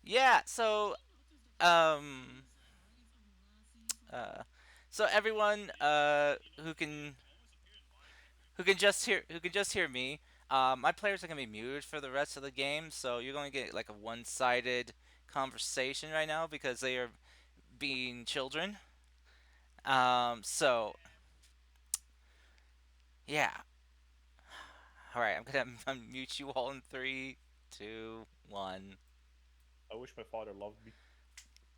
Yeah. Um, uh, so everyone who can just hear me, my players are gonna be muted for the rest of the game, so you're gonna get like a one-sided conversation right now because they are being children. So yeah. All right, I'm gonna unmute you all in three, two, one. I wish my father loved me.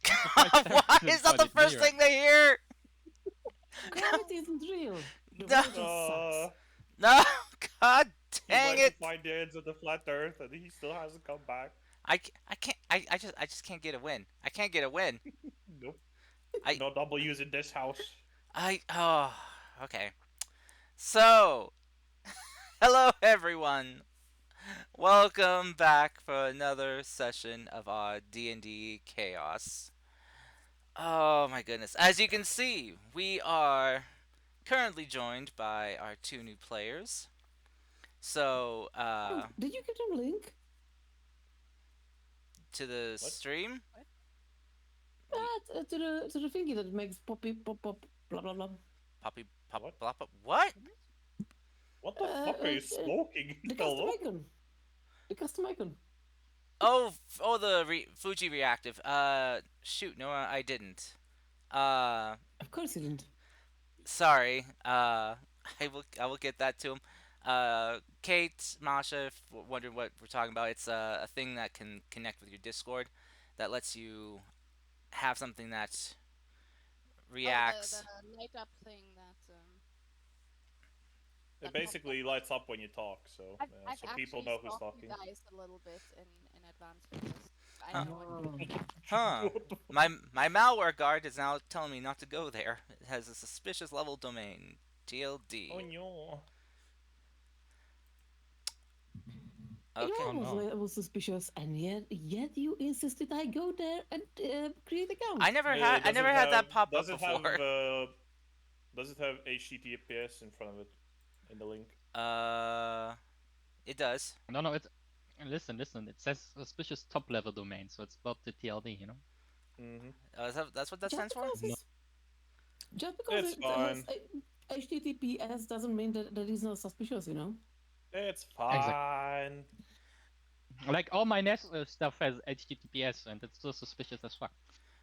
I'm surprised Sarah Why is didn't that find the it me first right thing now. they hear? Gravity isn't real. The No, world just sucks. no, God He dang went to it! find the ends of the flat Earth, and he still hasn't come back. I can't, I just can't get a win. I can't get a win. Nope. I, No W's in this house. oh, okay. So, hello everyone. Welcome back for another session of our D&D Chaos. Oh my goodness. As you can see, we are currently joined by our two new players. So, Oh, did you get a link? to the What? stream, you, To the thingy that makes poppy pop pop blah blah blah. Poppy, Pop, What? blah, blah, what? What the fuck are you smoking? The custom Hello? icon. The custom icon. Oh, the Fuji reactive. Shoot, no, I didn't. Uh, Of course you didn't. Sorry. I will get that to him. Kate, Masha, if you're wondering what we're talking about, it's a thing that can connect with your Discord that lets you have something that Oh, the reacts. light up thing that It that popped up. basically lights up when you talk, so I've so people actually know who's stalked you talking. guys a little bit in advance for this. I Huh. had no idea. Huh. What the fuck? My malware guard is now telling me not to go there. It has a suspicious level domain. Oh TLD. no. I Okay. Oh know no. I was suspicious, and yet you insisted I go there and create account. I never had that pop up Does it have before. does it have HTTPS in front of it in the link? Uh, it does. No, no, it. Listen. It says suspicious top level domain, so it's about the TLD, you know? Mm-hmm. That's what that Just stands for. because No. just because It's it has fine. HTTPS doesn't mean that it's not suspicious, you know. It's Exactly. fine. Like all my NES stuff has HTTPS, and it's still suspicious as fuck.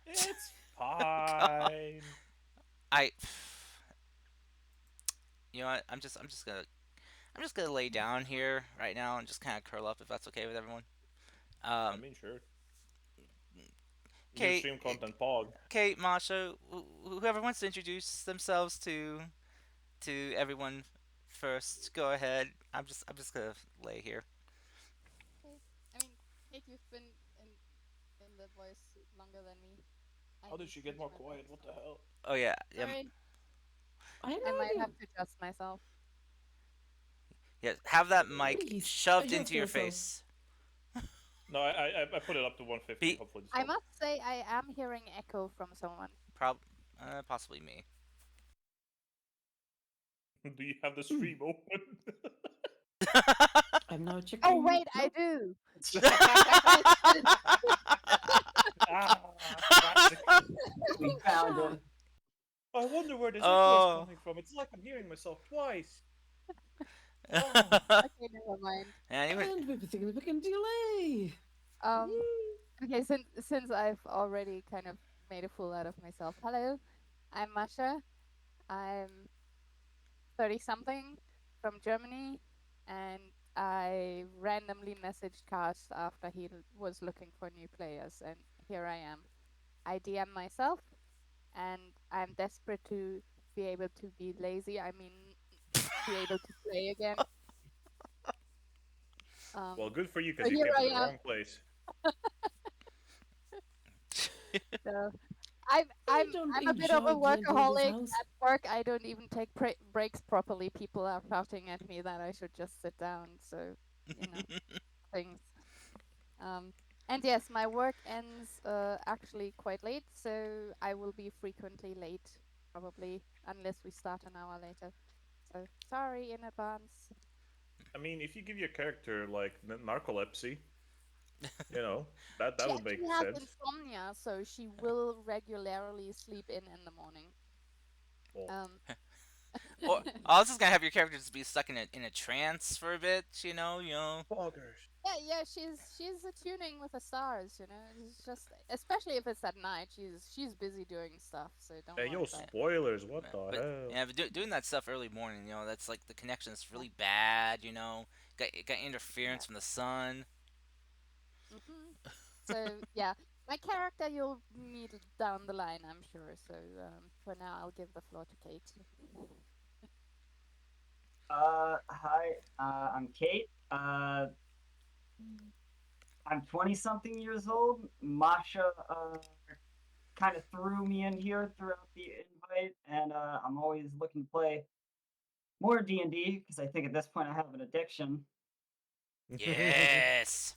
It's God. fine. I, you know what? I'm just gonna lay down here right now and just kind of curl up if that's okay with everyone. I Um, mean, sure. New Kate, stream content pog. Kate, Masha, whoever wants to introduce themselves to everyone first, go ahead. I'm just gonna lay here. Okay. I mean, Kate, you've been in the voice longer than me. I How did need she to get change more my quiet? voice, What the so hell? Oh yeah, yeah, sorry. I have I no might have idea. to adjust myself. yeah. Have that mic Please shoved into adjust your yourself. face. No, I put it up to 150. Be Hopefully this I helps. must say I am hearing echo from someone. prob possibly me. Do you have the stream open? I'm now Oh checking. wait, I No, do. Classic. We found him. I wonder where this echo is Oh. coming from. It's like I'm hearing myself twice. Oh. Okay, never mind. Anyway, and with a significant delay. Um, okay, since I've already kind of made a fool out of myself. Hello, I'm Masha. I'm 30 something from Germany, and I randomly messaged Cast after was looking for new players, and here I am. I DM myself, and I'm desperate to be able to be lazy. I mean, be able to play again. Well, Um, good for you so because you here came to I the am. wrong place. So I don't I'm a bit of a enjoy Glendrago's workaholic. house. At work, I don't even take breaks properly. People are shouting at me that I should just sit down. So, you know, things. Um, and yes, my work ends actually quite late, so I will be frequently late, probably, unless we start an hour later. So sorry in advance. I mean, if you give your character like narcolepsy, You know, that She would make actually has sense. insomnia, so she will regularly sleep in the morning. Oh. Or I was just gonna have your character just be stuck in a trance for a bit, you know. Poggers. Yeah, she's attuning with the stars, you know. It's just, especially if it's at night, she's busy doing stuff, so don't Hey, worry yo, about it. spoilers! What the But hell? yeah, but doing that stuff early morning, that's like the connection's really bad, you know. Got interference from the sun. So yeah, my character you'll meet down the line, I'm sure. So for now, I'll give the floor to Kate. Hi, I'm Kate. I'm 20 something years old. Masha kind of threw me in here throughout the invite, and I'm always looking to play more D&D because I think at this point I have an addiction. Yes.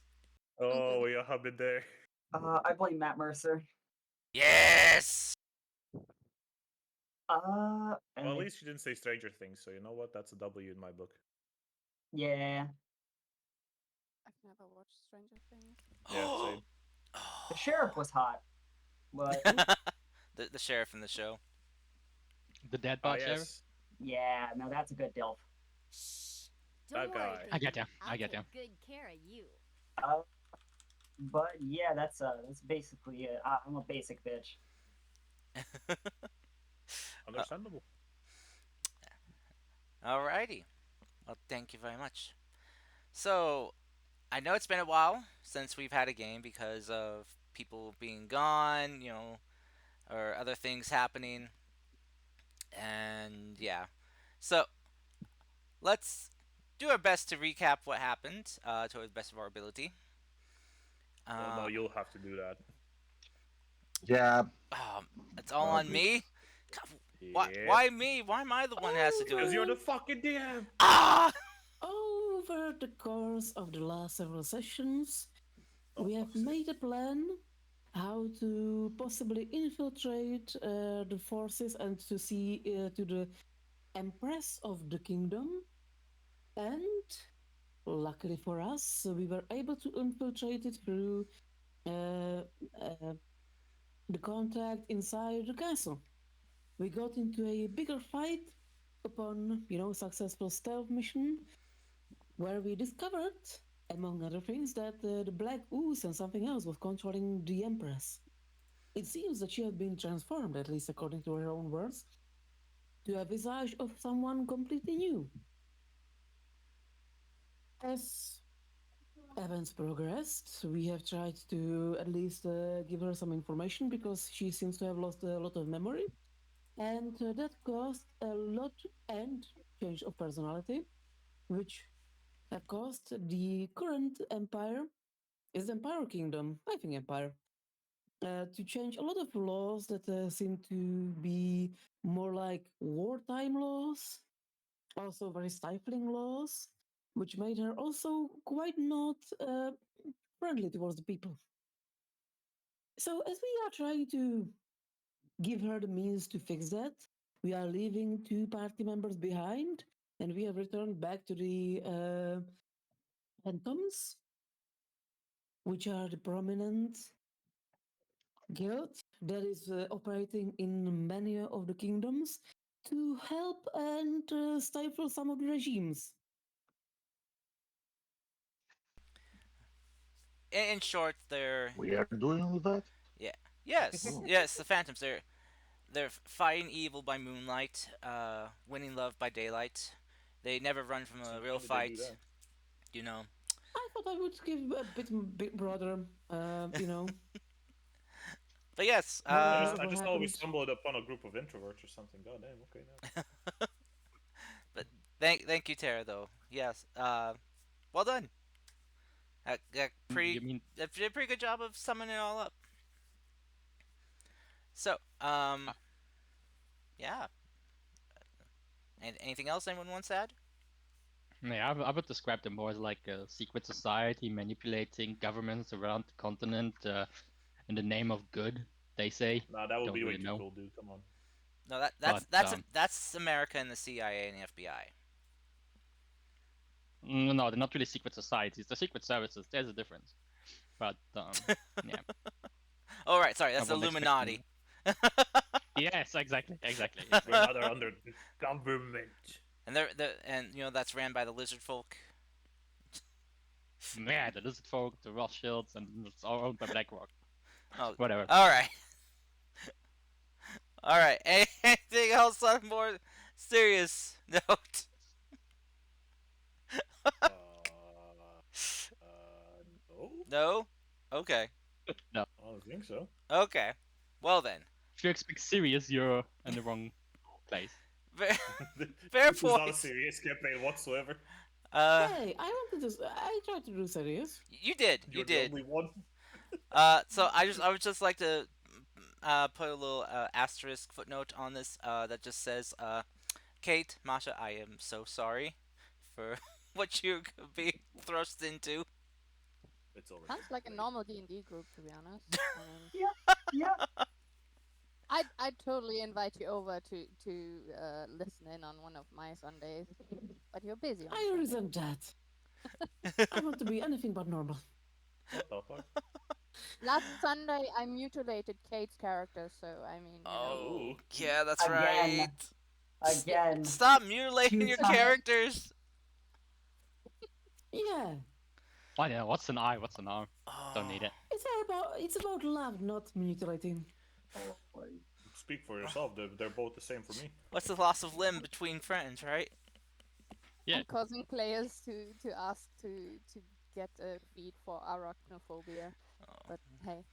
Oh, we all have been there. I blame Matt Mercer. Yes. And Well, at least you didn't say Stranger Things, so you know what? That's a W in my book. yeah, I've never watched Stranger Things. Yeah, same. the sheriff was hot, but the sheriff in the show. The dead Ah, bot sheriff? yes. yeah, no, that's a good dilf. Shh. That Don't worry, guy. I get baby. ya, I I'll get ya. take good care of you. But yeah, that's basically it. I'm a basic bitch. Understandable. Alrighty. Well, thank you very much. So, I know it's been a while since we've had a game because of people being gone, or other things happening. And yeah. So, let's do our best to recap what happened to the best of our ability. Well, no, you'll have to do that. Yeah, It's all on me? God, Yeah. why me? Why am I the one that has to do Because it? you're the fucking DM. Ah! Over the course of the last several sessions, we have made a plan how to possibly infiltrate the forces and to see to the Empress of the Kingdom. And luckily for us, we were able to infiltrate it through the contact inside the castle. We got into a bigger fight upon, successful stealth mission where we discovered, among other things, that the Black Ooze and something else was controlling the Empress. It seems that she had been transformed, at least according to her own words, to a visage of someone completely new. As events progressed, we have tried to at least give her some information because she seems to have lost a lot of memory. And that caused a lot and change of personality, which caused the current empire, is Empire Kingdom, I think Empire, to change a lot of laws that seem to be more like wartime laws, also very stifling laws, which made her also quite not friendly towards the people. So, as we are trying to give her the means to fix that, we are leaving 2 party members behind, and we have returned back to the Phantoms, which are the prominent guild that is operating in many of the kingdoms to help and stifle some of the regimes. In short, they're we are doing all that. yes, Oh. yes, the Phantoms. They're fighting evil by moonlight, winning love by daylight. They never run from a real How did they do fight, that? you know. I thought I would give a bit broader, But yes, I what just know we happened? stumbled upon a group of introverts or something. God damn. Okay, now. but thank you, Tara. Though, yes, well done. You Pretty, mean did a pretty good job of summing it all up. So, yeah. And anything else anyone wants to add? yeah, I would describe them more as like a secret society manipulating governments around the continent in the name of good, they say. Nah, that would Don't be way really too know. cool, dude. Come on. No, that's America and the CIA and the FBI. No, they're not really secret societies. They're secret services. There's a difference. but yeah. Oh right, sorry, I that's the won't expect Illuminati. Yes, exactly. We're not under the government. And that's ran by the lizard folk. Yeah, the Lizard Folk, the Rothschilds, and it's all owned by BlackRock. Oh, Whatever. all right. All right. Anything else on a more serious note? Uh, no, No. Okay. I don't think so. Okay. Well then. If you expect serious, you're in the wrong place. Fair, fair This is not a point. serious campaign whatsoever. Hey, I wanted to. I tried to do serious. You did. You You're the did. only one. So I would just like to put a little asterisk footnote on this that just says, Kate, Masha, I am so sorry for what you could be thrust into. It's already. Sounds like a late. normal D&D group, to be honest. I mean, Yeah. I'd totally invite you over to listen in on one of my Sundays, but you're busy. On I Sundays. resent that. I want to be anything but normal. What the fuck? Last Sunday, I mutilated Kate's character, so I mean, you know. Oh, yeah, that's Again. right. Again. Stop mutilating Two your times. characters. Yeah, Oh yeah, what's an eye? What's an arm? Don't need it. it's about love, not mutilating. Speak for yourself. They're both the same for me. What's the loss of limb between friends, right? Yeah. I'm causing players to ask to get a feed for arachnophobia. But hey,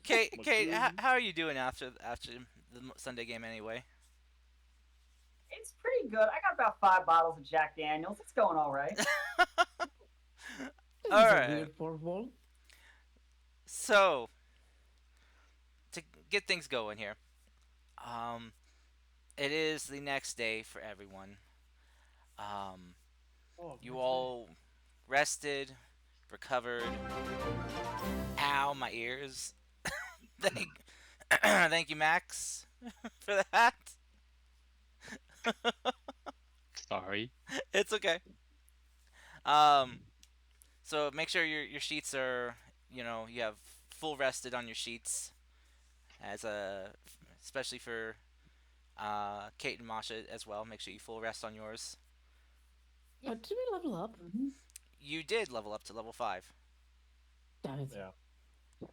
Kate, What's Kate, good? how are you doing after the Sunday game anyway? It's pretty good. I got about 5 bottles of Jack Daniels. It's going all right. This All is right. a weird fourth wall. So, to get things going here, it is the next day for everyone. Oh, You nice all rested, recovered. Ow, my ears. Thank, thank you, Max, for that. Sorry. It's okay. So make sure your sheets are, you have full rested on your sheets, especially for Kate and Masha as well. Make sure you full rest on yours. Did we level up? You did level up to level 5. Damn it. Yeah.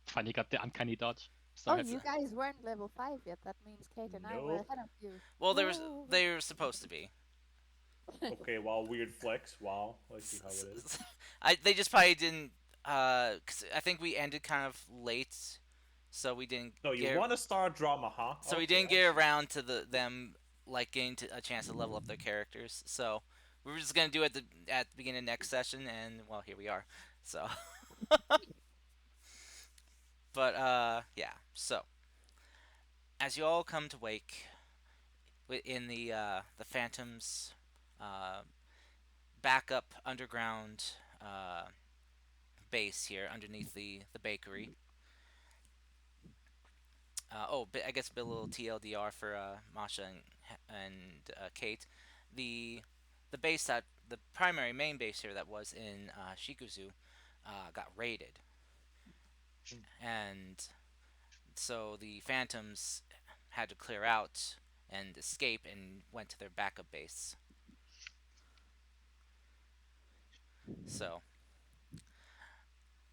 Finally got the uncanny dodge. oh, Sorry. you guys weren't level 5 yet. That means Kate and I were Nope. ahead of you. Well, Woo. they were supposed to be. Okay, wow, weird flex. Wow, let's see how it is. They just probably didn't. 'Cause I think we ended kind of late, so we didn't. No, you get, want to start drama, huh? So we Okay, didn't get around to them like getting a chance to level up their characters. So we were just gonna do it at the beginning of next session, and well, here we are. So, but yeah. So as you all come to wake in the Phantom's backup underground base here underneath the bakery. I guess a little TLDR for Masha and Kate. The base the primary main base here that was in Shikuzu got raided, and so the Phantoms had to clear out and escape and went to their backup base. So,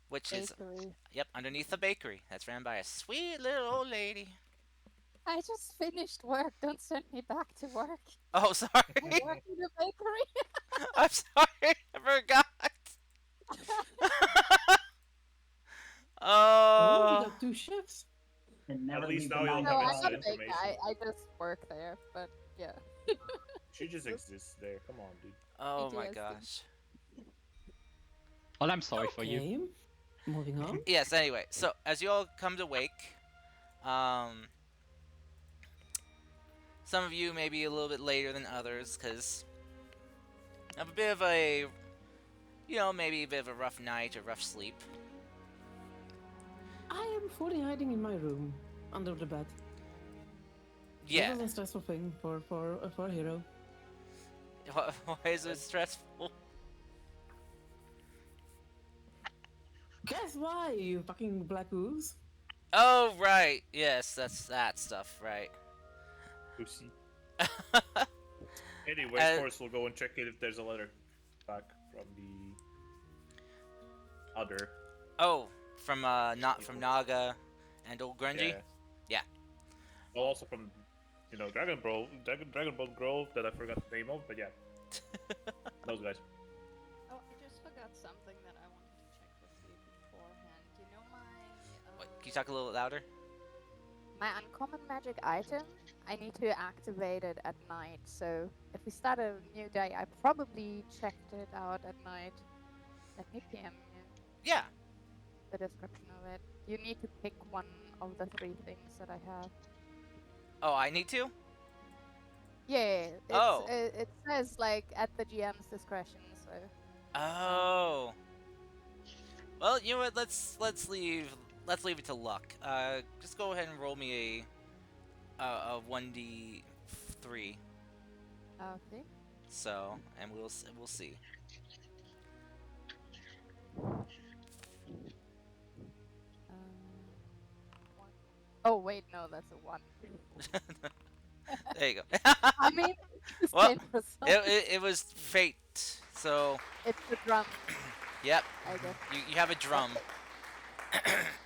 which is Bakery. underneath the bakery that's ran by a sweet little old lady. I just finished work. Don't send me back to work. Oh, sorry. I work in the bakery. I'm sorry. I forgot. Oh, we Oh, got 2 chefs. And never At least leave the now you'll night No, have I'm off. not a inside baker. information. I just work there. But yeah. She just exists there. Come on, dude. oh my PTSD. gosh. Well, I'm sorry for you. Okay, moving on. Yes. Anyway, so as you all come to wake, some of you may be a little bit later than others because of a bit of a, maybe a bit of a rough night or rough sleep. I am fully hiding in my room, under the bed. Yeah. This is a stressful thing for a hero. Why is it stressful? Guess why, you fucking black ooze? Oh right, yes, that's that stuff, right? Lucy. Anyways, Uh, Forrest will go and check it if there's a letter back from the other. Oh, from not from Naga and Old Grungy. Yeah. Well, also from, Dragon Ball Grove that I forgot the name of, but yeah, those guys. Oh, I just forgot something that I wanted to check with you beforehand. You know What, can you talk a little louder? my uncommon magic item? I need to activate it at night. So if we start a new day, I probably checked it out at night. Let me PM you Yeah. the description of it. You need to pick one of the 3 things that I have. Oh, I need to. Yeah, Oh. it says like at the GM's discretion. So Oh. Well, you know what? Let's leave it to luck. Just go ahead and roll me a 1d3. okay. So, and we'll see. One. Oh wait, no, that's a 1. There you go. I mean, Well, same for some. it was fate. So, It's the drum, yep. I guess. You have a drum.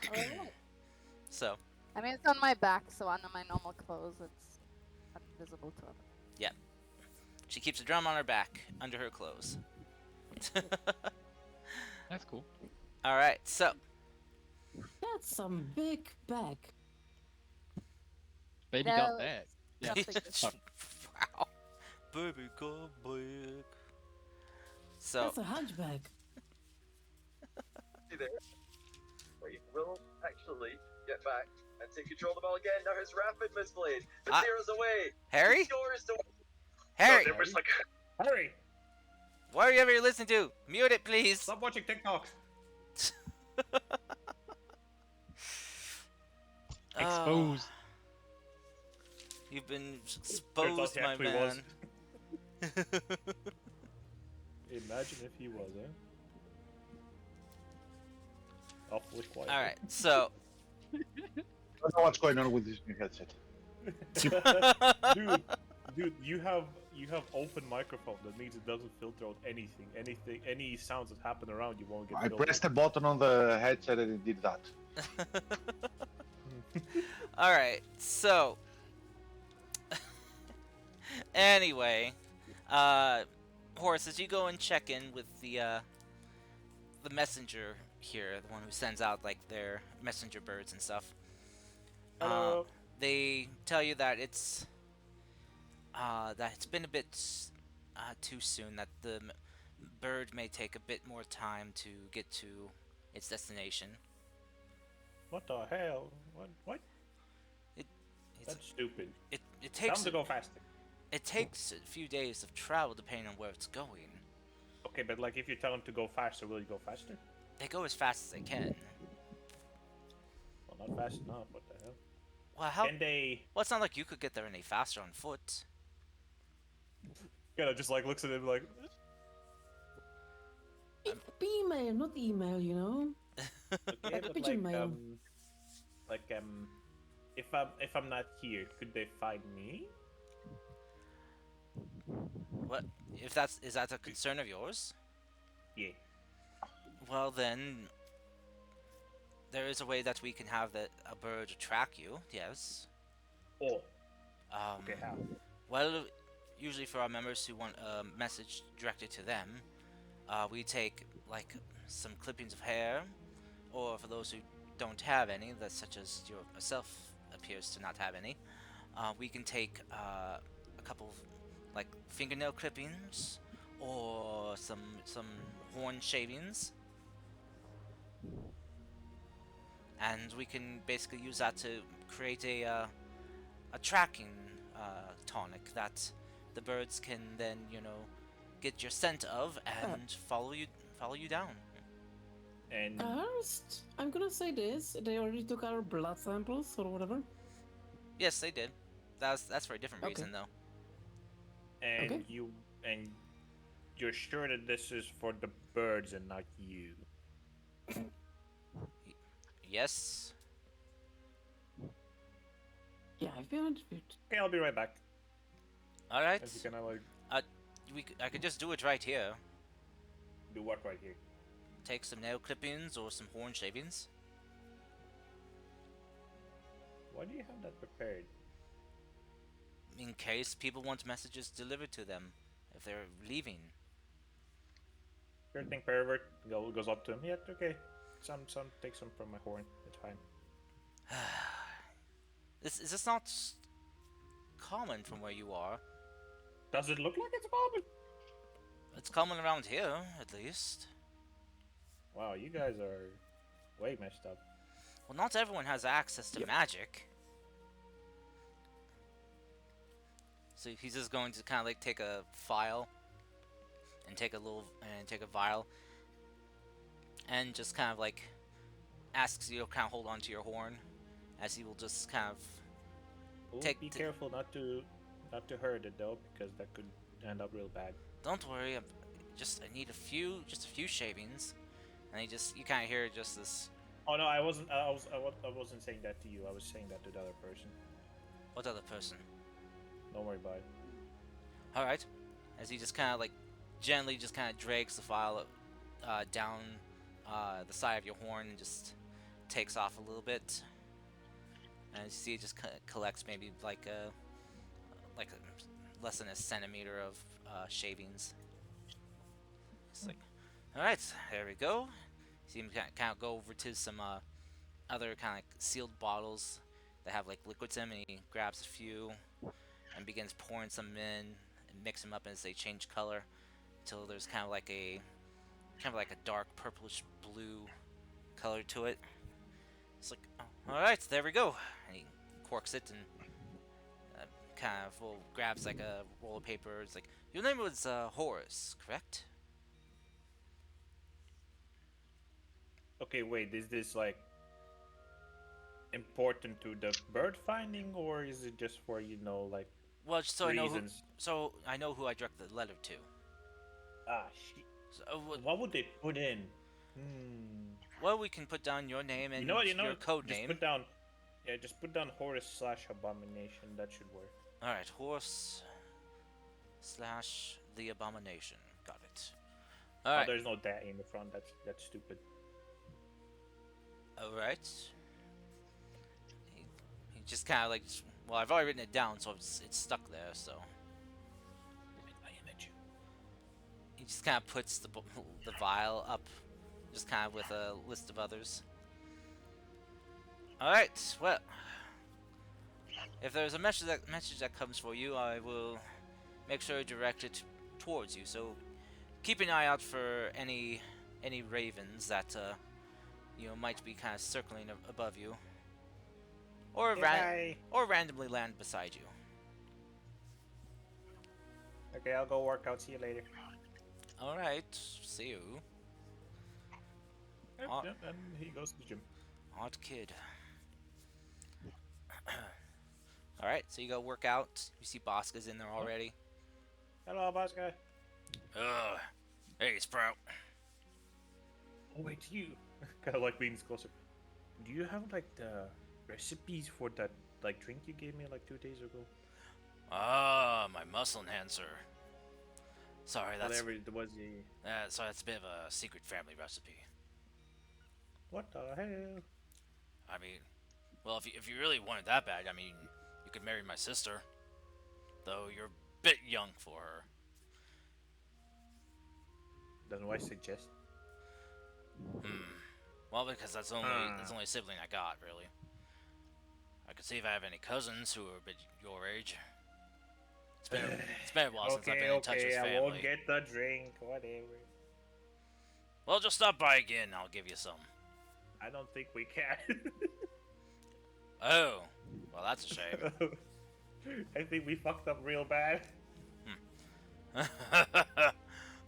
Alright. So, I mean, it's on my back, so under my normal clothes, it's invisible to others. she keeps a drum on her back under her clothes. That's cool. All right. So, That's some big bag. Baby No. got that. Yeah. Nothing is- wow. Baby go big. So, That's a hunchback. See there. Wait, will actually get back and take control of the ball again. Now his rapid misplaced. The Ah. zero's away. Harry? It's yours to Harry, there was like Harry, whatever you're listening to, mute it, please. stop watching TikTok. Exposed. You've been Turns exposed, out he my actually man. Imagine if he was, eh? Awfully quiet. All right. So, I don't know what's going on with this new headset. dude, you have open microphone. That means it doesn't filter out anything. Any sounds that happen around you won't get I filtered. pressed a button on the headset and it did that. all right. So, anyway, Horace, as you go and check in with the messenger here, the one who sends out like their messenger birds and stuff, Hello. they tell you that it's been a bit too soon. That the bird may take a bit more time to get to its destination. What the hell? What? It's, That's stupid. it Tell takes him to go faster. it takes a few days of travel depending on where it's going. Okay, but like if you tell him to go faster, will he go faster? They go as fast as they can. Well, not fast enough. What the hell? Well, how? Can they? Well, it's not like you could get there any faster on foot. Kind of just like looks at him like. It's email, not email, you know? Okay, Like but pigeon mail. if I'm not here, could they find me? What? Is that a concern of yours? Yeah. Well then, there is a way that we can have a bird track you. Yes. Oh. Um, Okay. How? Well, usually for our members who want a message directed to them, we take like some clippings of hair, or for those who don't have any, that such as yourself appears to not have any, we can take a couple of like fingernail clippings or some horn shavings, and we can basically use that to create a tracking tonic that the birds can then get your scent of and follow you down. And First, I'm gonna say this. They already took our blood samples or whatever. Yes, they did. That's for a different Okay. reason though. and Okay. you're sure that this is for the birds and not you? Yes. Yeah, I found food. Okay, I'll be right back. All right. As you kind of like I could just do it right here. do what right here. Take some nail clippings or some horn shavings. Why do you have that prepared? In case people want messages delivered to them if they're leaving. Sure thing, pervert. Goes up to him. Yeah, okay. Take some from my horn. It's fine. Is this not common from where you are? Does it look like it's common? It's common around here, at least. Wow, you guys are way messed up. Well, not everyone has access to magic. So he's just going to kind of like take a file and take a vial and just kind of like asks you to kind of hold on to your horn as he will just kind of Ooh, be careful not to hurt it though, because that could end up real bad. Don't worry, I need a few shavings, and you kind of hear just this. Oh no, I wasn't saying that to you. I was saying that to the other person. What other person? Don't worry about it. All right, as he just kind of like gently just kind of drags the file down the side of your horn and just takes off a little bit, and you see it just collects maybe like less than a centimeter of shavings. It's like, all right, there we go. See him kind of go over to some other kind of sealed bottles that have like liquids in them, and he grabs a few and begins pouring some in and mix them up as they change color until there's kind of like a dark purplish blue color to it. It's like, oh, all right, there we go. And he corks it and kind of grabs like a roll of paper. It's like, your name was Horace, correct? Okay, wait, is this like important to the bird finding, or is it just for like well, so reasons? I know who I direct the letter to. Ah, shit. So, what would they put in? Well, we can put down your name and your code name. Just put down Horus/Abomination. That should work. All right, Horse/the Abomination. Got it. All right. There's no that in the front. That's stupid. All right. He just kind of like, well, I've already written it down, so it's stuck there. So My image. he just kind of puts the vial up, just kind of with a list of others. All right. Well, if there's a message that comes for you, I will make sure to direct it towards you. So keep an eye out for any ravens that might be kind of circling above you, or randomly land beside you. Okay, I'll go work out. See you later. All right. See you. Yep, and he goes to the gym. Odd kid. All right, so you go work out. You see Bosca's in there already. Hello, boss guy. Hey, Sprout. Oh, wait, you. Kind of like being closer. Do you have like the recipes for that like drink you gave me like 2 days ago? Ah, my muscle enhancer. Sorry, that's Whatever it was. sorry, that's a bit of a secret family recipe. What the hell? I mean, well, if you really wanted that bad, I mean, you could marry my sister. Though you're a bit young for her. Then why suggest? Well, because that's the only sibling I got, really. I could see if I have any cousins who are a bit your age. It's been a while since I've been in touch with family. I won't get the drink, whatever. Well, just stop by again, I'll give you some. I don't think we can. Oh, well, that's a shame. I think we fucked up real bad.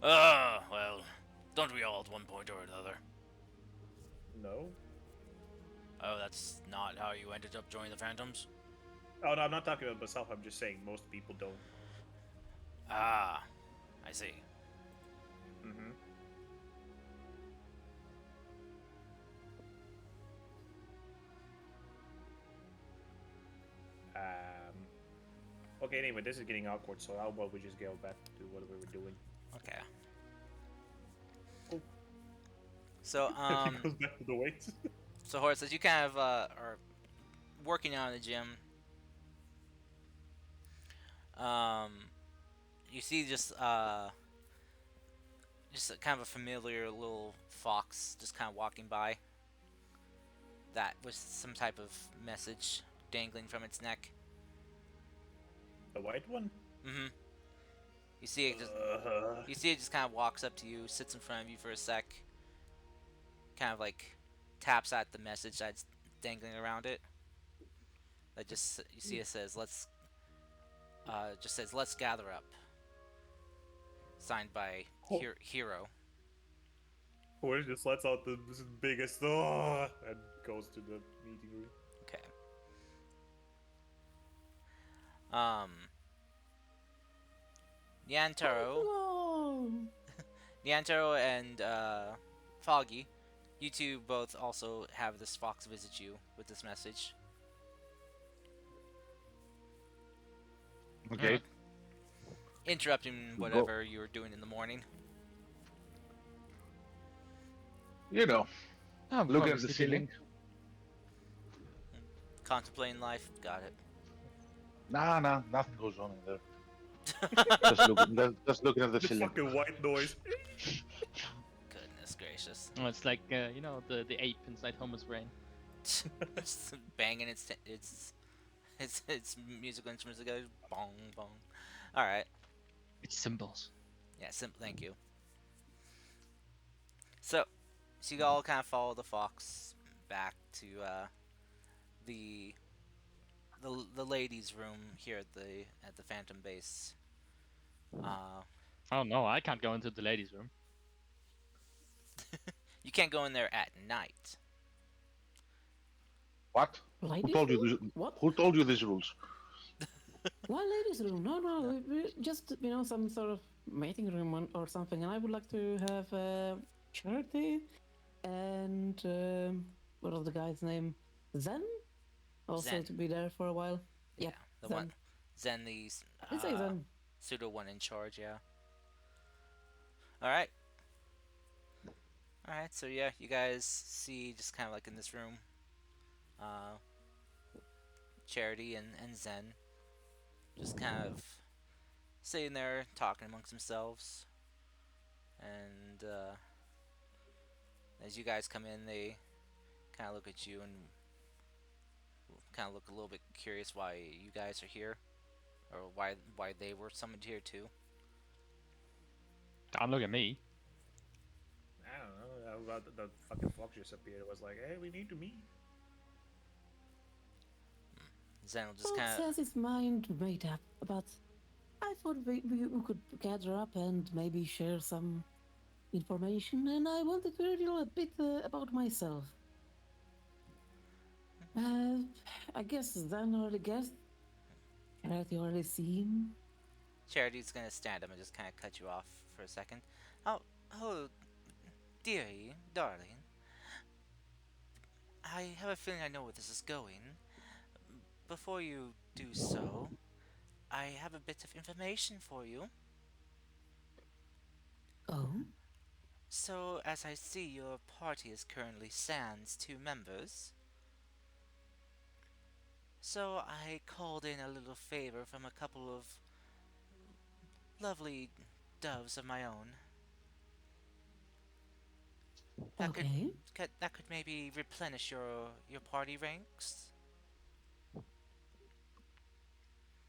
Well, don't we all at one point or another? No. Oh, that's not how you ended up joining the Phantoms? Oh no, I'm not talking about myself. I'm just saying most people don't. Ah, I see. Okay, anyway, this is getting awkward, so how about we just go back to what we were doing? Okay. Oh. So He goes back to the weights. so Horace, as you kind of are working out in the gym, you see just a kind of a familiar little fox just kind of walking by. That was some type of message dangling from its neck. The white one? Mm-hmm. You see it just kind of walks up to you, sits in front of you for a sec, kind of like taps at the message that's dangling around it. That just you see it says let's gather up. Signed by Hero. Or just lets out the biggest and goes to the meeting room. Okay. Nyantaro, Oh, Nyantaro and Foggy, you two both also have this fox visit you with this message. Okay. Interrupting whatever you were doing in the morning. You know, I'm looking probably at the sleeping. ceiling. Contemplating life. Got it. Nah, nothing goes on in there. Just looking at the The ceiling. fucking white noise. Goodness gracious. Oh, it's like you know, the ape inside Homer's brain. Just banging its musical instruments together. Bong bong. All right. It's symbols. Yeah. Thank you. So you all kind of follow the fox back to the ladies' room here at the Phantom Base. Oh no, I can't go into the ladies' room. You can't go in there at night. What? ladies Who told you room? this? What? Who told you these rules? Why ladies' room? No, just some sort of mating room or something. And I would like to have Charity and what was the guy's name? Zen. Also Zen. to be there for a while. Yeah. Yep, The Zen. one. Zen, the I say Zen. pseudo one in charge. Yeah. All right. All right. So yeah, you guys see just kind of like in this room, Charity and Zen just kind of sitting there talking amongst themselves, and as you guys come in, they kind of look at you and kind of look a little bit curious why you guys are here, or why they were summoned here too. Don't look at me. I don't know. How about the fucking fox just appeared? It was like, hey, we need to meet. Zen will just Bob kind of says his mind made up, but I thought we could gather up and maybe share some information, and I wanted to reveal a bit about myself. I guess Zan already guessed. Charity already seen. Charity's gonna stand up and just kind of cut you off for a second. Oh, dearie, darling. I have a feeling I know where this is going. Before you do so, I have a bit of information for you. Oh? So, as I see, your party is currently sans 2 members. So, I called in a little favor from a couple of lovely doves of my own. That Okay. that could maybe replenish your party ranks.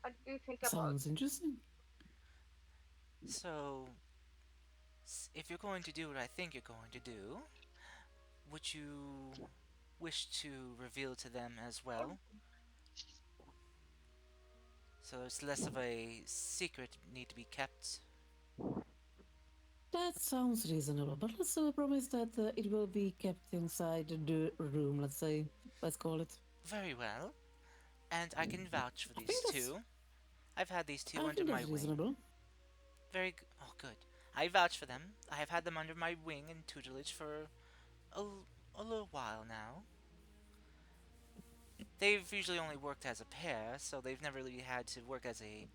What do you think about? Sounds interesting. So, if you're going to do what I think you're going to do, would you wish to reveal to them as well? So it's less of a secret need to be kept. That sounds reasonable, but let's promise that it will be kept inside the room, let's say. Let's call it. Very well. And I can vouch for I these think that's- two. I've had these two I under think my that's wing. reasonable. Very good. Oh, good. I vouch for them. I have had them under my wing and tutelage for a little while now. they've usually only worked as a pair, so they've never really had to work as a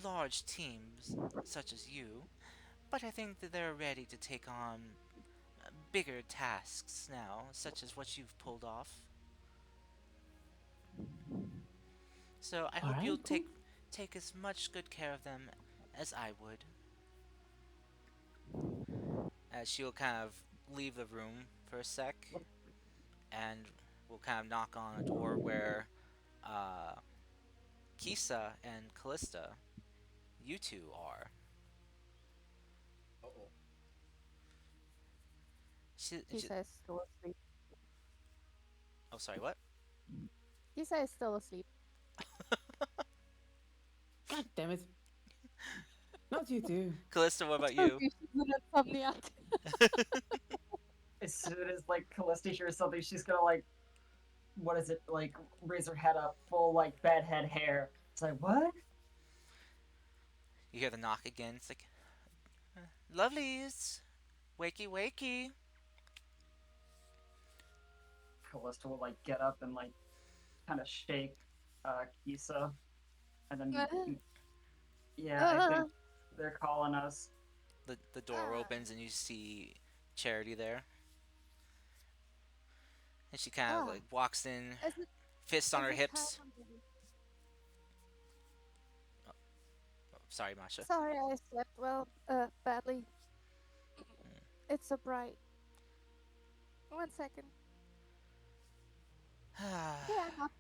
large teams such as you. But I think that they're ready to take on bigger tasks now, such as what you've pulled off. So I All hope right, you'll cool. take as much good care of them as I would. As she'll kind of leave the room for a sec, and we'll kind of knock on a door where uh, Kisa and Callista, you two are. Uh-oh. She, Kisa is still asleep. oh, sorry, what? Kisa is still asleep. God damn it. Not you too. Callista, what I about told you? you she's an insomniac. As soon as like Callista hears something, she's gonna like, what is it, like raise her head up, full like bedhead hair. It's like, what? You hear the knock again. It's like, lovelies, wakey wakey. Callista will like get up and like kind of shake Kisa, and then yeah, I think they're calling us. The door opens and you see Charity there. And she kind of Ah. like walks in, Is it, fists on is her it hips. time already? Oh, sorry, Masha. Sorry, I slept badly. It's so bright. 1 second. Yeah, I'm up.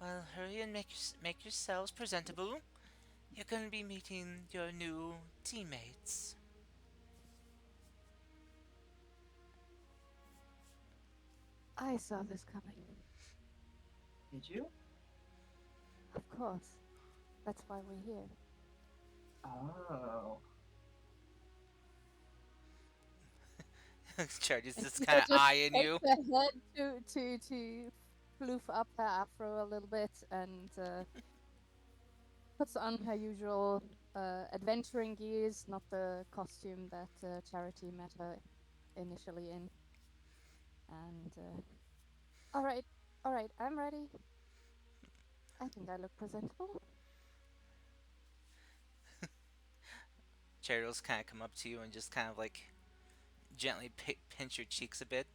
Well, hurry and make yourselves presentable. You're gonna be meeting your new teammates. I saw this coming. Did you? Of course. That's why we're here. Oh. Charity's And just Kisa kind of just eyeing takes you. her head to floof up her afro a little bit and puts on her usual adventuring gears, not the costume that Charity met her initially in. And all right, I'm ready. I think I look presentable. Charity'll kind of come up to you and just kind of like gently pinch your cheeks a bit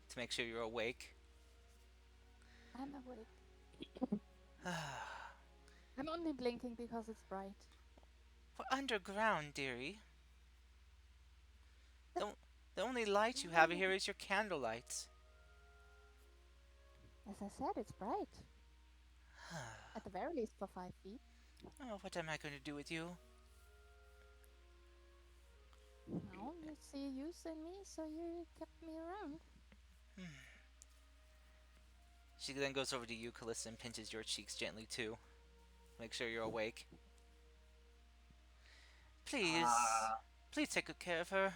to make sure you're awake. I'm awake. I'm only blinking because it's bright. We're underground, dearie. The only light you have here is your candlelight. As I said, it's bright. At the very least for 5 feet. Oh, what am I going to do with you? No, you see use in me, so you kept me around. She then goes over to you, Callista, and pinches your cheeks gently too. Make sure you're awake. Please, please take good care of her.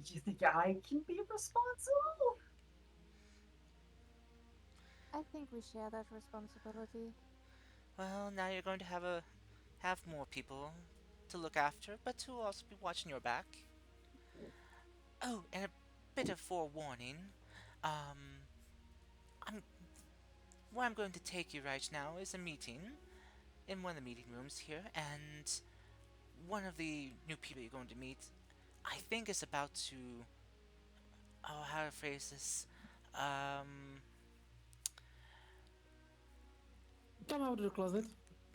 Do you think I can be responsible? I think we share that responsibility. Well, now you're going to have more people to look after, but who will also be watching your back. Oh, and a bit of forewarning. Where I'm going to take you right now is a meeting in one of the meeting rooms here, and one of the new people you're going to meet, I think, is about to. Oh, how to phrase this? Come out of the closet.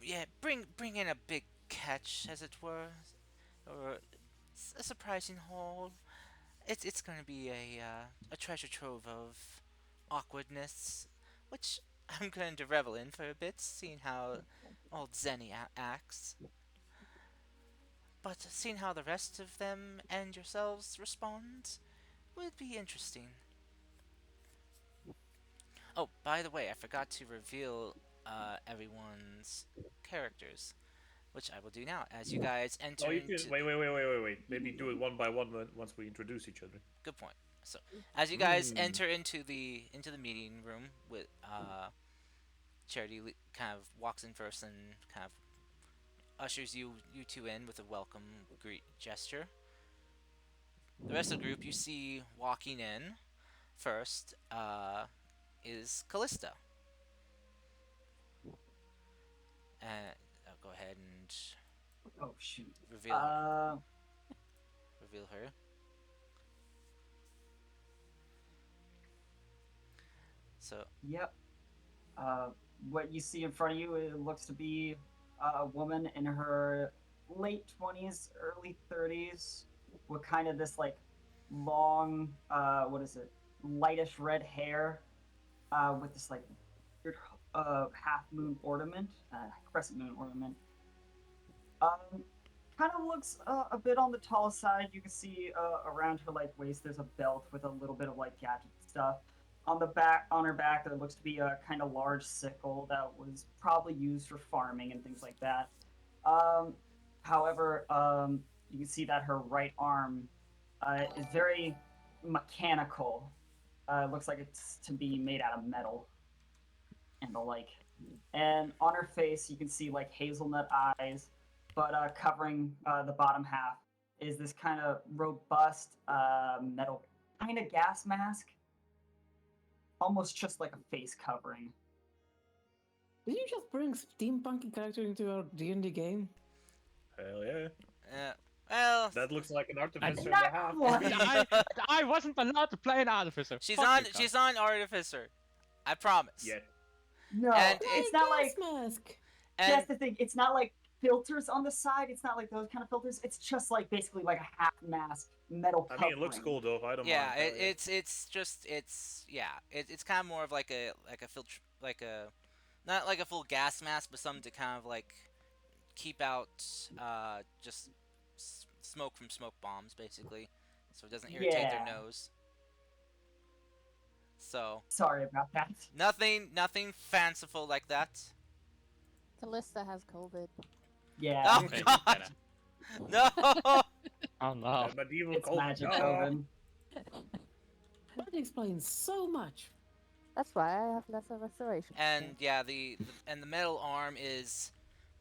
Yeah, bring in a big catch, as it were, or a surprising haul. It's going to be a treasure trove of awkwardness, which I'm going to revel in for a bit, seeing how old Zenny acts. But seeing how the rest of them and yourselves respond would be interesting. Oh, by the way, I forgot to reveal everyone's characters, which I will do now. As you guys enter Oh, you into... can wait. Maybe do it one by one once we introduce each other. Good point. So, as you guys enter into the meeting room, with Charity kind of walks in first and kind of ushers you two in with a welcome greet gesture. the rest of the group, you see walking in first is Callista. And I'll go ahead and Oh shoot. reveal reveal her. So Yep. What you see in front of you, it looks to be a woman in her late 20s, early 30s, with kind of this like long, what is it, lightish red hair, with this like weird half moon ornament, crescent moon ornament. Kind of looks a bit on the tall side. You can see around her like waist, there's a belt with a little bit of like gadget stuff. On her back, there looks to be a kind of large sickle that was probably used for farming and things like that. However, you can see that her right arm is very mechanical. It looks like it's to be made out of metal and the like. And on her face, you can see like hazelnut eyes, but covering the bottom half is this kind of robust metal kind of gas mask, almost just like a face covering. Did you just bring steampunky character into our D&D game? Hell yeah. Well, That looks like an artificer and a Not half. quite. I wasn't allowed to play an artificer. she's Fuck on you, she's on Artificer. I promise. Yeah. No, And it's not like mask. And that's the thing. It's not like filters on the side. It's not like those kind of filters. It's just like basically like a half mask metal I covering. mean, it looks cool though. I don't yeah, mind. Hell yeah. it's kind of more of like a filter, like a not like a full gas mask, but something to kind of like keep out just smoke from smoke bombs, basically, so it doesn't irritate their Yeah. nose. So Sorry about that. nothing fanciful like that. Callista has COVID. Yeah, Oh Hey, God, Kenna. no! Oh no. That medieval it's cult. magic No. COVID. That explains so much. That's why I have lesser restoration. And yeah, the metal arm is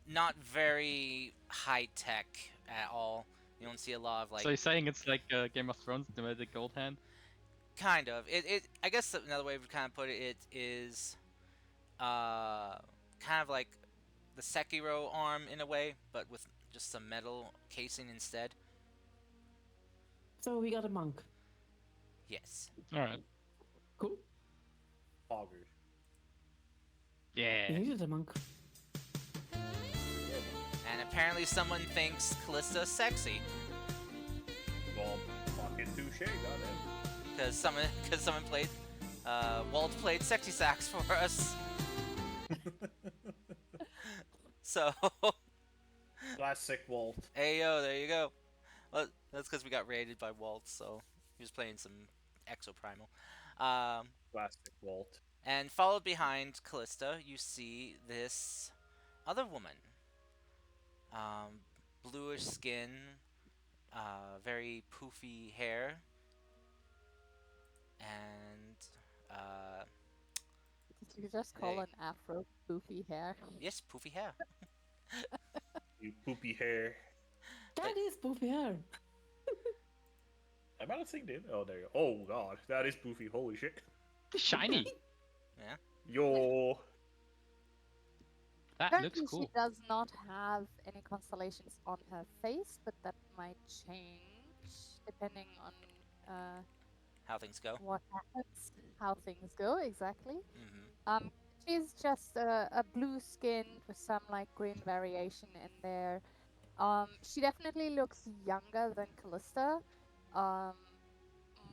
not very high tech at all. You don't see a lot of like So you're saying it's like Game of Thrones, the gold hand? kind of it. I guess another way to kind of put it, it is kind of like the Sekiro arm in a way, but with just some metal casing instead. So we got a monk. Yes. Alright. Cool. Augers. We Yeah. needed a monk. And apparently someone thinks Callista sexy Well, fucking touche. Goddamn. because someone played Walt played sexy sax for us. So Classic Walt. Ayo, there you go. Well, that's because we got raided by Walt, so he was playing some Exoprimal. Classic Walt. And followed behind Callista, you see this other woman. Bluish skin, very poofy hair, and Did you just call Hey. an afro poofy hair? yes, poofy hair. You poopy hair. That is poofy hair. Am I not seeing it? Oh, there you go. Oh, God. That is poofy. Holy shit. Shiny. Yo. That Currently, looks cool. she does not have any constellations on her face, but that might change depending on How things go. what happens, how things go exactly. Mm-hmm. She's just a blue skin with some like green variation in there. She definitely looks younger than Callista,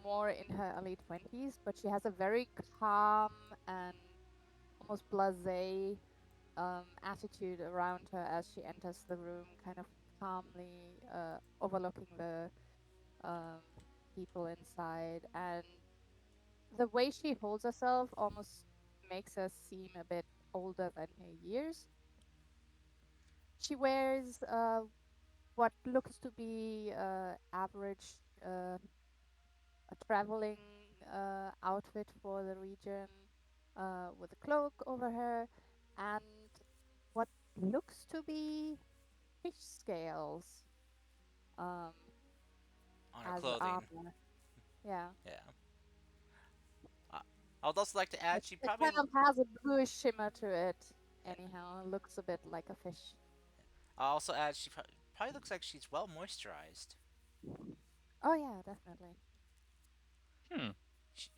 more in her early 20s, but she has a very calm and almost blasé attitude around her as she enters the room, kind of calmly overlooking the people inside. And the way she holds herself almost makes her seem a bit older than her years. She wears what looks to be average a traveling outfit for the region, with a cloak over her and what looks to be fish scales. on her as clothing. armor. Yeah. Yeah. I would also like to add, she It probably. kind of has a bluish shimmer to it. Anyhow, it looks a bit like a fish. I'll also add, she probably looks like she's well moisturized. Oh yeah, definitely. Hmm. She,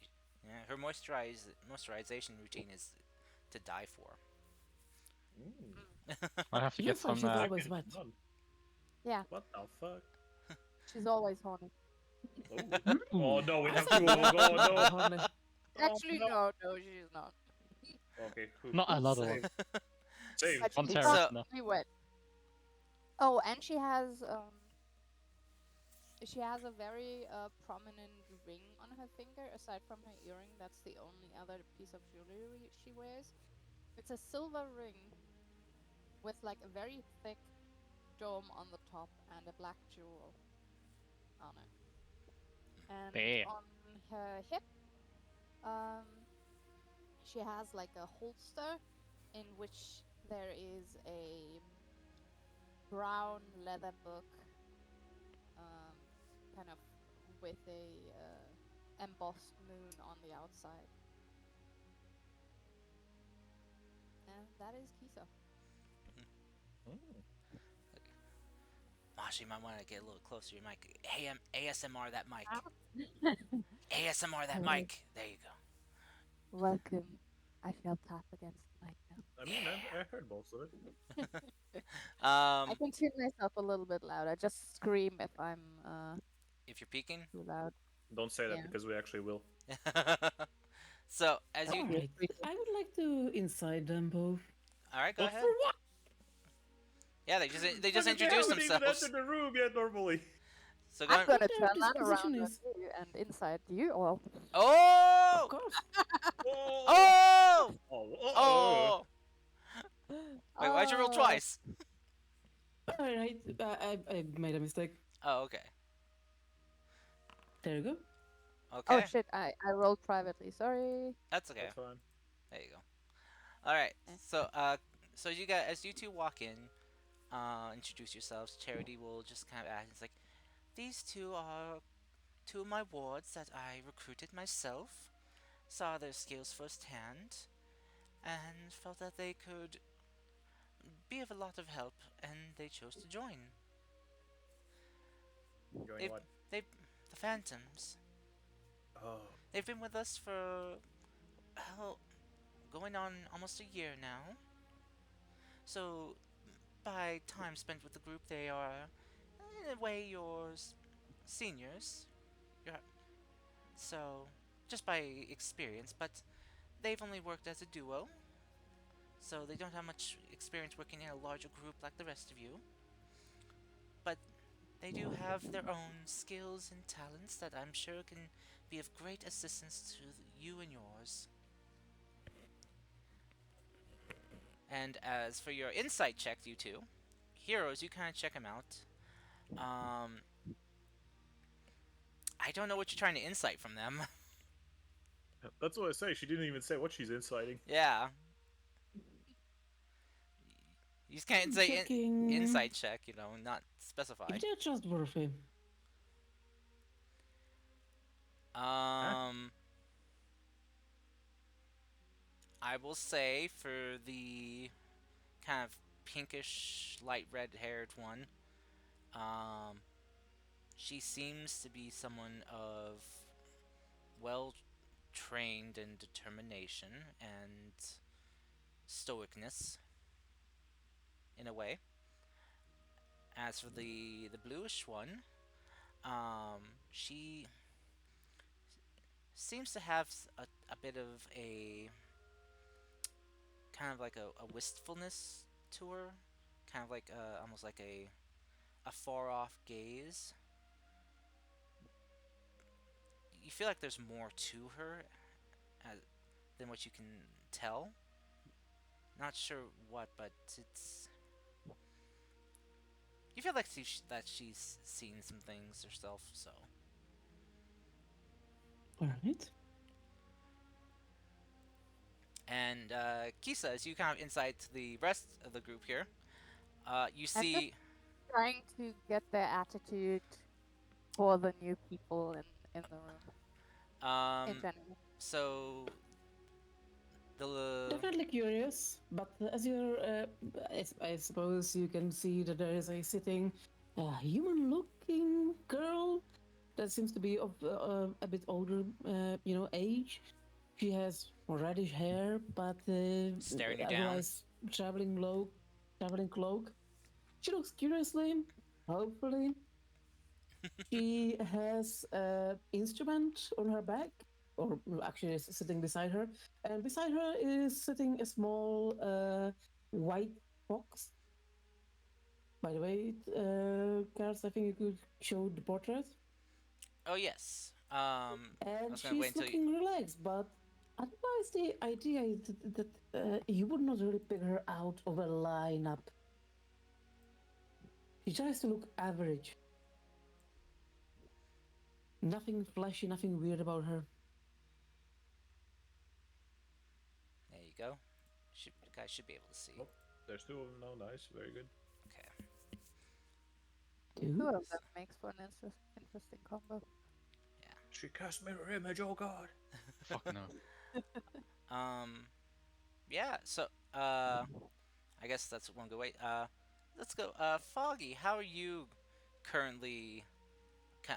yeah, her moisturization routine is to die for. I'll have to get Looks like some. she's always wet. None. Yeah, What the fuck? she's always horny. Oh, oh no, we have two of them. Oh no. Honey. Actually, no. no, she's not. Okay, cool. Not another one. Save. But On she's terrace, not no. really wet. Oh, and she has a very prominent ring on her finger. Aside from her earring, that's the only other piece of jewelry she wears. It's a silver ring with like a very thick dome on the top and a black jewel on it. And Damn. on her hip, she has like a holster in which there is a brown leather book, kind of with a embossed moon on the outside. And that is Kisa. Masha, you might want to get a little closer to your mic. Hey, ASMR that mic. ASMR that Hello. mic. There you go. Welcome. I shall tap against the mic now. I mean, I heard most of it. I can tune myself a little bit louder. Just scream if I'm If you're peeking. too loud. Don't say that Yeah. because we actually will. So, as you. Alright, I would like to inside them both. Alright, go But ahead. for what? Yeah, they just Fucking introduced haven't even themselves. entered the room yet normally. So go I'm ahead. gonna What their turn that disposition around is. on you and inside you. Well, Of Oh! course. Oh! Oh! Oh! Oh! Wait, why'd you roll Oh. twice? Alright, I made a mistake. Oh, okay. There you go. Okay. Oh shit! I rolled privately. Sorry. That's okay. That's fine. There you go. Alright. Eh. So you guys, as you two walk in, introduce yourselves, Charity will just kind of ask, it's like, these two are two of my wards that I recruited myself, saw their skills firsthand, and felt that they could be of a lot of help, and they chose to join. Going They've- what? The Phantoms. Oh. They've been with us for, hell, going on almost a year now. So, by time spent with the group, they are, in a way, your seniors. So, just by experience, but they've only worked as a duo. So, they don't have much experience working in a larger group like the rest of you. But they do have their own skills and talents that I'm sure can be of great assistance to you and yours. And as for your insight check, you two, heroes, you kind of check them out. I don't know what you're trying to insight from them. That's what I say. She didn't even say what she's inciting. Yeah. You just can't say Checking. insight check, you know, not specified. If they're trustworthy. I will say for the kind of pinkish, light red-haired one, she seems to be someone of well-trained in determination and stoicness, in a way. As for the bluish one, she seems to have a bit of a kind of like a wistfulness to her, kind of like almost like a far off gaze. You feel like there's more to her than what you can tell. Not sure what, but it's. You feel like that she's seen some things herself, so. Alright. And Kisa, as you kind of insight the rest of the group here, you see. Trying to get their attitude for the new people in the room in general. So the Definitely curious, but as I suppose you can see that there is a sitting, human-looking girl that seems to be of a bit older, age. She has reddish hair, but Staring you down. otherwise traveling cloak. She looks curiously, hopefully. She has an instrument on her back, or actually is sitting beside her, and beside her is sitting a small white fox. By the way, Kars, I think you could show the portrait. Oh yes. I And was gonna wait she's until you. looking relaxed, but otherwise the idea is that you would not really pick her out of a lineup. She tries to look average. Nothing flashy, nothing weird about her. There you go. You guys should be able to see. Oh, there's two of them now. Nice, very good. Okay. Two of them makes for an interesting combo. She cast mirror image. Oh god. Fuck no. Yeah. So I guess that's one good way. Let's go. Foggy, how are you currently?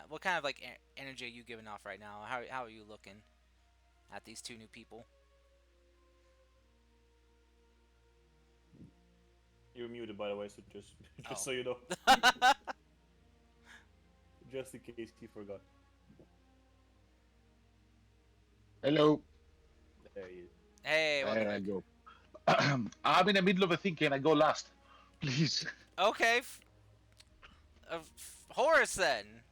What kind of like energy are you giving off right now? How are you looking at these two new people? You're muted, by the way, so just Oh. so you know, just in case you forgot. Hello. There he is. Hey, welcome There I back. go. I'm in the middle of a thing. Can I go last? Please. Okay. Horace then.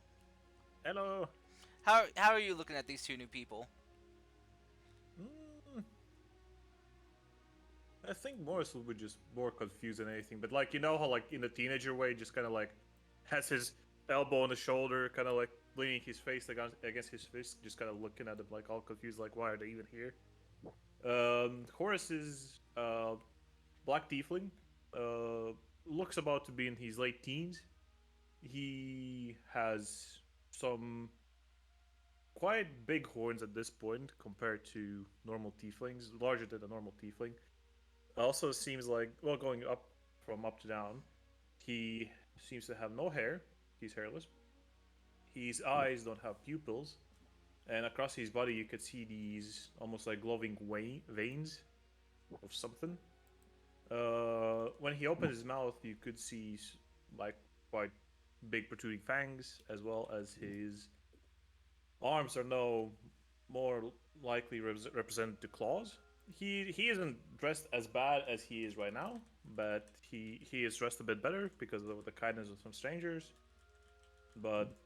Hello. How are you looking at these two new people? I think Morris will be just more confused than anything. But like, you know how like in the teenager way, just kind of like has his elbow on the shoulder, kind of like leaning his face against his fist, just kind of looking at them like all confused, like why are they even here? Horace is black tiefling. Looks about to be in his late teens. He has some quite big horns at this point compared to normal tieflings, larger than a normal tiefling. Also seems like, well, going up from up to down, he seems to have no hair. He's hairless. His eyes don't have pupils, and across his body you could see these almost like glowing veins of something. When he opened his mouth, you could see like quite big protruding fangs, as well as his arms are now more likely represent the claws. He isn't dressed as bad as he is right now, but he is dressed a bit better because of the kindness of some strangers. But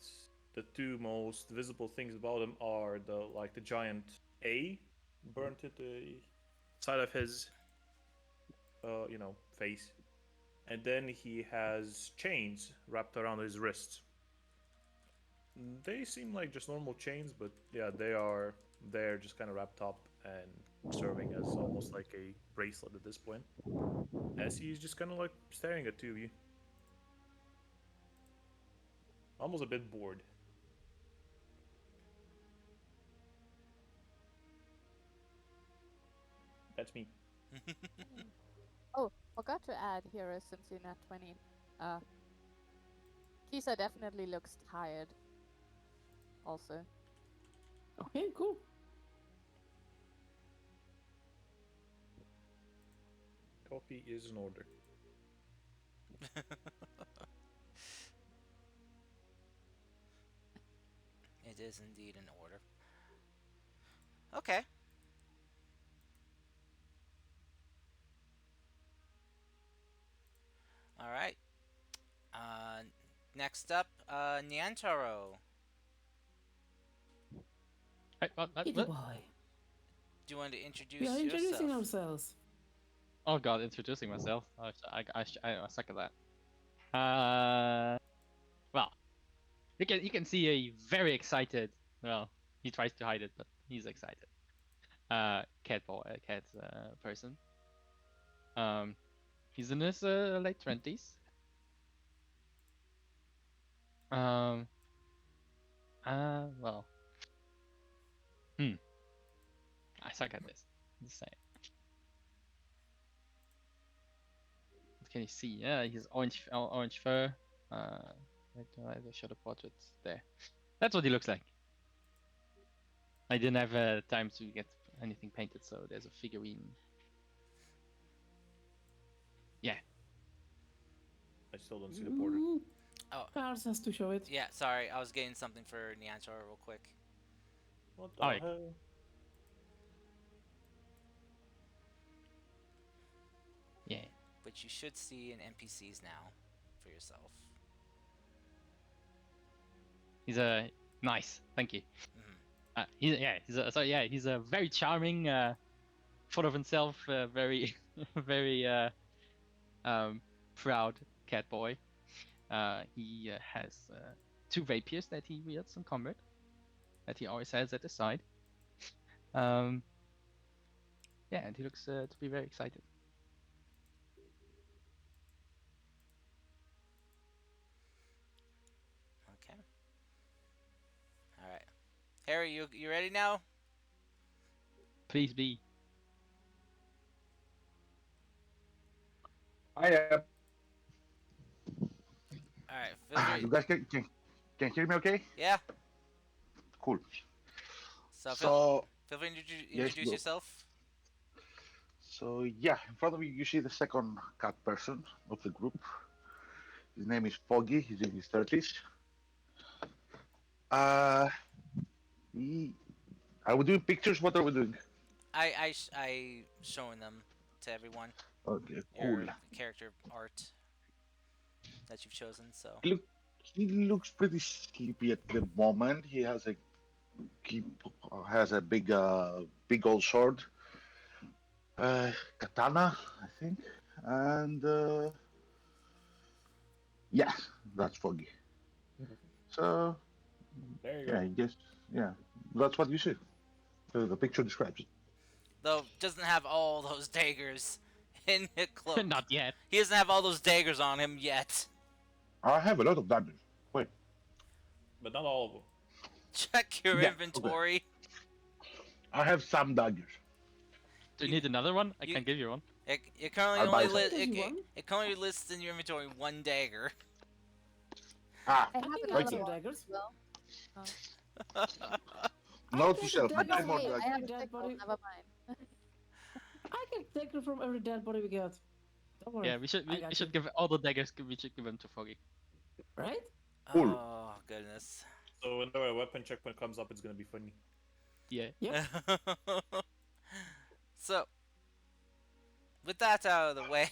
the two most visible things about him are the giant A burnt at the side of his face, and then he has chains wrapped around his wrists. They seem like just normal chains, but yeah, they're just kind of wrapped up and serving as almost like a bracelet at this point. As he's just kind of like staring at two of you. Almost a bit bored. That's me. Oh, forgot to add here, since you're not 20. Kisa definitely looks tired. Also. Okay, cool. Coffee is in order. It is indeed in order. Okay. All right. Next up, Niantaro. Kitty What? boy. Do you want to introduce We are introducing yourself? ourselves. Oh god, introducing myself. I suck at that. Well, you can see a very excited. Well, he tries to hide it, but he's excited. Cat person. He's in his late 20s. Well. I suck at this. Just saying. What can you see? Yeah, he's orange fur. Wait, I show the portraits there. That's what he looks like. I didn't have time to get anything painted, so there's a figurine. Yeah. I still don't see the portrait. Oh. Cars has to show it. Yeah, sorry, I was getting something for Neantar real quick. What the Oh, yeah. hell? Yeah. But you should see in NPCs now for yourself. He's a nice. Thank you. Mhm. He's a very charming, full of himself, very, very proud cat boy. He has 2 rapiers that he wields in combat, that he always has at his side. Yeah, and he looks to be very excited. Okay. All right, Harry, you ready now? Please be. I am. All right, feel free. You guys can hear me okay? Yeah. Cool. So So, feel free to yes, introduce bro. yourself. So yeah, in front of you see the second cat person of the group. His name is Foggy. He's in his 30s. Are we doing pictures? What are we doing? I showing them to everyone. Okay, cool. Your character art that you've chosen. So He looks pretty sleepy at the moment. He has a big old sword, katana, I think, and yeah, that's Foggy. So There you yeah, go. I guess that's what you see. The picture describes it. though doesn't have all those daggers in the cloak. Not yet. He doesn't have all those daggers on him yet. I have a lot of damage. Wait, But not all of them. Check your Yeah, inventory. I have some daggers. Do you need another one? I you- can give you one. It currently I'll buy only some. it currently lists in your inventory 1 dagger. Ah, I have can another get some one daggers. as well. note to take self. a Buy dagger more Wait, I daggers. have a Dead sickle, body. never mind. I can take her from every dead body we get. Don't worry. Yeah, we should I we got should you. give all the daggers. We should give them to Foggy. Right? Cool. Oh goodness. So whenever a weapon checkpoint comes up, it's gonna be funny. Yeah. Yep. So, with that out of the way,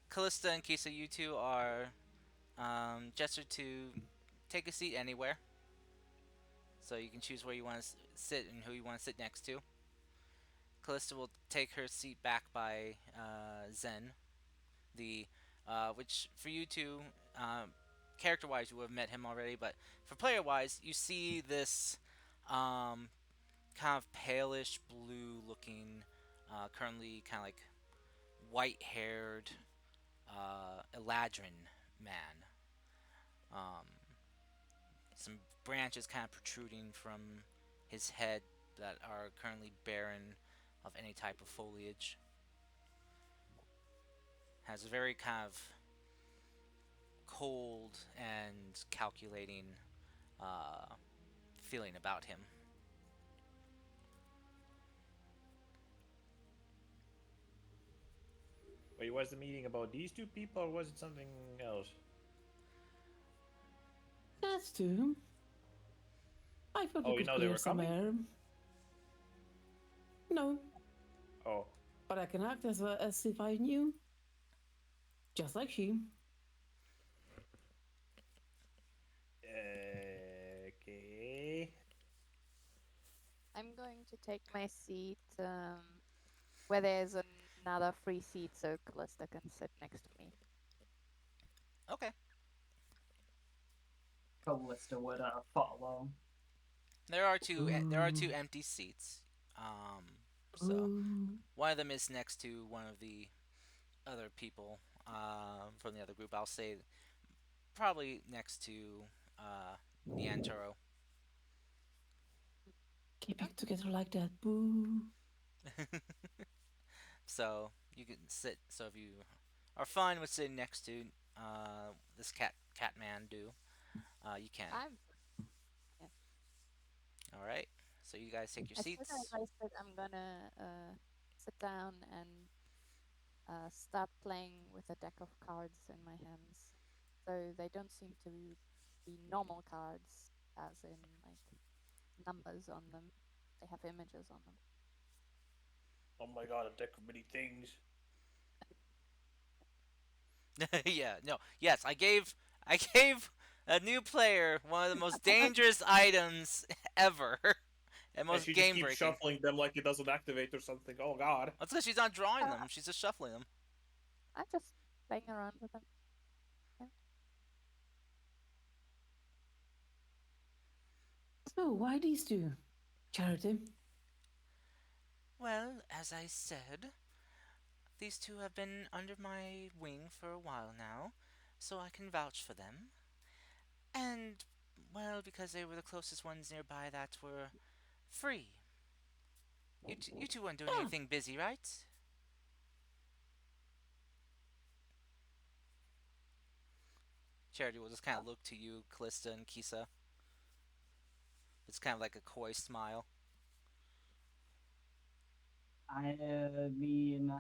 Callista and Kisa, you two are gestured to take a seat anywhere. So you can choose where you want to sit and who you want to sit next to. Callista will take her seat back by Zen, which for you two, character-wise, you would have met him already, but for player-wise, you see this kind of palish blue-looking, currently kind of like white-haired Eladrin man. Some branches kind of protruding from his head that are currently barren of any type of foliage. Has a very kind of cold and calculating feeling about him. Wait, was the meeting about these two people or was it something else? That's two. I thought Oh, we you could know they clear were some coming? air. No, Oh, but I can act as if I knew. Just like she. okay. I'm going to take my seat where there's another free seat so Callista can sit next to me. Okay. Callista would follow. There are two empty seats. So Ooh. one of them is next to one of the other people from the other group. I'll say probably next to Niantoro. Keep it together like that, boo. So you can sit. So if you are fine with sitting next to this cat man, you can. I'm All right. So you guys take your as soon as seats. I said I'm gonna sit down and start playing with a deck of cards in my hands. So they don't seem to be normal cards, as in like numbers on them. They have images on them. Oh my god, a deck of many things. Yeah. No. Yes. I gave a new player one of the most dangerous items ever, and And most she just game keeps breaking. shuffling them like it doesn't activate or something. Oh god. That's because she's not drawing them. She's just shuffling them. I'm just playing around with them. So, why these two? Charity? Well, as I said, these two have been under my wing for a while now, so I can vouch for them. And, well, because they were the closest ones nearby that were free. You two weren't doing Ah. anything busy, right? Charity will just kind of look to you, Callista and Kisa. It's kind of like a coy smile. I mean,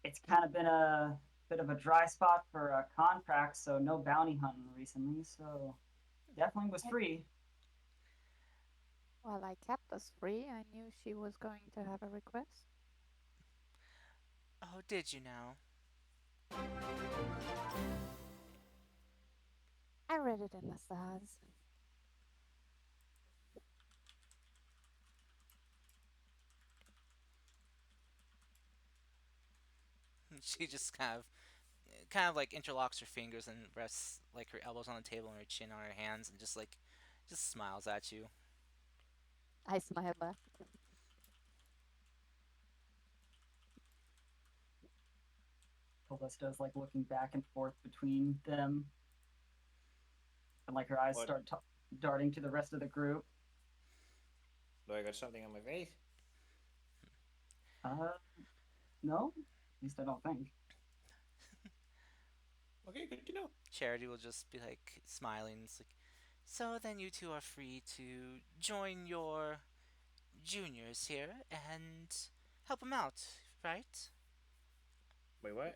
it's kind of been a bit of a dry spot for contracts, so no bounty hunting recently. So definitely was free. While I kept us free, I knew she was going to have a request. Oh, did you now? I read it in the stars. She just kind of like interlocks her fingers and rests like her elbows on the table and her chin on her hands and just smiles at you. I smile back. Callista's like looking back and forth between them, and like her eyes What? start darting to the rest of the group. Do I got something on my face? No, at least I don't think. Okay, good to know. Charity will just be like smiling. It's like, so then you two are free to join your juniors here and help them out, right? Wait, what?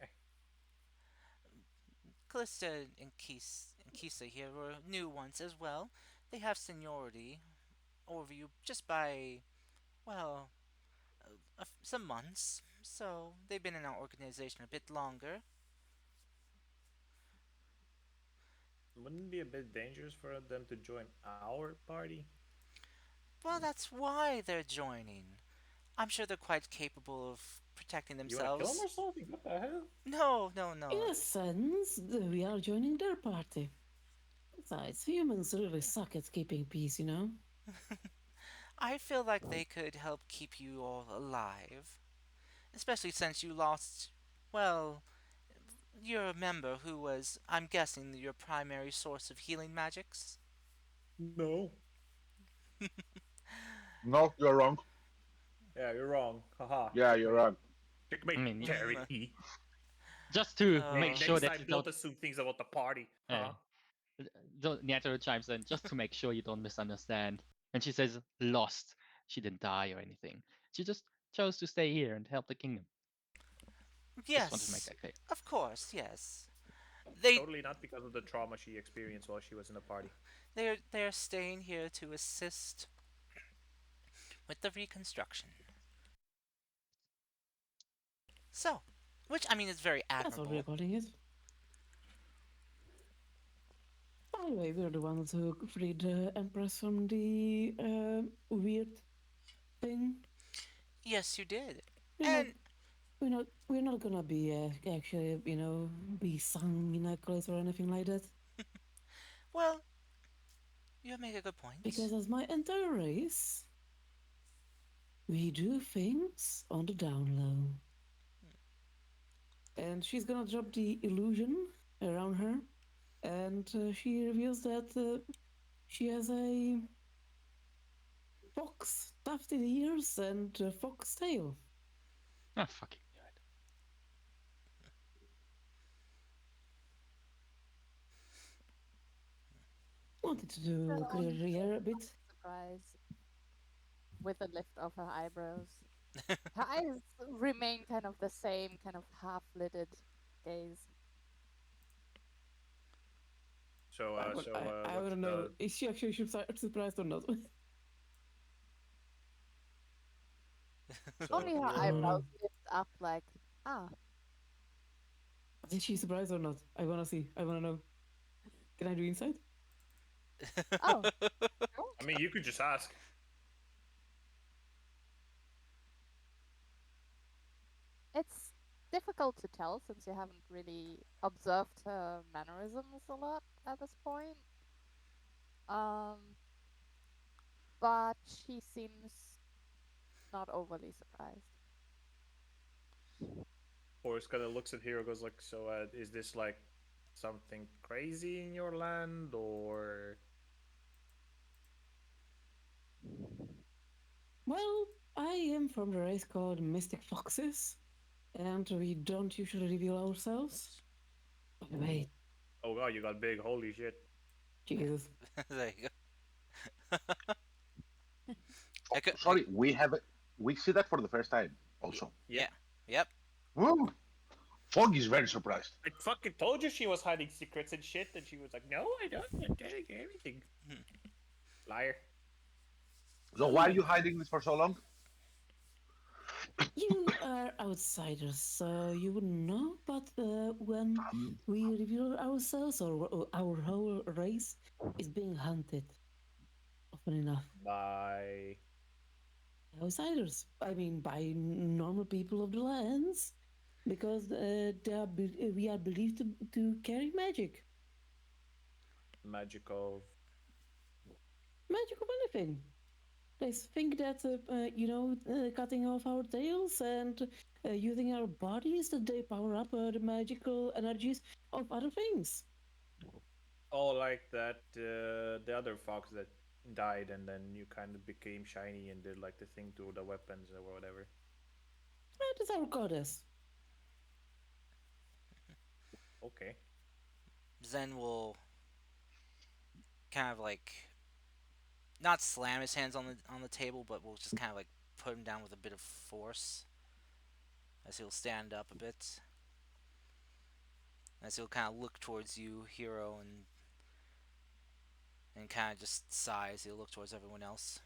Callista and Kisa here were new ones as well. They have seniority over you just by, well, some months. So they've been in our organization a bit longer. Wouldn't it be a bit dangerous for them to join our party? Well, that's why they're joining. I'm sure they're quite capable of protecting You wanna kill themselves. them or something? What the hell? No, no, In no. a sense, we are joining their party. Besides, humans really suck at keeping peace, you know? I feel like they could help keep you all alive. Especially since you lost, well, you're a member who was, I'm guessing, your primary source of healing magics? No. No, you're wrong. Yeah, you're wrong. Haha. Yeah, you're wrong. Checkmate, I mean, Charity. Just to Oh. make Hey, sure next that time you don't don't, assume things about the party. Yeah. Huh? Niatoro chimes in, just to make sure you don't misunderstand. And she says, lost. She didn't die or anything. She just chose to stay here and help the kingdom. Just wanted to make Yes, that clear. of course, yes. They Totally not because of the trauma she experienced while she was in the party. they're staying here to assist with the reconstruction. So, which I mean is very That's what we're admirable. calling it. By the way, we're the ones who freed the Empress from the weird thing. Yes, you did. We're not, And we're not gonna be actually, be sung in a clothes or anything like that. well, you make a good point. Because as my entire race, we do things on the down low. And she's gonna drop the illusion around her, and she reveals that She has a fox tufted ears and a fox tail. Ah, fucking knew it. Wanted to clear her hair a bit. Surprise. With a lift of her eyebrows. Her eyes remain kind of the same, kind of half-lidded gaze. So, I what's want to know, the... is she actually surprised or not? So Only her you're- eyebrows lift up like, ah, Is she surprised or not? I want to see. I want to know. Can I do insight? oh. I mean, you could just ask. It's difficult to tell since you haven't really observed her mannerisms a lot at this point. But she seems not overly surprised. Forrest kind of looks at Hero, goes like, "So, is this like something crazy in your land, or?" Well, I am from the race called Mystic Foxes, and we don't usually reveal ourselves. By the way, Oh god, you got big. Holy shit. Jesus. There you go. Oh, I could- sorry, we have it. We see that for the first time. Also, Yeah. Yep. woo! Foggy is very surprised. I fucking told you she was hiding secrets and shit, and she was like, "No, I don't. I'm telling you everything." Liar. So why are you hiding this for so long? You are outsiders, so you wouldn't know, but when we reveal ourselves or our whole race is being hunted, often enough. Bye. Outsiders. I mean, by normal people of the lands, because we are believed to carry magic. Magic of... Magic of anything. They think that, cutting off our tails and using our bodies, that they power up the magical energies of other things. Oh, like that, the other fox that died, and then you kind of became shiny and did like the thing to the weapons or whatever. That is our goddess. Okay. Zen will kind of like not slam his hands on the table, but will just kind of like put him down with a bit of force as he'll stand up a bit. As he'll kind of look towards you, Hero, and kind of just sigh as he'll look towards everyone else.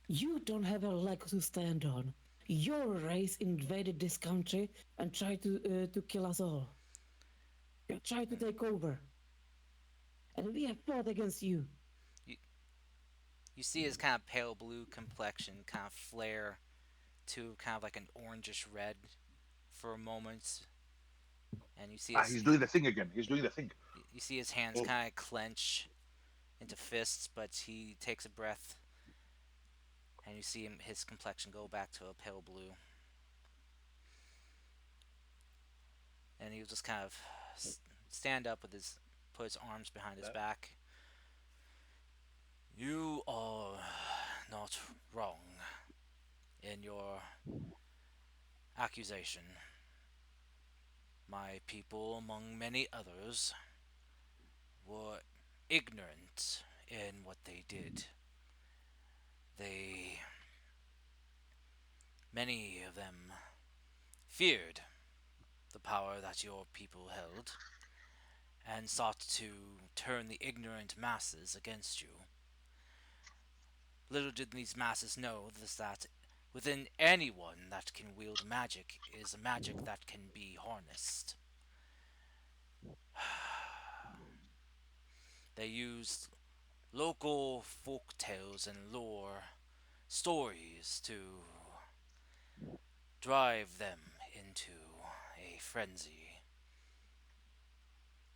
You don't have a leg to stand on. Your race invaded this country and tried to kill us all. You tried to take over. And we have fought against you. You see his kind of pale blue complexion kind of flare to kind of like an orangish red for a moment, and you see Ah, his, he's doing the thing again. He's doing the thing. you see his hands Oh. kind of clench into fists, but he takes a breath, and you see his complexion go back to a pale blue, and he'll just kind of stand up with put his arms behind his back. You are not wrong in your accusation. My people, among many others, were ignorant in what they did. Many of them, feared the power that your people held and sought to turn the ignorant masses against you. Little did these masses know that within anyone that can wield magic is a magic that can be harnessed. They used local folk tales and lore stories to drive them into a frenzy.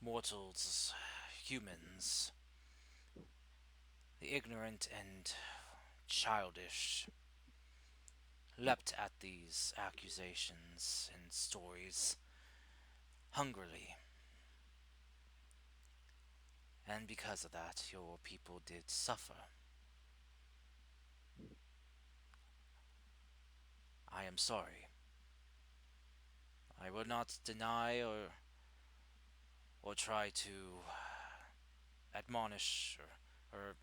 Mortals, humans, the ignorant and childish leapt at these accusations and stories hungrily. And because of that, your people did suffer. I am sorry. I will not deny or try to admonish or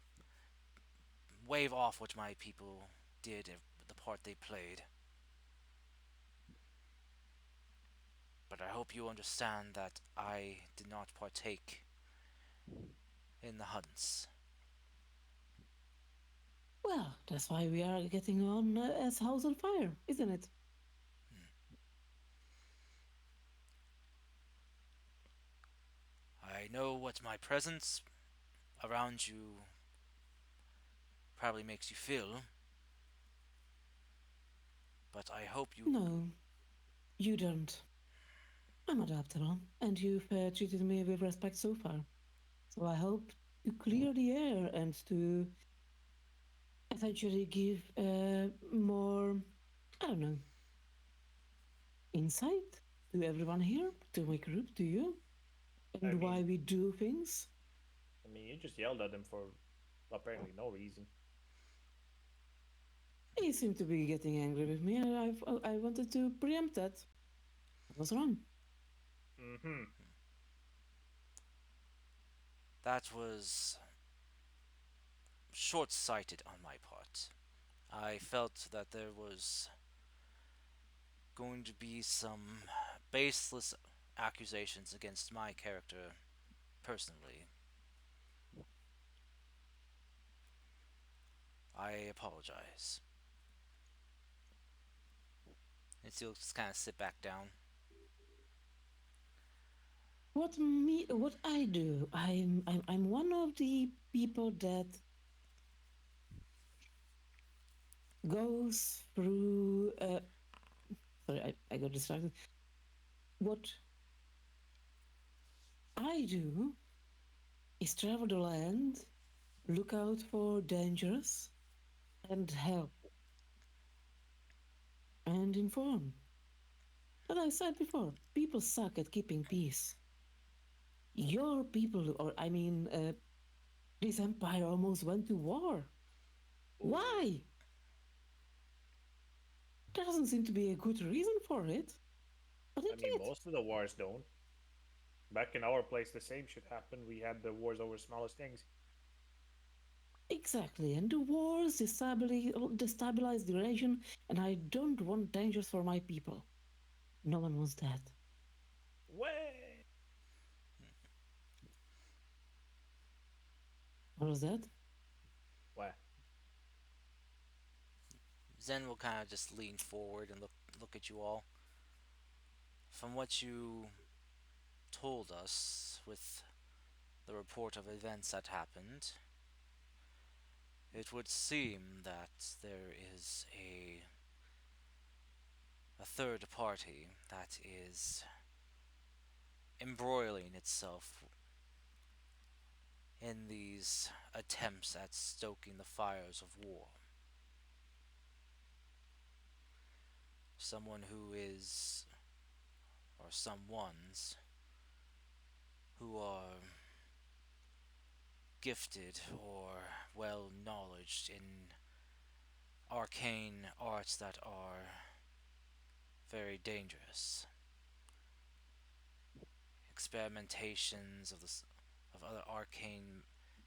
wave off what my people did, the part they played. But I hope you understand that I did not partake in the hunts. Well, that's why we are getting on as House on Fire, isn't it? I know what my presence around you probably makes you feel, but I hope you. No, you don't. I'm adaptable, and you've treated me with respect so far. So I hope to clear the air and to essentially give more, I don't know, insight to everyone here, to my group, to you, and I mean- why we do things. I mean, you just yelled at them for apparently no reason. He seemed to be getting angry with me, and I wanted to preempt that. I was wrong. Mm-hmm. That was short sighted on my part. I felt that there was going to be some baseless accusations against my character personally. I apologize. And he'll just kind of sit back down. What I do? I'm one of the people that goes through. Sorry, I got distracted. What I do is travel the land, look out for dangers, and help and inform. As I said before, people suck at keeping peace. Your people, or I mean, this empire almost went to war. Why? There doesn't seem to be a good reason for it. But I it mean, did. most of the wars don't. Back in our place, the same shit happened. We had the wars over smallest things. Exactly, and the wars destabilize the region, and I don't want dangers for my people. No one wants that. Way. What was that? What? Zen will kind of just lean forward and look at you all. From what you told us with the report of events that happened, it would seem that there is a third party that is embroiling itself in these attempts at stoking the fires of war. Someone who is, or someones, who are gifted or well knowledged in arcane arts that are very dangerous. Experimentations of other arcane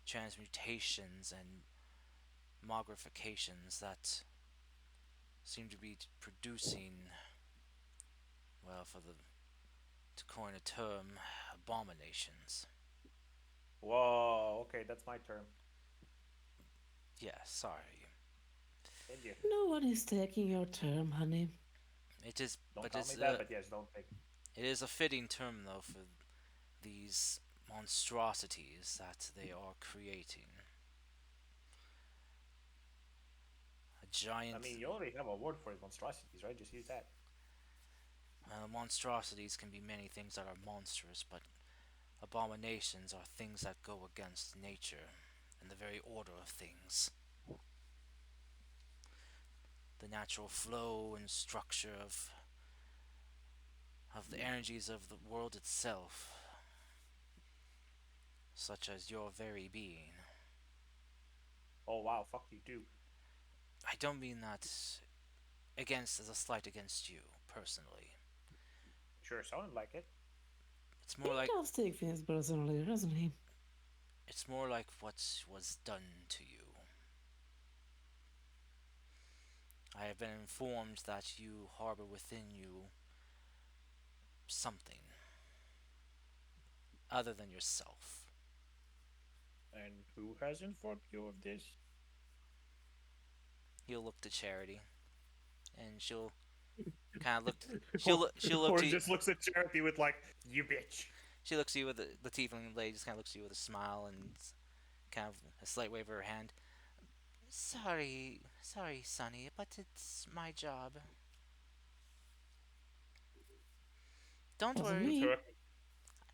transmutations and mogrifications that seem to be producing, well, to coin a term, abominations. Whoa. Okay, that's my term. Yeah, sorry. Thank you. No one is taking your term, honey. It is, Don't but call it's me that, but yes, don't take it. it is a fitting term though for these monstrosities that they are creating. A giant. I mean, you already have a word for it, monstrosities, right? Just use that. Monstrosities can be many things that are monstrous, but abominations are things that go against nature and the very order of things. The natural flow and structure of the energies of the world itself. such as your very being. Oh wow, fuck you too. I don't mean that against as a slight against you personally. Sure sounded like it. It's He more like does take things personally, doesn't he? what was done to you. I have been informed that you harbor within you something other than yourself. And who has informed you of this? He'll look to Charity, and she'll kind of look. She'll look Or to you. just looks at Charity with like, you bitch. She looks to you with the tiefling lady. Just kind of looks to you with a smile and kind of a slight wave of her hand. Sorry, Sonny, but it's my job. Don't Wasn't worry, me.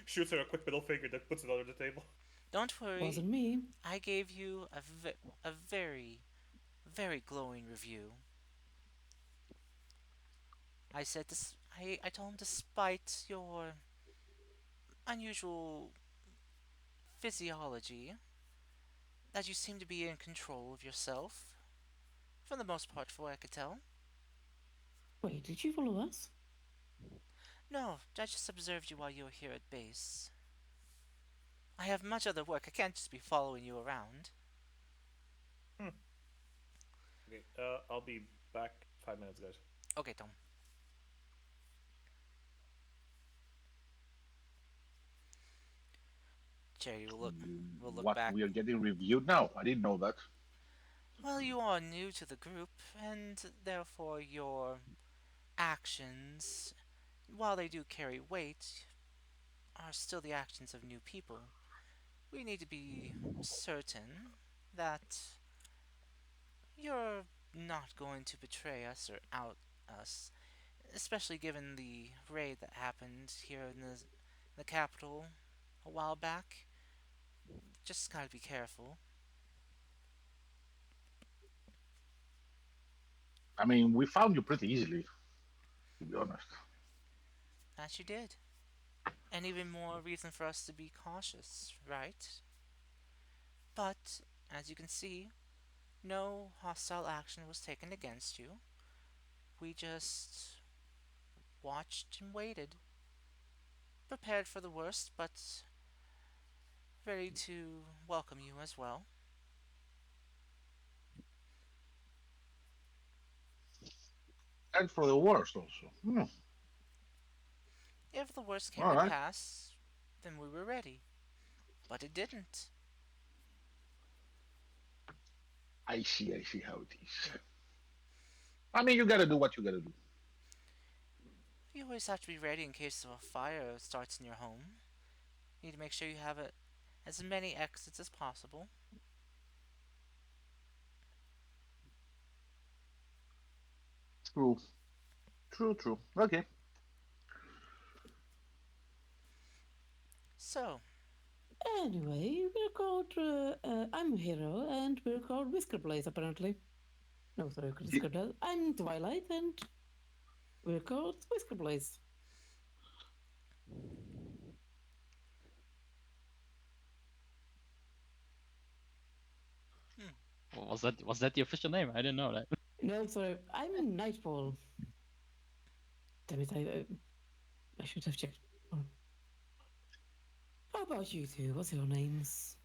Shoots her a quick middle finger, then puts it under the table. don't worry. Wasn't me. I gave you a very glowing review. I said this. I told him despite your unusual physiology, that you seem to be in control of yourself, for the most part, for what I could tell. Wait, did you follow us? No, I just observed you while you were here at base. I have much other work. I can't just be following you around. Okay, I'll be back 5 minutes, guys. Okay, Tom. Jerry will look What, back. we are getting reviewed now? I didn't know that. Well, you are new to the group, and therefore your actions, while they do carry weight, are still the actions of new people. We need to be certain that you're not going to betray us or out us, especially given the raid that happened here in the capital a while back. Just gotta be careful. I mean, we found you pretty easily, to be honest. That you did. And even more reason for us to be cautious, right? But, as you can see, no hostile action was taken against you. We just watched and waited. Prepared for the worst, but ready to welcome you as well. And for the worst also. If the worst came All to right. pass, then we were ready. But it didn't. I see how it is. I mean, you gotta do what you gotta do. You always have to be ready in case of a fire starts in your home. You need to make sure you have as many exits as possible. True. True. Okay. So, Anyway, we're called. I'm Hero, and we're called Whisker Blaze, apparently. No, sorry, Whisker Blaze. I'm Twilight, and we're called Whisker Blaze. Was that the official name? I didn't know that. No, sorry, I'm Nightfall. Damn it, I should have checked. How about you two? What's your names?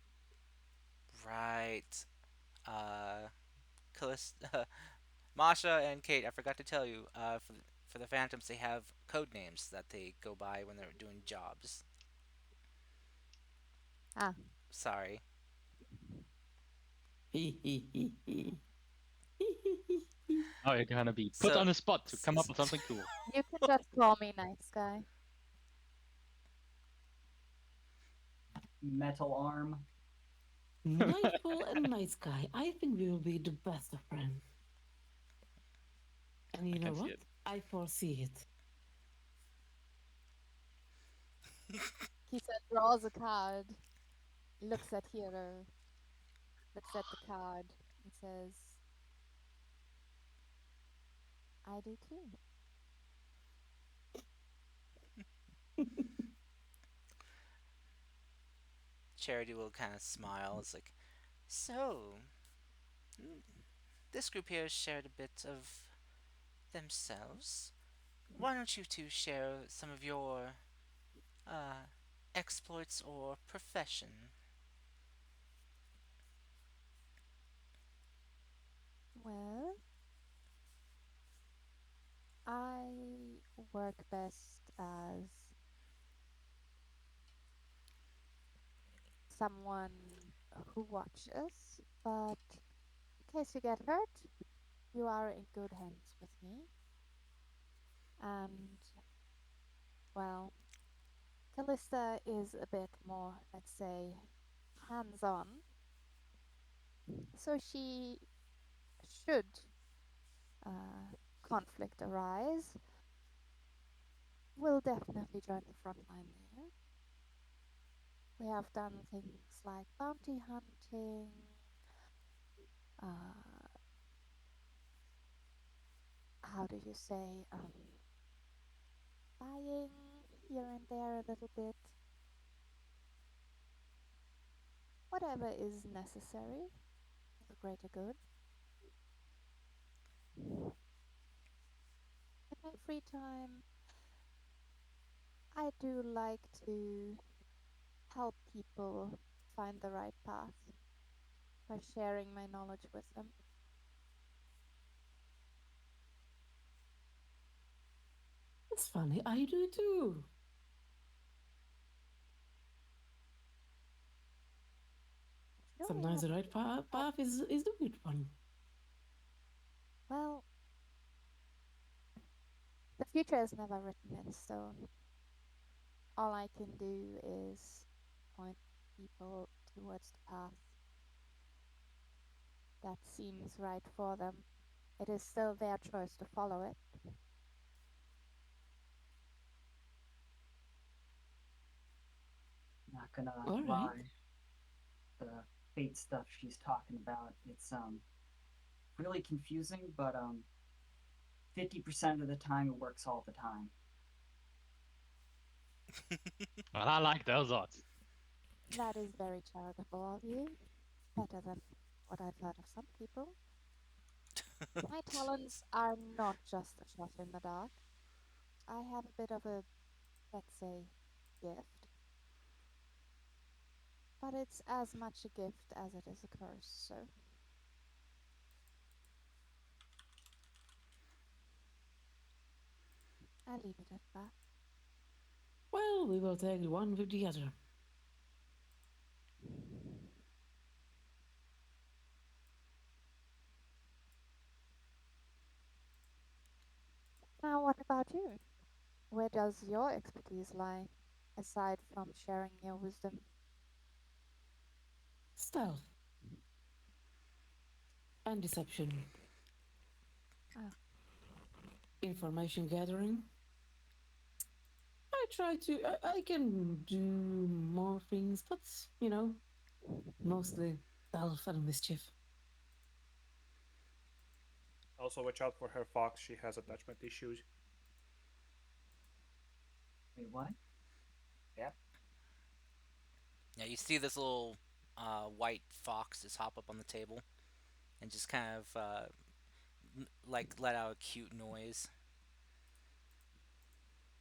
right. Masha and Kate, I forgot to tell you, for the Phantoms, they have code names that they go by when they're doing jobs. Ah. Sorry. Oh, you're gonna be put So- on the spot to come up with something cool. You can just call me nice guy. Metal arm. Nightfall and Night Sky. I think we will be the best of friends. And you I know can see what? it. I foresee it. He said, draws a card, looks at Hero, looks at the card, and says, I do too. Charity will kind of smile. It's like, so, this group here shared a bit of themselves. Why don't you two share some of your uh, exploits or profession? Well, I work best as someone who watches, but in case you get hurt, you are in good hands with me. And, well, Callista is a bit more, let's say, hands on. So she should conflict arise, will definitely join the front line there. We have done things like bounty hunting, how do you say, buying here and there a little bit. Whatever is necessary for the greater good. In my free time, I do like to help people find the right path by sharing my knowledge with them. It's funny, I do too. Sure, Sometimes yeah. the right path is the good one. Well, the future is never written in stone. All I can do is point people towards the path that seems right for them. It is still their choice to follow it. Not gonna All right. lie. The fate stuff she's talking about, it's really confusing, but 50% of the time it works all the time. Well, I like those odds. That is very charitable of you. Better than what I've heard of some people. My talents are not just a shot in the dark. I have a bit of a, let's say, gift. But it's as much a gift as it is a curse, so. I'll leave it at that. Well, we will take one with the other. Now, what about you? Where does your expertise lie, aside from sharing your wisdom? Stealth. And deception. Oh. Information gathering. I try to. I can do more things, but you know, mostly stealth and mischief. Also, watch out for her fox. She has attachment issues. Wait, what? Yeah, you see this little white fox just hop up on the table and just kind of like let out a cute noise.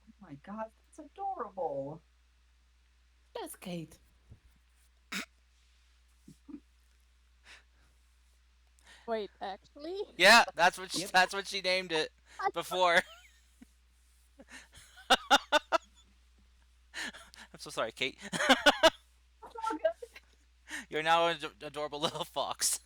Oh my god, that's adorable. That's Kate. Wait, actually? Yeah, that's what Yep. that's what she named it before. I'm so sorry, Kate. You're now an adorable little fox.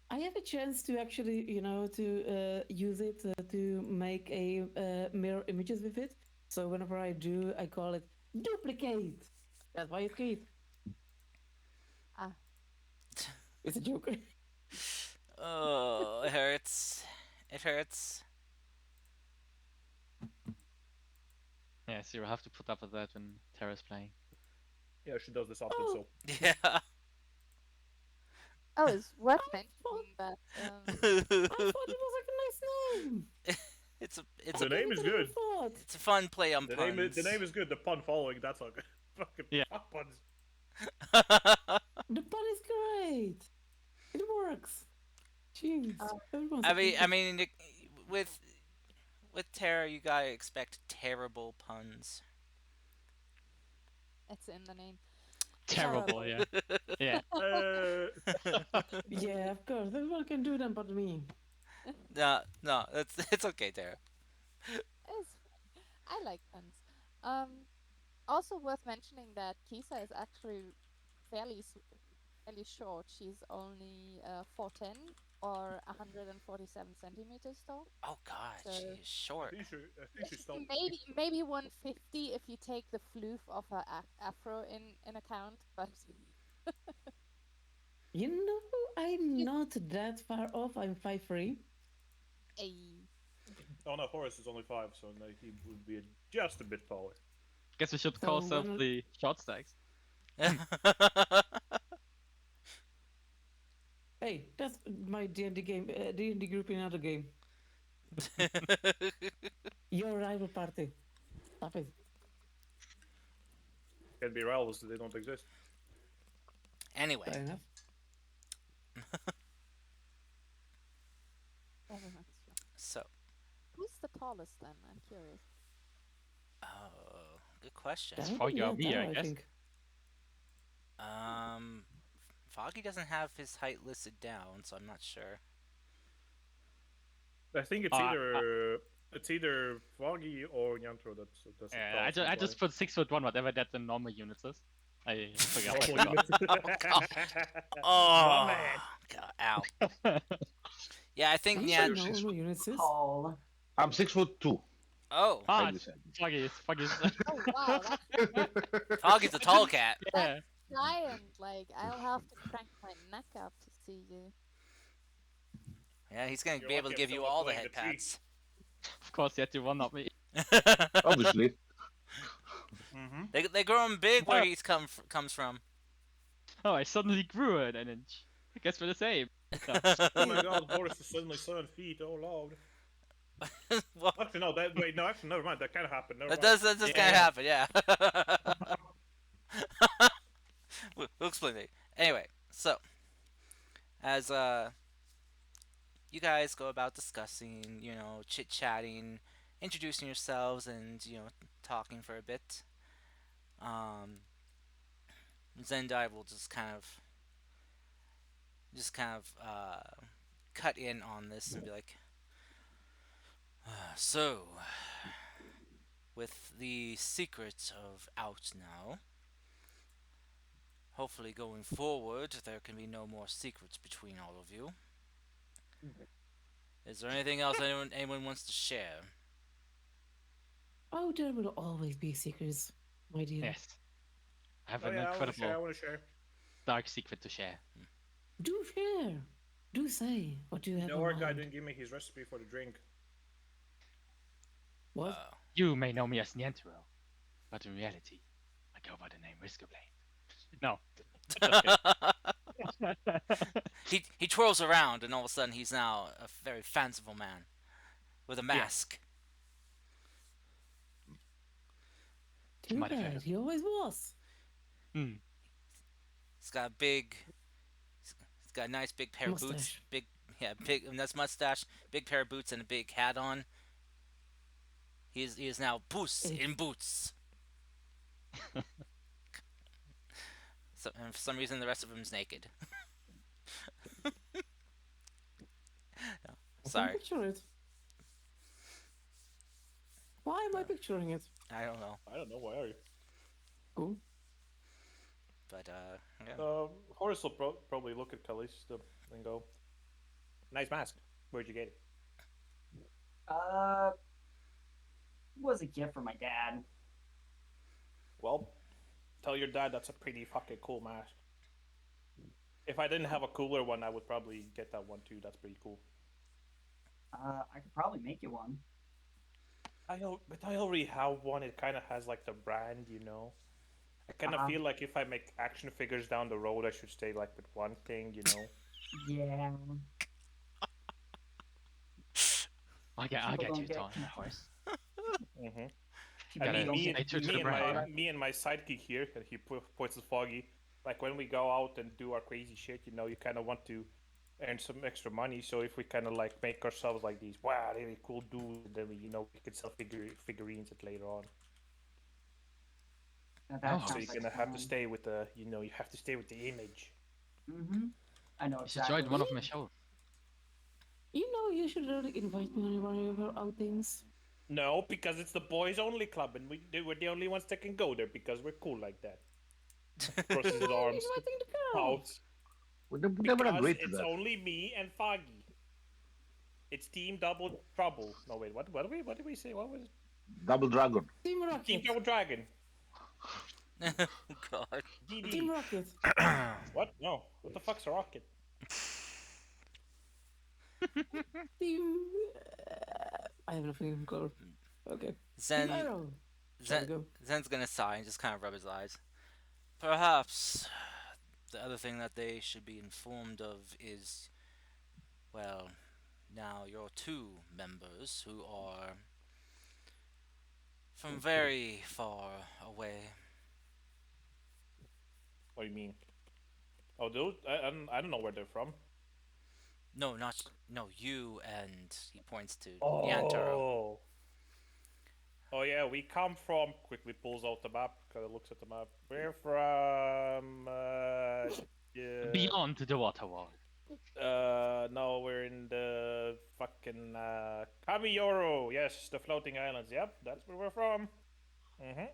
I have a chance to actually, you know, to use it to make a mirror images with it. So whenever I do, I call it duplicate. That's why it's Kate. Ah. It's a joke. Oh, it hurts. It hurts. Yeah, so you have to put up with that when Terra's playing. Yeah, she does this often, Oh. so. Yeah. Oh, it's worth mentioning that. I thought it was like a nice name. it's The a name is good. it's a fun play on The puns. name is good. The pun following, that's all good. Fucking Yeah. fuck puns. The pun is great. It works. Jeez. Everyone's I mean, appreciative. with Terra, you gotta expect terrible puns. It's in the name. Terrible, yeah. Yeah. Yeah, of course. Everyone can do them but me. No, it's okay, Terra. It's fine. I like puns. Also worth mentioning that Kisa is actually fairly short. She's only 4'10" or 147 centimeters tall. Oh God, So- she is short. I think she's still. Maybe 150 if you take the floof of her afro in account, but You know, I'm not that far off. I'm 5'3". a Oh no, Horace is only 5, so no, he would be just a bit taller. Guess we should So call ourselves when- the short stacks. Hey, that's my D&D game. D&D group in another game. Your rival party. Stop it. Can be rivals, they don't exist. Anyway, Fair enough. everyone's short. so Who's the tallest then? I'm curious. oh, good question. That would Foggy be or me, Yantaro, I guess. think. Foggy doesn't have his height listed down, so I'm not sure. I think it's either Foggy or Yantro that's the I tallest just put 6'1", whatever that in normal units is. I forgot. player. Oh, man. God, ow. Yeah, I think I'm yeah. sure normal units is. Tall. I'm 6'2". Oh, Ah, like you said. Foggy's. Oh wow, that's Foggy's a tall cat. Yeah. giant. Like I'll have to crank my neck up to see you. Yeah, he's gonna You're be able to lucky I'm give you still all the playing head the tree. pats. Of course, you had to one up me. Obviously. Mm-hmm. They grow him big where Well- he's comes from. Oh, I suddenly grew an inch. I guess we're the same. No. Oh my god, Horace is suddenly 7 feet. Oh lord. Well, Actually, no. Actually, never mind. That kind of happened. Never that mind. does Yeah, kind of yeah. happen, yeah. We'll explain it. Anyway, so as you guys go about discussing, chit chatting, introducing yourselves, and talking for a bit, Zendai will just kind of cut in on this and be like, so, with the secret of out now, hopefully going forward, there can be no more secrets between all of you. Is there anything else anyone wants to share? Oh, there will always be secrets, my dear. Yes. I have Oh, an yeah, I incredible want to share. dark secret to share. Do share. Do say what you have The in orc guy mind. didn't give me his recipe for the drink. What? You may know me as Nientero, but in reality, I go by the name Riskoblade. No. He twirls around, and all of a sudden he's now a very fanciful man with a mask. Too might have heard bad. of He always was. Hmm. He's got he's got a nice big pair of boots, Mustache. big nice mustache, big pair of boots, and a big hat on. He is now Puss Eh. in Boots. So, and for some reason, the rest of him is naked. No, I sorry, can picture it. Why am I picturing it? I don't know, I don't know, why are you? Cool. but yeah. Horace will probably look at Callisto and go, "Nice mask. Where'd you get it?" Was a gift from my dad. Well, tell your dad that's a pretty fucking cool mask. If I didn't have a cooler one, I would probably get that one too. That's pretty cool. I could probably make you one. But I already have one. It kind of has like the brand, you know. I kind of Uh-huh. feel like if I make action figures down the road, I should stay like with one thing, you know. Yeah. I'll People get don't you get on that horse. Mm-hmm. people I Gotta mean, don't me, get stay true to me the and brand. my me and my sidekick here, and he points at Foggy. Like when we go out and do our crazy shit, you know, you kind of want to earn some extra money. So if we kind of like make ourselves like these wow really cool dudes, then we we can sell figurines at later on. Now Oh. that So sounds you're like gonna have to fun. stay with the you have to stay with the image. Mm-hmm. I know You should exactly. join one of my shows. You know, you should really invite me on one of your outings. No, because it's the boys only club, and we're the only ones that can go there because we're cool like that. Crosses his Why are you arms inviting the girl? out. We never Because agreed to it's that. only me and Foggy. It's Team Double Trouble. No wait, what did we say? What was it? Double Dragon. Team Team Rocket. Double Dragon. God. Team DD. Rocket. What? No. What the fuck's a rocket? Team. I have nothing in color. Okay. Team Zen, Arrow. There we Zen, go. Zen's gonna sigh and just kind of rub his eyes. Perhaps the other thing that they should be informed of is, well, now your two members who are from very far away. What do you mean? Oh, those? I don't know where they're from. No, no, you and he points to Yantaro. Oh yeah, we come from. Quickly pulls out the map. Kind of looks at the map. We're from. Yeah. Beyond the water wall. No, we're in the fucking Kamiyoro. Yes, the floating islands. Yep, that's where we're from. Mm-hmm.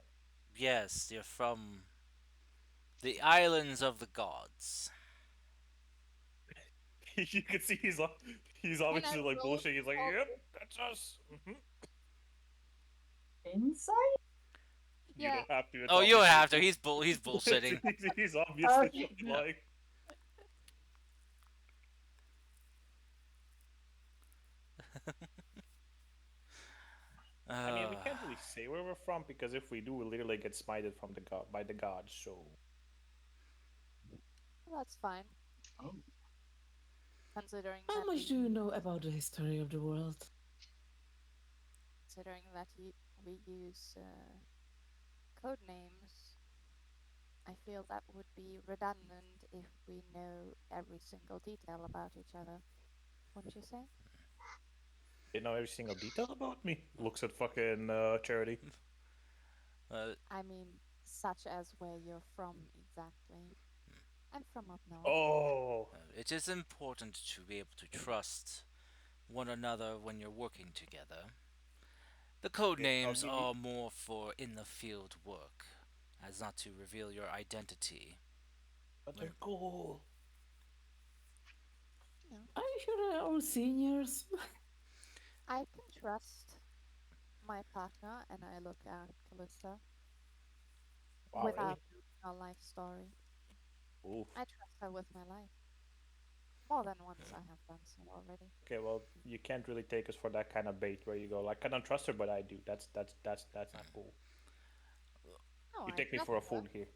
Yes, you're from the islands of the gods. You can see he's obviously like roll bullshit. He's like, for yep, that's us. Mm-hmm. Insight? You Yeah. don't have to. It's Oh, you don't obviously- have to. He's bullshitting. he's obviously Okay. fucking like. I mean, we can't really say where we're from because if we do, we literally get smited from the god by the gods. So That's fine. Oh. Considering How that much do you know about the history of the world? considering that we use code names, I feel that would be redundant if we know every single detail about each other. Wouldn't you say? you know every single detail about me. Looks at fucking Charity. I mean, such as where you're from exactly. I'm from up north. Oh, It is important to be able to trust one another when you're working together. The code Okay, I'll names give you- are more for in the field work, as not to reveal your identity. but they're cool. Are you sure they're all seniors? I can trust my partner, and I look at Callista Wow, without knowing her life story. really? Ooh. I trust her with my life. More than once I have done so already. Okay, well, you can't really take us for that kind of bait where you go like, I don't trust her, but I do. That's not cool. No, You I take me trust for a her. fool here.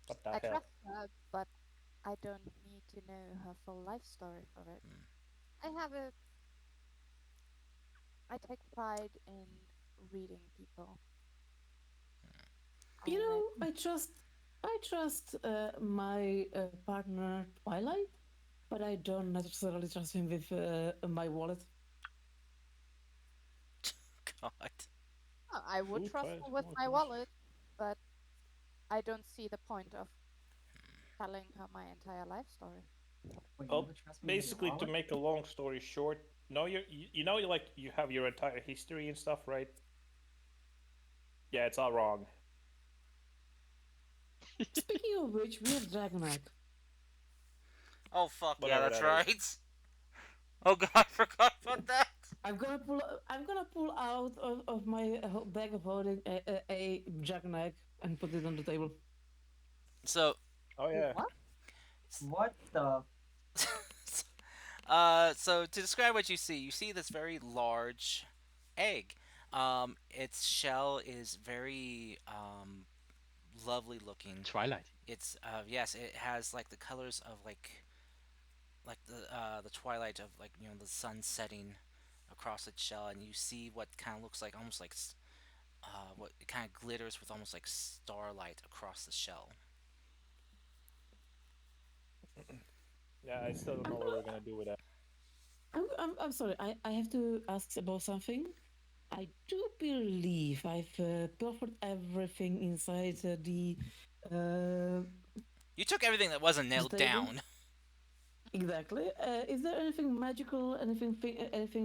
What the I hell? trust her, but I don't need to know her full life story for it. I take pride in reading people. You I know, read- I trust my partner Twilight, but I don't necessarily trust him with my wallet. God. Oh, I would Ooh, trust twice her with more my than- wallet, but I don't see the point of telling her my entire life story. Wait, Well, you would trust me with your basically, to wallet? make a long story short, no, you know, like you have your entire history and stuff, right? Yeah, it's all wrong. Speaking of which, we have Dragonac. Oh fuck yeah, Whatever that's that right. Oh god, I forgot about that. I'm gonna pull out of my bag of holding a Dragonac and put it on the table. So, Oh yeah. What? What the? so to describe what you see this very large egg. Its shell is very lovely looking. Twilight. It's yes, it has like the colors of like the twilight of like the sun setting across its shell, and you see what kind of looks like almost like what it kind of glitters with almost like starlight across the shell. Yeah, I still don't know what we're gonna do with that. I'm sorry. I have to ask about something. I do believe I've pilfered everything inside the. Uh, You took everything that wasn't nailed table? down. Exactly. Is there anything magical, anything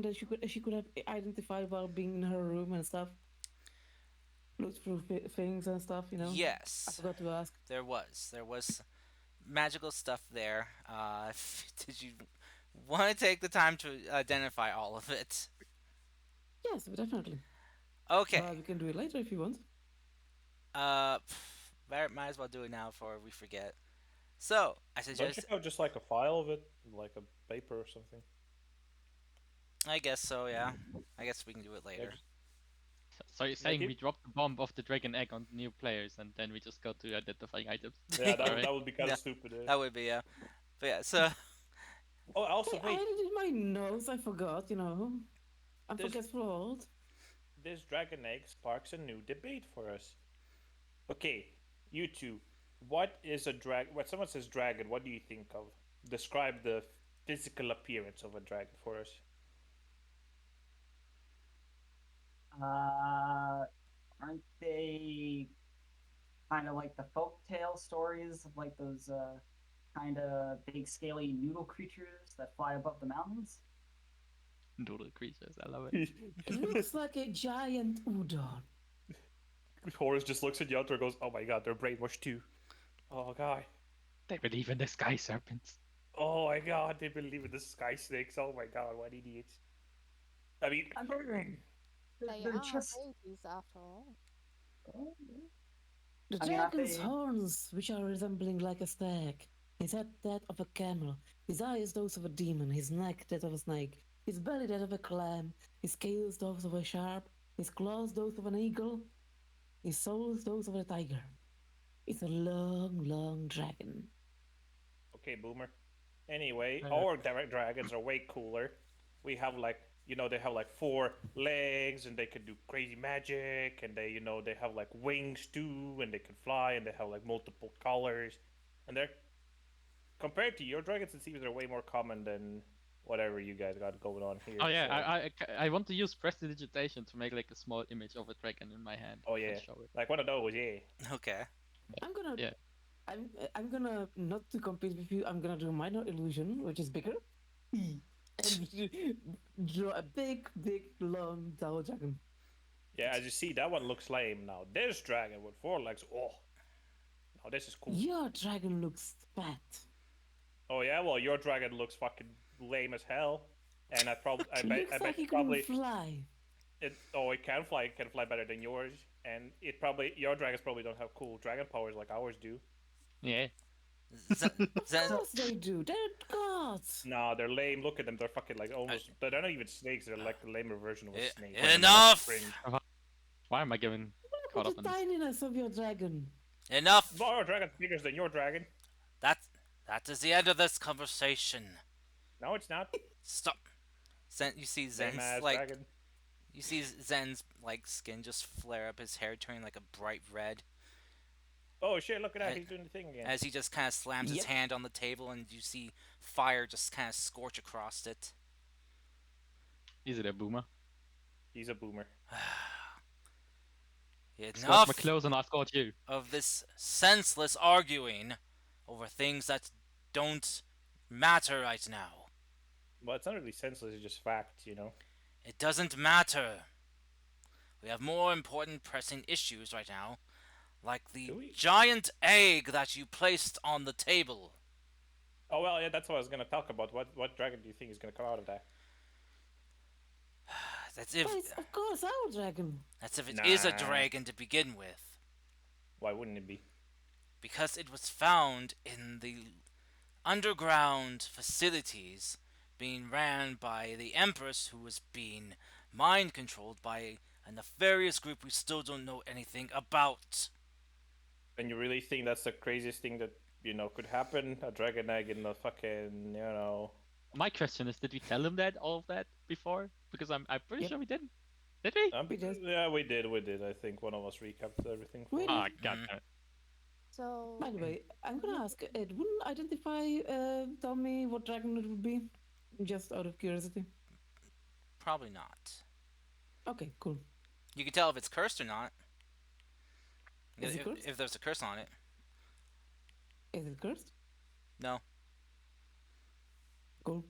that she could have identified while being in her room and stuff? Looked through things and stuff, you know. I Yes, forgot to ask. there was magical stuff there. Did you want to take the time to identify all of it? Yes, definitely. Okay. We can do it later if you want. Might as well do it now before we forget. So I Don't you suggest. have just like a file of it, like a paper or something? I guess so. Yeah. I guess we can do it Yeah, later. So you're saying it- we dropped the bomb of the dragon egg on new players and then we just go to identifying items? yeah, that, Alright. that would be kind Yeah. of stupid. That would be yeah. But yeah. So Oh, also I wait, did my notes. I forgot, you know. I'm There's- forgetful old. this dragon egg sparks a new debate for us. Okay, you two, what is a drag? When someone says dragon, what do you think of? Describe the physical appearance of a dragon for us. Aren't they kind of like the folktale stories of like those kind of big scaly noodle creatures that fly above the mountains? Doodle creatures, I love it. It looks like a giant udon. Horace just looks at Yelter and goes, "Oh my god, they're brainwashed too." Oh god. They believe in the sky serpents. Oh my god, they believe in the sky snakes. Oh my god, what idiots. I mean, They They're are just babies after all. The I mean, aren't dragon's they- horns, which are resembling like a stag. His head that of a camel. His eyes those of a demon. His neck that of a snake. His belly that of a clam. His scales those of a shark. His claws those of an eagle. His soles those of a tiger. It's a long, long dragon. okay, Boomer. Anyway, Uh, our dragons are way cooler. We have like, they have like 4 legs and they can do crazy magic and they have like wings too and they can fly and they have like multiple colors. And they're, compared to your dragons, it seems they're way more common than whatever you guys got going on here. Oh yeah, so- I want to use prestidigitation to make like a small image of a dragon in my hand. Oh and yeah, show it. like one of those, yeah. okay. I'm gonna. Yeah. I'm gonna not to compete with you. I'm gonna do minor illusion, which is bigger, and draw a big, long tall dragon. Yeah, as you see, that one looks lame now. This dragon with 4 legs, oh. Now this is cool. Your dragon looks fat. Oh yeah, well your dragon looks fucking lame as hell. And I probably, I It bet, looks I bet like he you can probably, fly. it can fly better than yours. And it probably, your dragons probably don't have cool dragon powers like ours do. Yeah. Zen, Of course they do. They're gods. Nah, they're lame. Look at them. They're fucking like almost. They're not even snakes. They're like the lamer version of a snake. Enough! Fringe. Why am I getting caught Look up at in the this? tininess of your dragon. Enough. No, our dragon's bigger than your dragon. That is the end of this conversation. No, it's not. Stop. You see Same Zen's ass like dragon. you see Zen's like skin just flare up, his hair turning like a bright red Oh shit! Look at that. I- He's doing the thing again. as he just kind of slams his Yep. hand on the table, and you see fire just kind of scorch across it. Is it a boomer? He's a boomer. Escort Enough my clothes and I escort you. of this senseless arguing over things that don't matter right now. Well, it's not really senseless. It's just fact, It doesn't matter. We have more important pressing issues right now, like the Do we? giant egg that you placed on the table. Oh well, yeah. That's what I was gonna talk about. What dragon do you think is gonna come out of that? That's if But it's, of course, our dragon. it is a Nah. dragon to begin with, Why wouldn't it be? because it was found in the underground facilities being ran by the Empress, who was being mind controlled by a nefarious group we still don't know anything about. And you really think that's the craziest thing that could happen? A dragon egg in the fucking My question is, did we tell him all of that before? Because I'm pretty Yep. sure we didn't. Did we? We did. Yeah, we did. We did. I think one of us recapped everything. For We us. did. Ah, god Mhm. damn it. So By the way, I'm Would gonna you- ask Ed. Wouldn't identify tell me what dragon it would be? Just out of curiosity. Probably not. Okay, cool. You can tell if it's cursed or not. Is it cursed? If there's a curse on it. Is it cursed? No. Cool.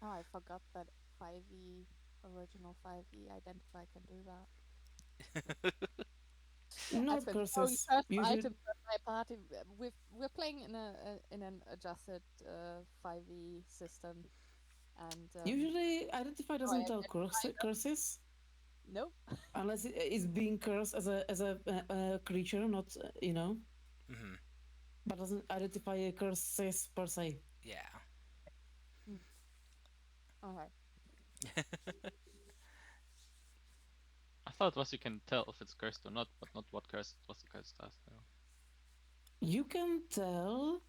Oh, I forgot that 5e original 5e identify can do that. Not I've been throwing curses. first Usually, items at my party. We're playing in an adjusted 5e system, and usually identify doesn't tell identify curses nope. unless it is being cursed as a creature, not Hmm. but doesn't identify a curses per se. Yeah. All right. I thought it was you can tell if it's cursed or not, but not what the curse does. So. You can tell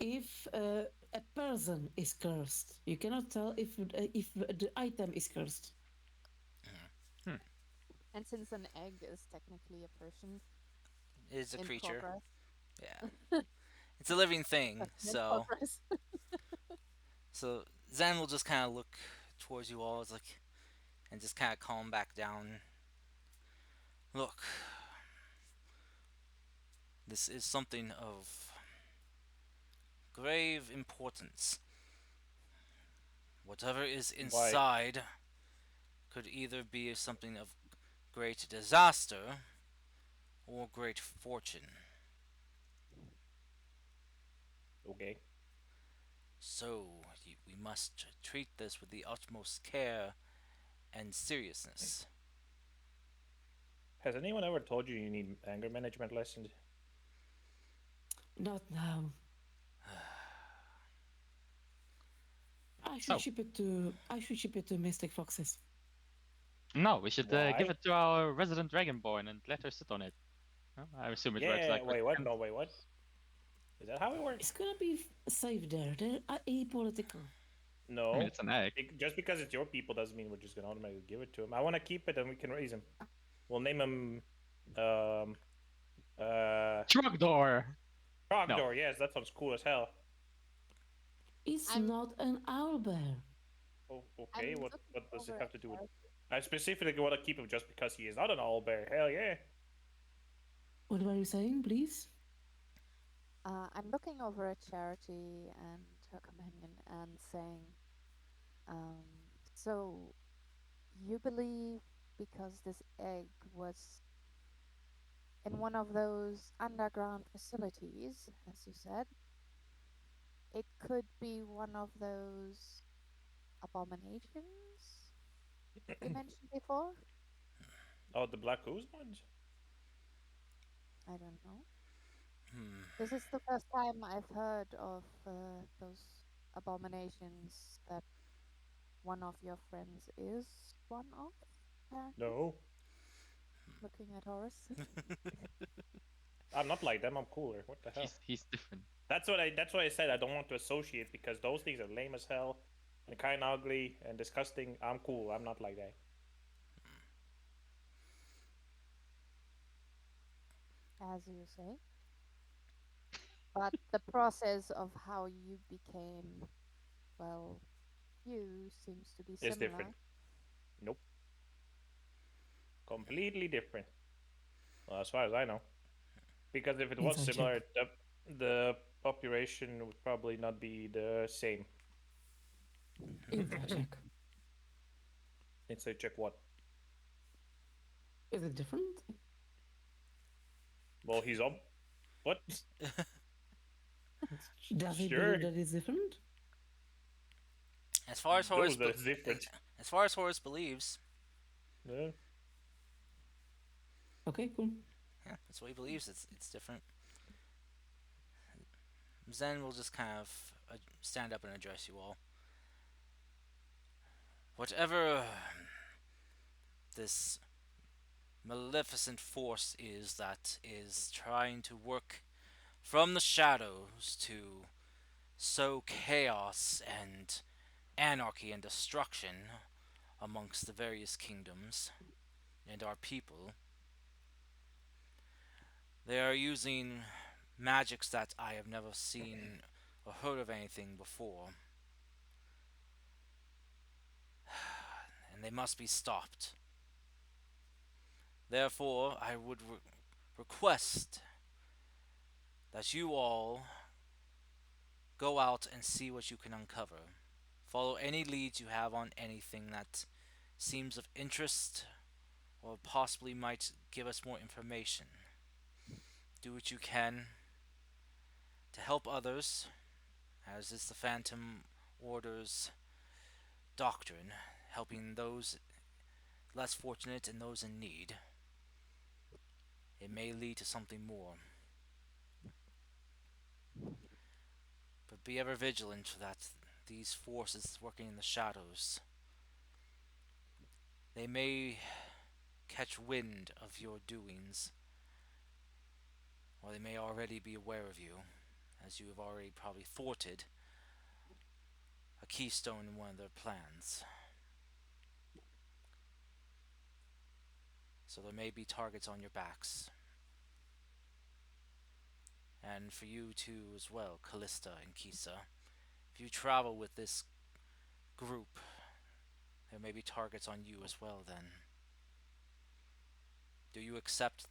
if a person is cursed. You cannot tell if the item is cursed. And since an egg is technically a person It's a in creature. progress, Yeah. It's a living thing. in So progress. Zen will just kind of look towards you all, and just kind of calm back down. Look, this is something of grave importance. Whatever is inside could either be something of great disaster or great fortune. Okay. So we must treat this with the utmost care and seriousness. Has anyone ever told you need anger management lessons? Not now. I should Oh. ship it to Mystic Foxes. No, we should give Why? it to our resident dragonborn and let her sit on it. Well, I assume it works Yeah. like Wait. that. What? No. Wait. What? Is that how it works? It's gonna be safe there. They're apolitical. No. I mean, it's an egg. Just because it's your people doesn't mean we're just gonna automatically give it to him. I want to keep it and we can raise him. We'll name him Trogdor! Trogdor. Yes, that sounds cool as hell. It's I'm- not an owlbear. Oh, okay. I'm What looking does it over have at to do with? Gareth. I specifically want to keep him just because he is not an owlbear. Hell yeah. What were you saying, please? I'm looking over at Charity and her companion and saying, so you believe because this egg was in one of those underground facilities, as you said, it could be one of those abominations you mentioned before? Oh, the Black Ooze ones. I don't know. Hmm. This is the first time I've heard of those abominations that one of your friends is one of. Apparently. No, Looking at Horace. I'm not like them. I'm cooler. What the hell? He's different. That's why I said I don't want to associate because those things are lame as hell and kind of ugly and disgusting. I'm cool. I'm not like that. As you say. But the process of how you became, well, you seems to be similar. It's different. Nope. Completely different. Well, as far as I know. Because if it was Inside similar, the population would probably not be the same. Info check. Inside check what? Is it different? Well, he's up. What? Does he Sure. believe that it's different? As far as Horace, Knows that it's different. as far as Horace believes, Yeah. Okay, cool. yeah, that's what he believes. It's different. Zen will just kind of stand up and address you all. Whatever this maleficent force is that is trying to work from the shadows to sow chaos and anarchy and destruction amongst the various kingdoms and our people. They are using magics that I have never seen or heard of anything before, and they must be stopped. Therefore, I would request that you all go out and see what you can uncover. Follow any leads you have on anything that seems of interest or possibly might give us more information. Do what you can to help others, as is the Phantom Order's doctrine, helping those less fortunate and those in need. It may lead to something more. But be ever vigilant that these forces working in the shadows, they may catch wind of your doings, or they may already be aware of you, as you have already probably thwarted a keystone in one of their plans. So there may be targets on your backs. And for you too as well, Callista and Kisa. If you travel with this group, there may be targets on you as well then. Do you accept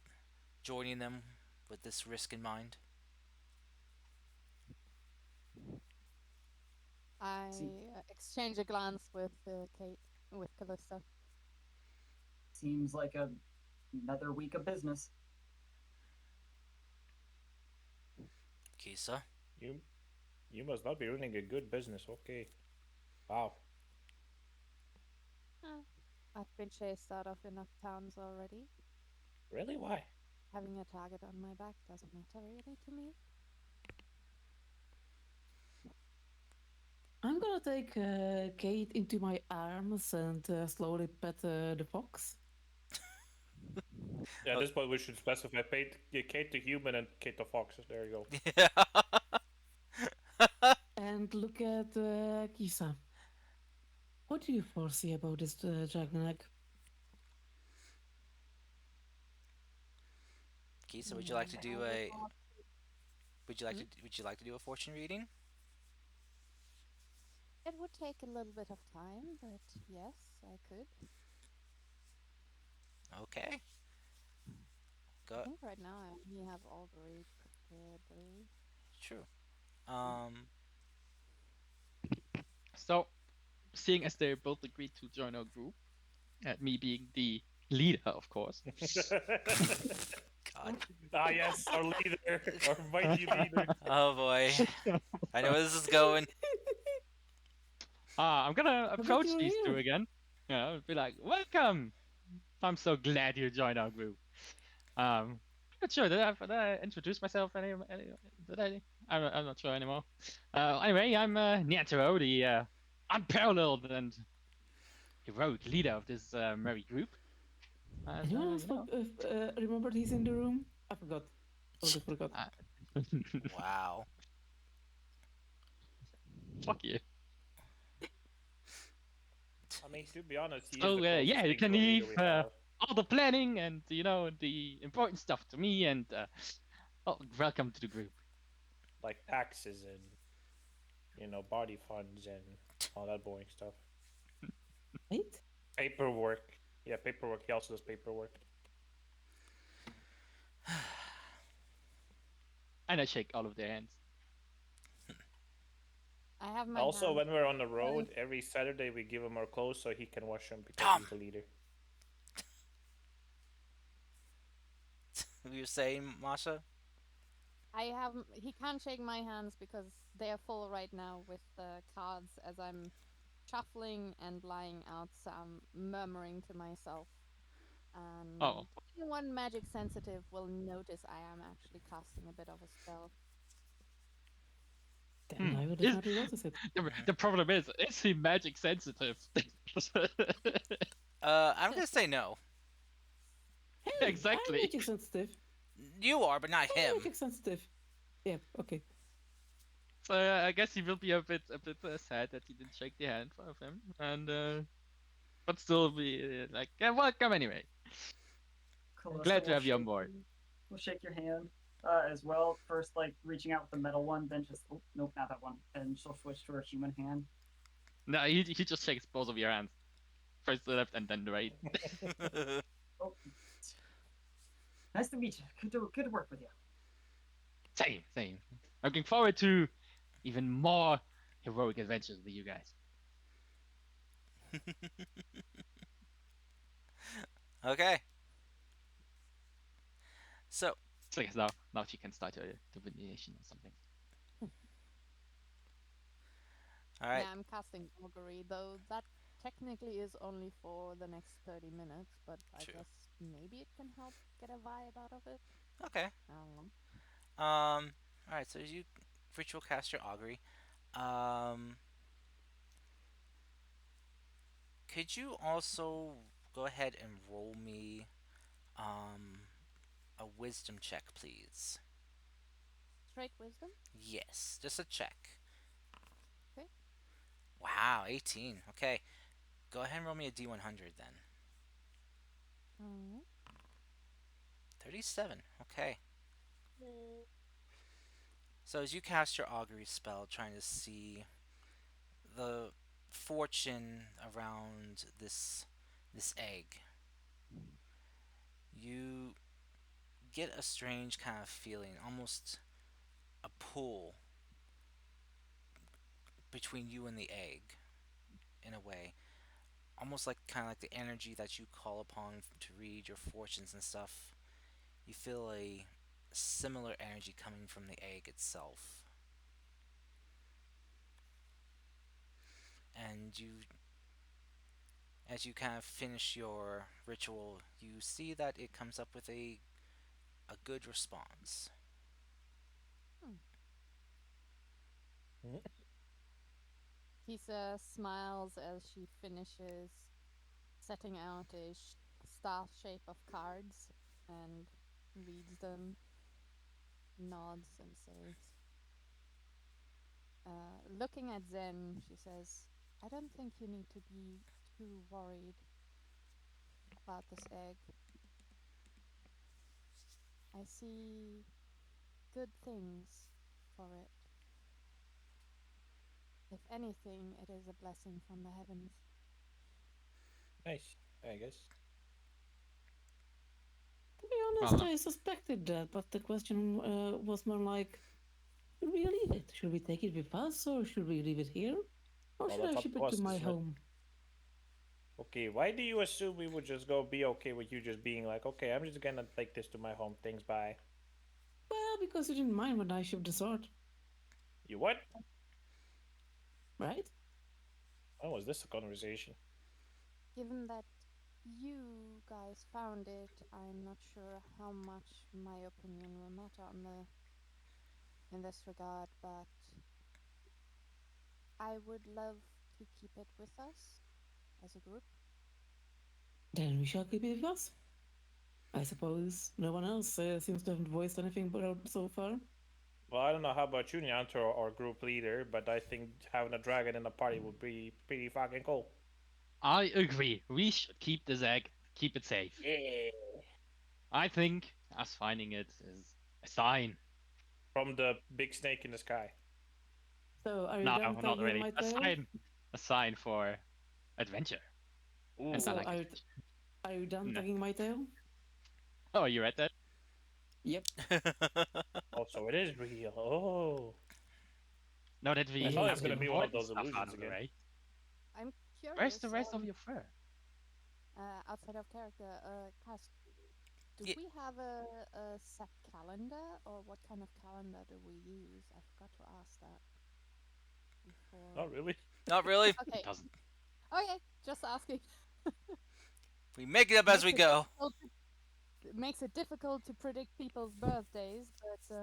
joining them with this risk in mind? I exchange a glance with Kate, with Callista. Seems like another week of business. Kisa? You must not be running a good business. Okay. Wow. I've been chased out of enough towns already. Really? Why? Having a target on my back doesn't matter really to me. I'm gonna take Kate into my arms and slowly pet the fox. Yeah, at this point we should specify Kate the human and Kate the fox. There you go. And look at Kisa. What do you foresee about this dragon egg? Kisa, would you like to do a would you like to do a fortune reading? It would take a little bit of time, but yes, I could. Okay. I Go. think right now I only have all three prepared though. True. So, seeing as they both agreed to join our group, me being the leader, of course. God. Ah yes, our leader, our mighty leader. Oh boy. I know where this is going. I'm gonna approach you're these two here. again. Be like, welcome! I'm so glad you joined our group. I'm not sure, did I introduce myself did I? I'm not sure anymore. Anyway, I'm Niataro, the unparalleled and heroic leader of this merry group. And, Anyone else remembered he's in the room? I forgot. Totally forgot. Wow. Fuck you. I mean, to be honest, he is So the closest yeah, you thing can to a leader leave we have. all the planning and the important stuff to me, and welcome to the group. Like taxes and body funds and all that boring stuff. Right? Paperwork. Yeah, paperwork. He also does paperwork. And I shake all of their hands. I have my Also, hand- when we're on the road, every Saturday we give him our clothes so he can wash them because Tom! he's the leader. You were saying, Masha? he can't shake my hands because they are full right now with the cards as I'm shuffling and lying out, so I'm murmuring to myself. And Oh. anyone magic sensitive will notice I am actually casting a bit of a spell. Then I would definitely notice it. The problem is he magic sensitive? I'm gonna say no. Hey, Exactly. I'm magic sensitive. You are, but not I'm him. magic sensitive. Yeah, okay. So I guess he will be a bit sad that he didn't shake the hand of him, and but still be like, yeah, welcome anyway. Callista Glad to will have you on shake board. We'll shake your hand as well. First, like reaching out with the metal one, then just oh, nope, not that one. And she'll switch to her human hand. No, he just shakes both of your hands, first the left and then the right. Oh, nice to meet you. Good to work with you. Same, same. Looking forward to even more heroic adventures with you guys. Okay. So, So I guess now she can start her divination or something. all right. Yeah, I'm casting augury, though that technically is only for the next 30 minutes, but I True. guess maybe it can help get a vibe out of it. Okay. I don't know. All right. So you ritual cast your augury. Um, could you also go ahead and roll me a wisdom check, please? Straight wisdom? Yes, just a check. Okay. Wow, 18. Okay. Go ahead and roll me a D100 then. Alright. 37. Okay. So as you cast your augury spell, trying to see the fortune around this egg, you get a strange kind of feeling, almost a pull between you and the egg, in a way. Almost like kind of like the energy that you call upon to read your fortunes and stuff. You feel a similar energy coming from the egg itself. And as you kind of finish your ritual, you see that it comes up with a good response. Tisa smiles as she finishes setting out a star shape of cards and reads them, nods, and says, looking at Zen, she says, I don't think you need to be too worried about this egg. I see good things for it. If anything, it is a blessing from the heavens. Nice, I guess. To be honest, Uh-huh. I suspected that, but the question was more like, should we leave it? Should we take it with us, or should we leave it here? Or Well, should I that's up ship to it to us, my isn't it? home? Okay, why do you assume we would just be okay with you just being like, okay, I'm just gonna take this to my home, things, bye. Well, because you didn't mind when I shipped the sword, You what? right? When was this a conversation? Given that you guys found it, I'm not sure how much my opinion will matter in this regard, but I would love to keep it with us as a group. Then we shall keep it with us. I suppose no one else seems to have voiced anything so far. Well, I don't know how about you, Nyanto, or group leader, but I think having a dragon in the party would be pretty fucking cool. I agree. We should keep this egg, keep it safe. Yeah. I think us finding it is a sign. From the big snake in the sky. So, are you No, done not tugging really. my A tail? sign for adventure. Ooh. And I So, like are you, adventure. are you done No. tugging my tail? Oh, you read that? Yep. Oh, so it is real. Oh. No, that we I thought it have was the gonna be one of important those stuff out illusions of the again. way. I'm curious. Where's the rest of your fur? Outside of character, Cass, do Ye- we have a set calendar, or what kind of calendar do we use? I forgot to ask that before. Not really. Not really. Okay, Doesn't. okay, just asking. We make it up as we Makes it go. It makes it difficult to predict people's birthdays, but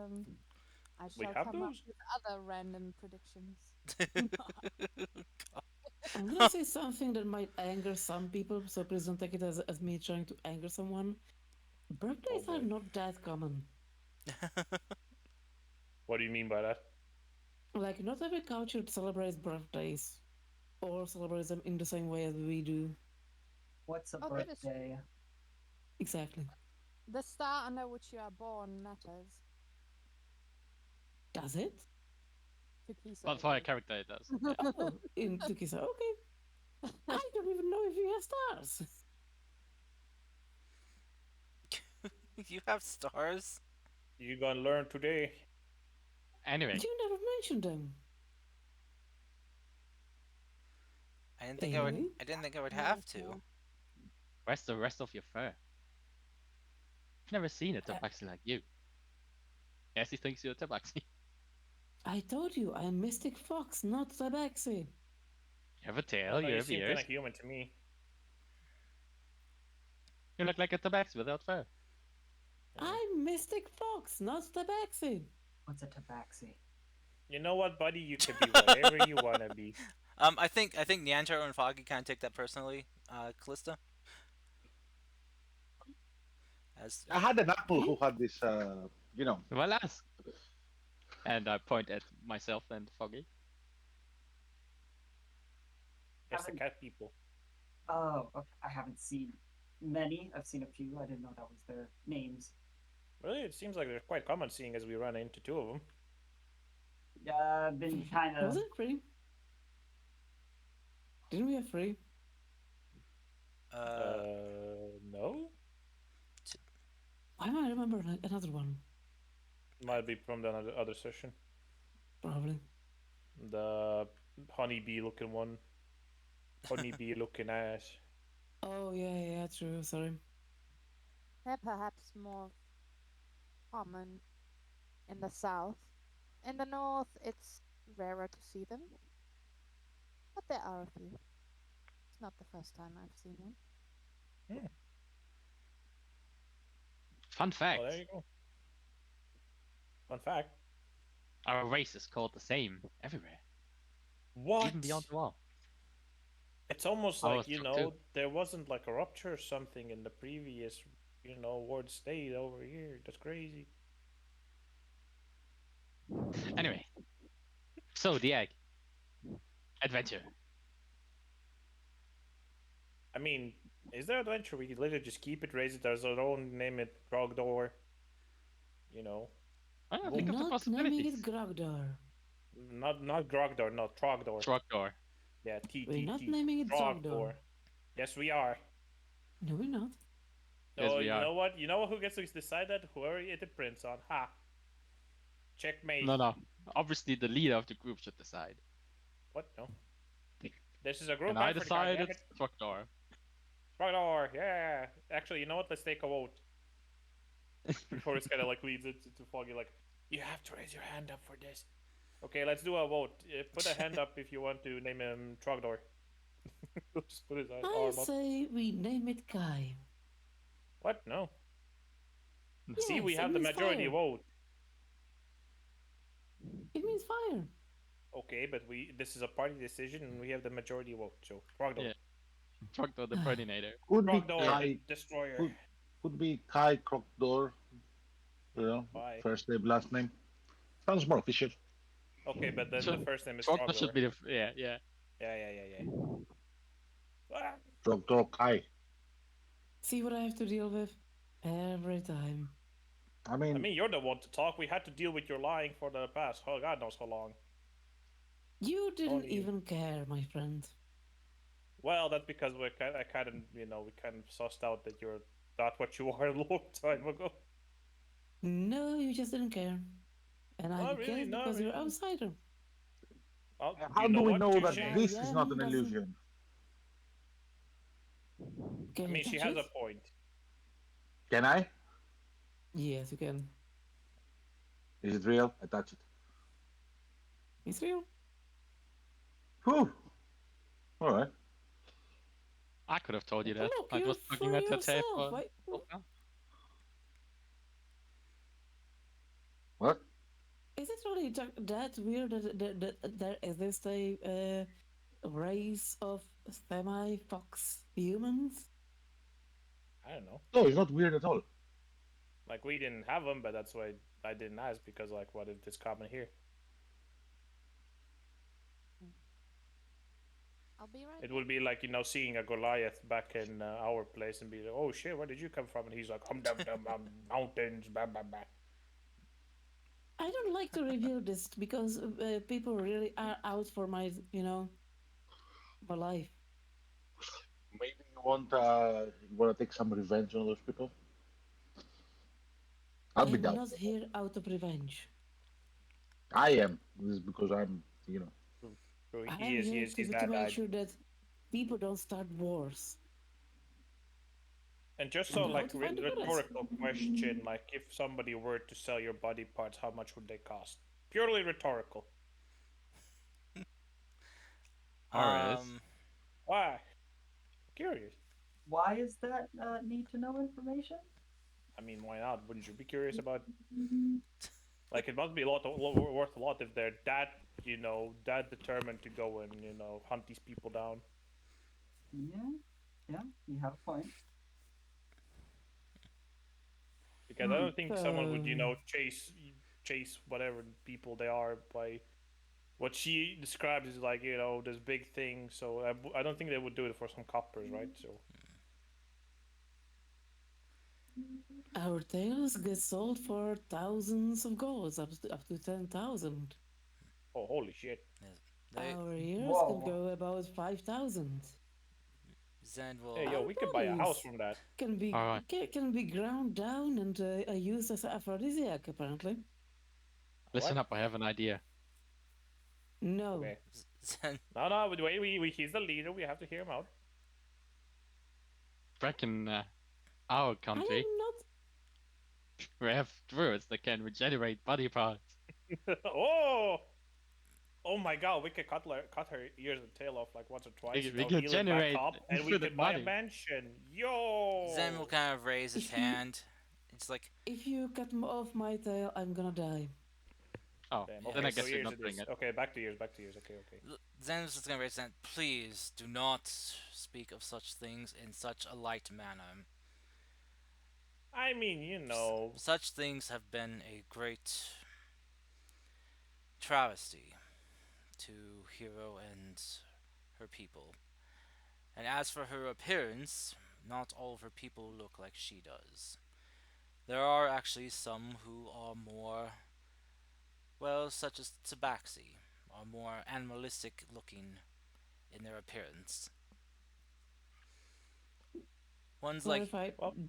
I We shall have come up those? with other random predictions. I'm gonna say something that might anger some people, so please don't take it as me trying to anger someone. Birthdays Oh are boy. not that common. What do you mean by that? Like, not every culture celebrates birthdays or celebrates them in the same way as we do. What's a Oh, that is birthday? Exactly. the star under which you are born matters. Does it? To Kisa. Well, for a character, it does. Yeah. Oh, in Tukisa. Okay. I don't even know if you have stars. You have stars? You gonna learn today. Anyway, You never mentioned them. I didn't think I would. Anyway. I didn't think I would No, have it's to. not. where's the rest of your fur? I've never seen a tabaxi like you. Yes, he thinks you're a tabaxi. I told you, I'm Mystic Fox, not Tabaxi. You have a I tail, don't know, you you have seem ears. kind of human to me. You look like a tabaxi without fur. I'm Mystic Fox, not Tabaxi. What's a tabaxi? You know what, buddy? You can be whatever you wanna be. I think Neantar and Foggy kind of take that personally. Callista. As I had an apple who had this, you know. Well, ask. And I point at myself and Foggy. Yes, the cat people. Oh, okay. I haven't seen many. I've seen a few. I didn't know that was their names. Really, it seems like they're quite common, seeing as we run into two of them. Yeah, I've been kind Was of. it free? Didn't we have free? No. Why do I remember another one? Might be from the other session. Probably. The honeybee looking one. Honeybee looking ass. Oh, yeah, true, sorry. They're perhaps more common in the south. In the north, it's rarer to see them. But there are a few. It's not the first time I've seen one. Fun fact. Oh, there you go. Fun fact. Our race is called the same everywhere. What? Even beyond the wall. It's almost Oh, like, it's you true, know, too. there wasn't like a rupture or something in the previous, you know, ward state over here. That's crazy. Anyway. So, the egg. Adventure. I mean, is there adventure? We could literally just keep it, raise it as our own, name it Trogdor. You know. I Well, think of the Not naming possibilities. it Grogdor. Not Grogdor, no, Trogdor. Trogdor. Yeah, We're not T. naming it Trogdor. Zogdor. Yes, we are. No, we're not. Yes, Oh, we you are. know what? You know who gets to decide that? Whoever it prints on. Ha. Checkmate. No. Obviously, the leader of the group should decide. What? No. This is a group And I effort, guys. decided Trogdor. Trogdor, yeah. Actually, you know what? Let's take a vote. Before it's kind of like leads it to Foggy, like, you have to raise your hand up for this. Okay, let's do a vote. Put a hand up if you want to name him Trogdor. Just put his I arm up. say we name it Kai. What? No. See, Yes, we it have the means majority fire. vote. It means fire. Okay, but this is a party decision and we have the majority vote. So Trogdor. Yeah. Trogdor the Perninator. Could be Trogdor Kai, the Destroyer. could be Kai Crocdor. You know, Why? first name, last name. Sounds more official. Okay, but then So- the first name is Trogdor Trogdor. should be the. Yeah. Yeah. Ah, Crocdor Kai. See what I have to deal with every time. I I mean, mean, you're the one to talk. We had to deal with your lying for the past, oh, God knows how long. You didn't Only you. even care, my friend. Well, that's because we kind of, you know, we kind of sussed out that you're not what you are a long time ago. No, you just didn't care. And I Not really, guess not because you're really. outsider. Oh, how you do we what? know that Touche. this Yeah, is not he an doesn't- illusion? Can I you mean, she touch has a it? point. Can I? Yes, you can. Is it real? I touch it. It's real. Whew. All right. I could have told you that. Look, I you're was looking for at the tape. yourself. Why- What? Is it really that weird that there exists a race of semi-fox humans? I don't know. No, it's not weird at all. Like, we didn't have them, but that's why I didn't ask, because, like, what if it's common here? I'll be right It back. would be like, seeing a Goliath back in our place and be like, oh shit, where did you come from? And he's like, dum dum dum mountains, blah blah blah. I don't like to reveal this because people really are out for my, my life. Maybe you want to take some revenge on those people. I'll be I'm down. not here out of revenge. I am. This is because I'm, So I he am is, here his to dad make died. sure that people don't start wars. And just And so how like to find the goddess. rhetorical question, like if somebody were to sell your body parts, how much would they cost? Purely rhetorical. Alright. Why? Curious. Why is that need to know information? I mean, why not? Wouldn't you be curious about? Like, it must be worth a lot if they're that, that determined to go and hunt these people down. Yeah, you have a point. Because I don't think someone would, Um. chase whatever people they are by what she describes as like, this big thing. So I don't think they would do it for some coppers, right? So Our tails get sold for thousands of golds, up to 10,000. oh, holy shit! They, Our ears Whoa. can go about 5,000. Zen will. Hey, yo, Our we could buy a house bodies from that. can be Alright. can be ground down and used as an aphrodisiac, apparently. Listen What? up, I have an idea. No. Okay. Zen. No, but wait, he's the leader. We have to hear him out. Back in our I country, am not. we have druids that can regenerate body parts. Oh my god, we could cut her ears and tail off like once or twice. We they'll can heal it generate back up, and we infinite could buy a money. mansion. Yo! Zen will kind of raise his If you- hand. It's like, If you cut off my tail, I'm gonna die. Oh, Damn, then I so guess you're ears not it bring is. it. Okay, back to ears. Okay. Zen's just gonna raise his hand. Please do not speak of such things in such a light manner. I mean, Such things have been a great travesty to Hero and her people. And as for her appearance, not all of her people look like she does. There are actually some who are more, well, such as Tabaxi, are more animalistic looking in their appearance. One's like, Clarify. well, The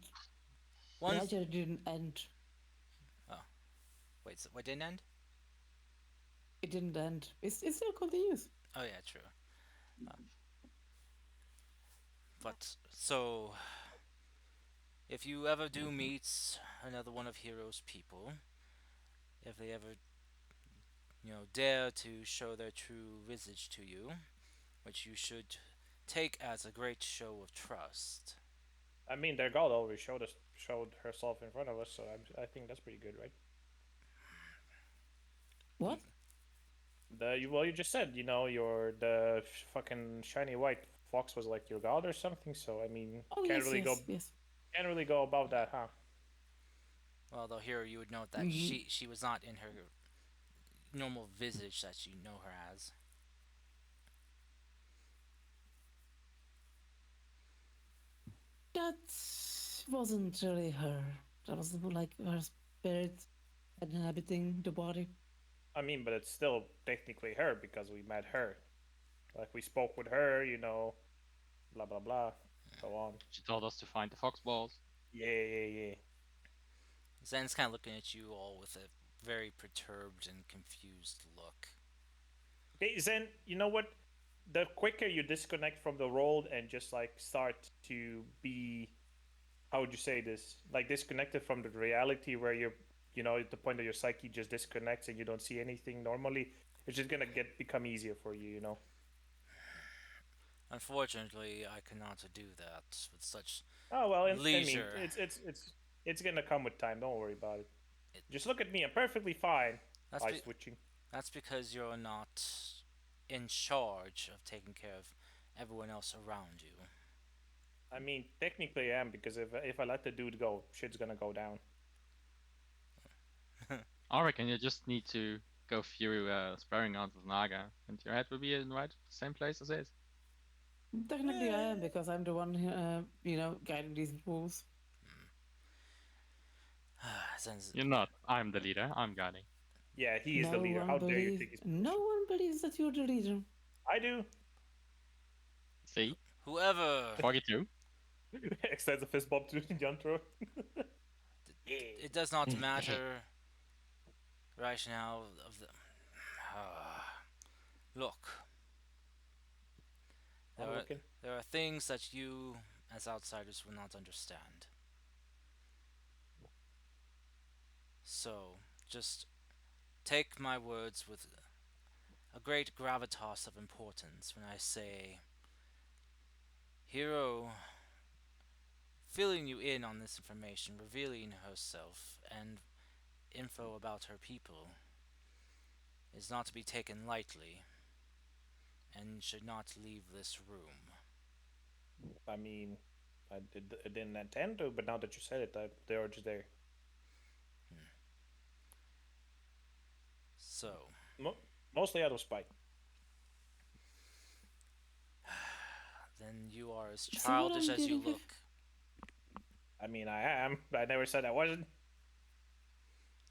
one's, ledger didn't end. wait, so what didn't end? It didn't end. It still continues. Oh yeah, true. But so, if you ever do meet another one of Hero's people, if they ever, dare to show their true visage to you, which you should take as a great show of trust. I mean, their god already showed herself in front of us, so I think that's pretty good, right? What? You just said, the fucking shiny white fox was like your god or something. So I mean, Oh, can't yes, really yes, go yes. can't really go about that, huh? Well, though here you would note that she was not in her normal visage that you know her as. That wasn't really her. That was more like her spirit inhabiting the body. I mean, but it's still technically her because we met her. Like we spoke with her, blah blah blah, so on. She told us to find the fox balls. Yeah. Zen's kind of looking at you all with a very perturbed and confused look. Okay, Zen, you know what? The quicker you disconnect from the world and just like start to be, how would you say this? Like disconnected from the reality where you're, at the point that your psyche just disconnects and you don't see anything normally, it's just gonna become easier for you, Unfortunately, I cannot do that with such. Oh well, I mean, Leisure. it's gonna come with time. Don't worry about it. Just look at me. I'm perfectly fine. That's, Eye be- switching. that's because you're not in charge of taking care of everyone else around you. I mean, technically I am because if I let the dude go, shit's gonna go down. I reckon you just need to go through sparring rounds with Naga, and your head will be in the same place as his. Technically, I am because I'm the one, guiding these rules. Since You're not. I'm the leader. I'm guiding. Yeah, he is the leader. How dare you take his position? No one believes that you're the leader. I do. See? whoever, 42. Extends a fist bump to Yantro. it does not matter right now of the. Look, I'm there are, looking. there are things that you, as outsiders, will not understand. So, just take my words with a great gravitas of importance when I say, Hero filling you in on this information, revealing herself, and info about her people is not to be taken lightly and should not leave this room. I mean, I didn't intend to, but now that you said it, the urge is there. So, Mostly out of spite. then you are as So what childish I'm as you getting at- look. I mean, I am. I never said I wasn't.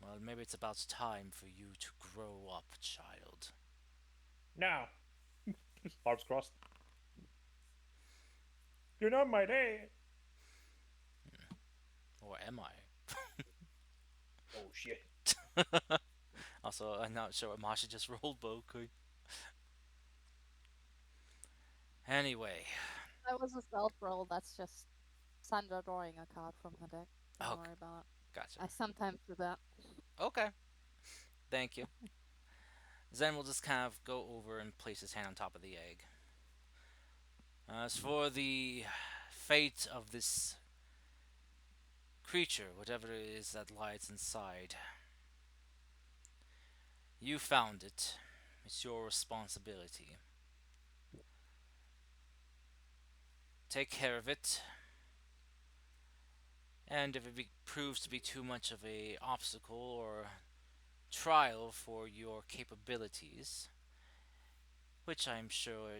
Well, maybe it's about time for you to grow up, child. No. Arms crossed. You're not my dad. Or am I? Oh shit. Also, I'm not sure what Masha just rolled, but okay. Anyway, That was a stealth roll. That's just Sandra drawing a card from her deck. Don't Okay. worry about it. gotcha. I sometimes do that. Okay. Thank you. Zen will just kind of go over and place his hand on top of the egg. As for the fate of this creature, whatever it is that lies inside, you found it. It's your responsibility. Take care of it. And if it proves to be too much of a obstacle or trial for your capabilities, which I'm sure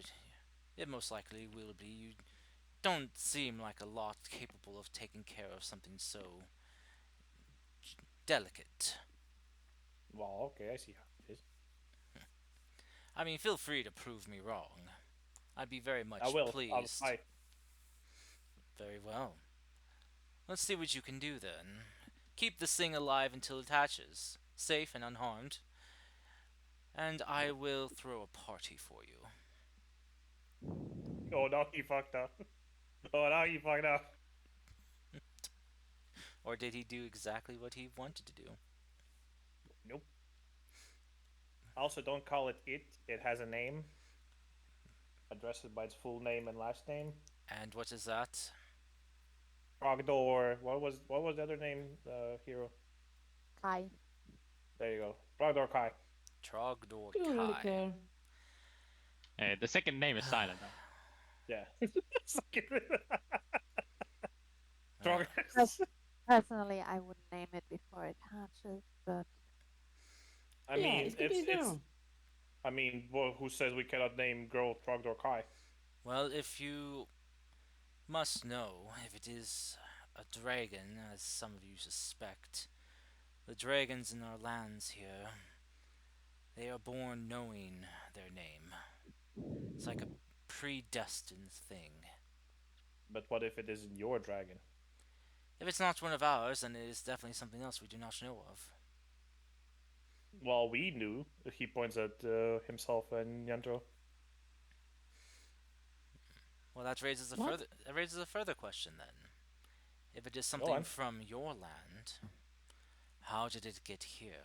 it most likely will be, you don't seem like a lot capable of taking care of something so delicate. Well, okay, I see how it is. I mean, feel free to prove me wrong. I'd be very much I will. I'll pleased. fight. Very well. Let's see what you can do then. Keep this thing alive until it hatches, safe and unharmed, and I will throw a party for you. Oh, now he fucked up. Oh, now he fucked up. Or did he do exactly what he wanted to do? Nope. Also, don't call it it. It has a name. Address it by its full name and last name. And what is that? Progdor. What was the other name? Hero. Kai. There you go. Progdor Kai. Trogdor You don't really Kai. care. The second name is silent. Yeah. Trog- Personally, I wouldn't name it before it hatches, but I Yeah, mean, it could be it's. girl. I mean, well, who says we cannot name girl Trogdor Kai? Well, if you must know, if it is a dragon, as some of you suspect, the dragons in our lands here, they are born knowing their name. It's like a predestined thing. But what if it isn't your dragon? If it's not one of ours, then it is definitely something else we do not know of. Well, we knew. He points at himself and Yantro. Well, that raises What? a further question then. If it is Go something on. from your land, how did it get here?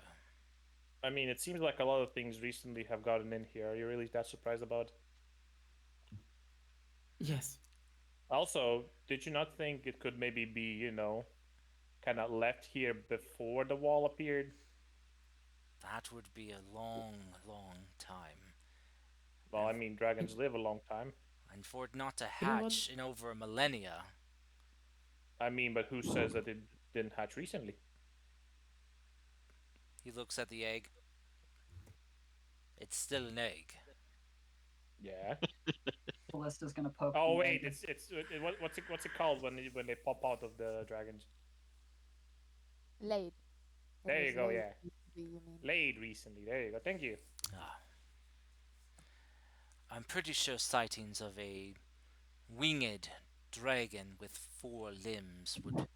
I mean, it seems like a lot of things recently have gotten in here. Are you really that surprised about it? Yes. Also, did you not think it could maybe be, kind of left here before the wall appeared? That would be a long, long time. Well, I mean, dragons live a long time. And for it not to You know what? hatch in over a millennia, I mean, but who says that it didn't hatch recently? he looks at the egg. It's still an egg. Yeah. Callista's gonna poke. Oh the wait, egg. what's it called when they pop out of the dragons? Laid. It There you was go, laid yeah. recently, you mean. Laid recently. There you go. Thank you. Ah. I'm pretty sure sightings of a winged dragon with 4 limbs would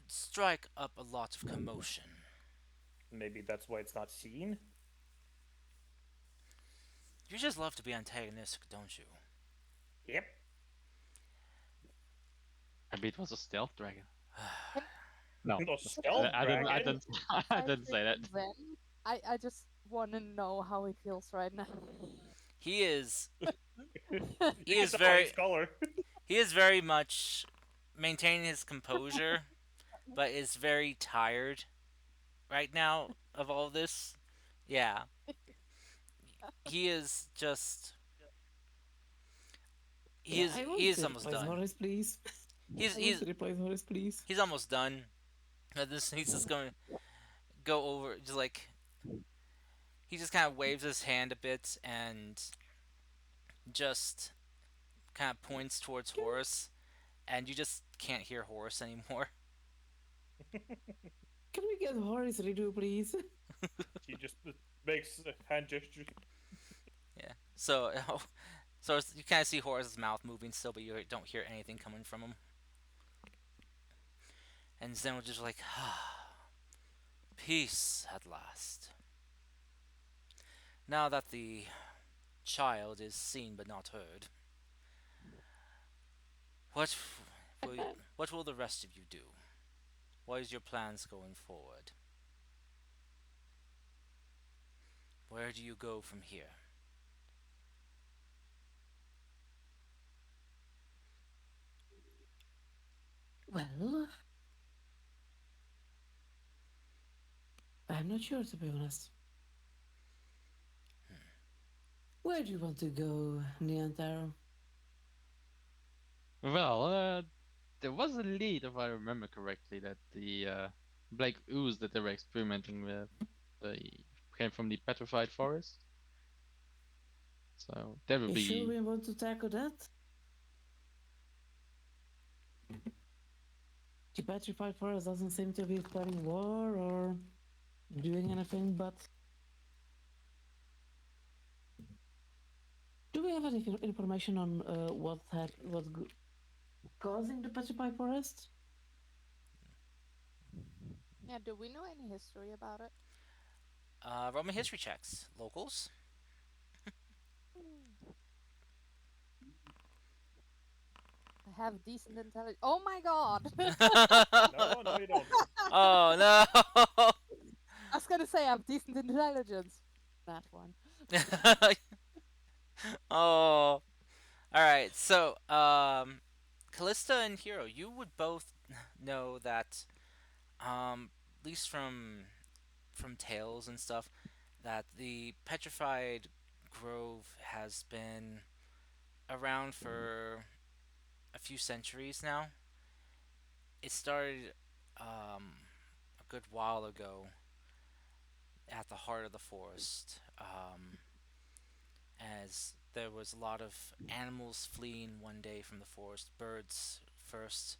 strike up a lot of commotion. Maybe that's why it's not seen. You just love to be antagonistic, don't you? Yep. Maybe it was a stealth dragon. No, No, stealth I didn't. I dragon? didn't. I didn't say that. Then I just want to know how he feels right now. He is he It's is a very ice color. he is very much maintaining his composure, but is very tired right now of all this. Yeah. He is just he is I want he is to almost replace done. Horace, please. He's I want he's to replace Horace, please. he's almost done. He's just going to go over, just like he just kind of waves his hand a bit and just kind of points towards Horus, and you just can't hear Horus anymore. Can we get Horace redo, please? He just makes a hand gesture. Yeah. So so you kind of see Horus's mouth moving still, but you don't hear anything coming from him. And Zen was just like, peace at last. Now that the child is seen but not heard, what what will the rest of you do? What is your plans going forward? Where do you go from here? Well, I'm not sure, to be honest. Where do you want to go, Neantaro? Well, there was a lead, if I remember correctly, that the black ooze that they were experimenting with came from the petrified forest. So that would You be. sure we want to tackle that? The petrified forest doesn't seem to be planning war or doing anything, but do we have any information on what's causing the petrified forest? Yeah, do we know any history about it? Roman history checks. Locals? I have decent intelligence. Oh my god! No, you don't. Oh no! I was gonna say I have decent intelligence. That one. Oh. Alright, so, Callista and Hero, you would both know that, at least from tales and stuff, that the Petrified Grove has been around for a few centuries now. It started, a good while ago at the heart of the forest, as there was a lot of animals fleeing one day from the forest. Birds first,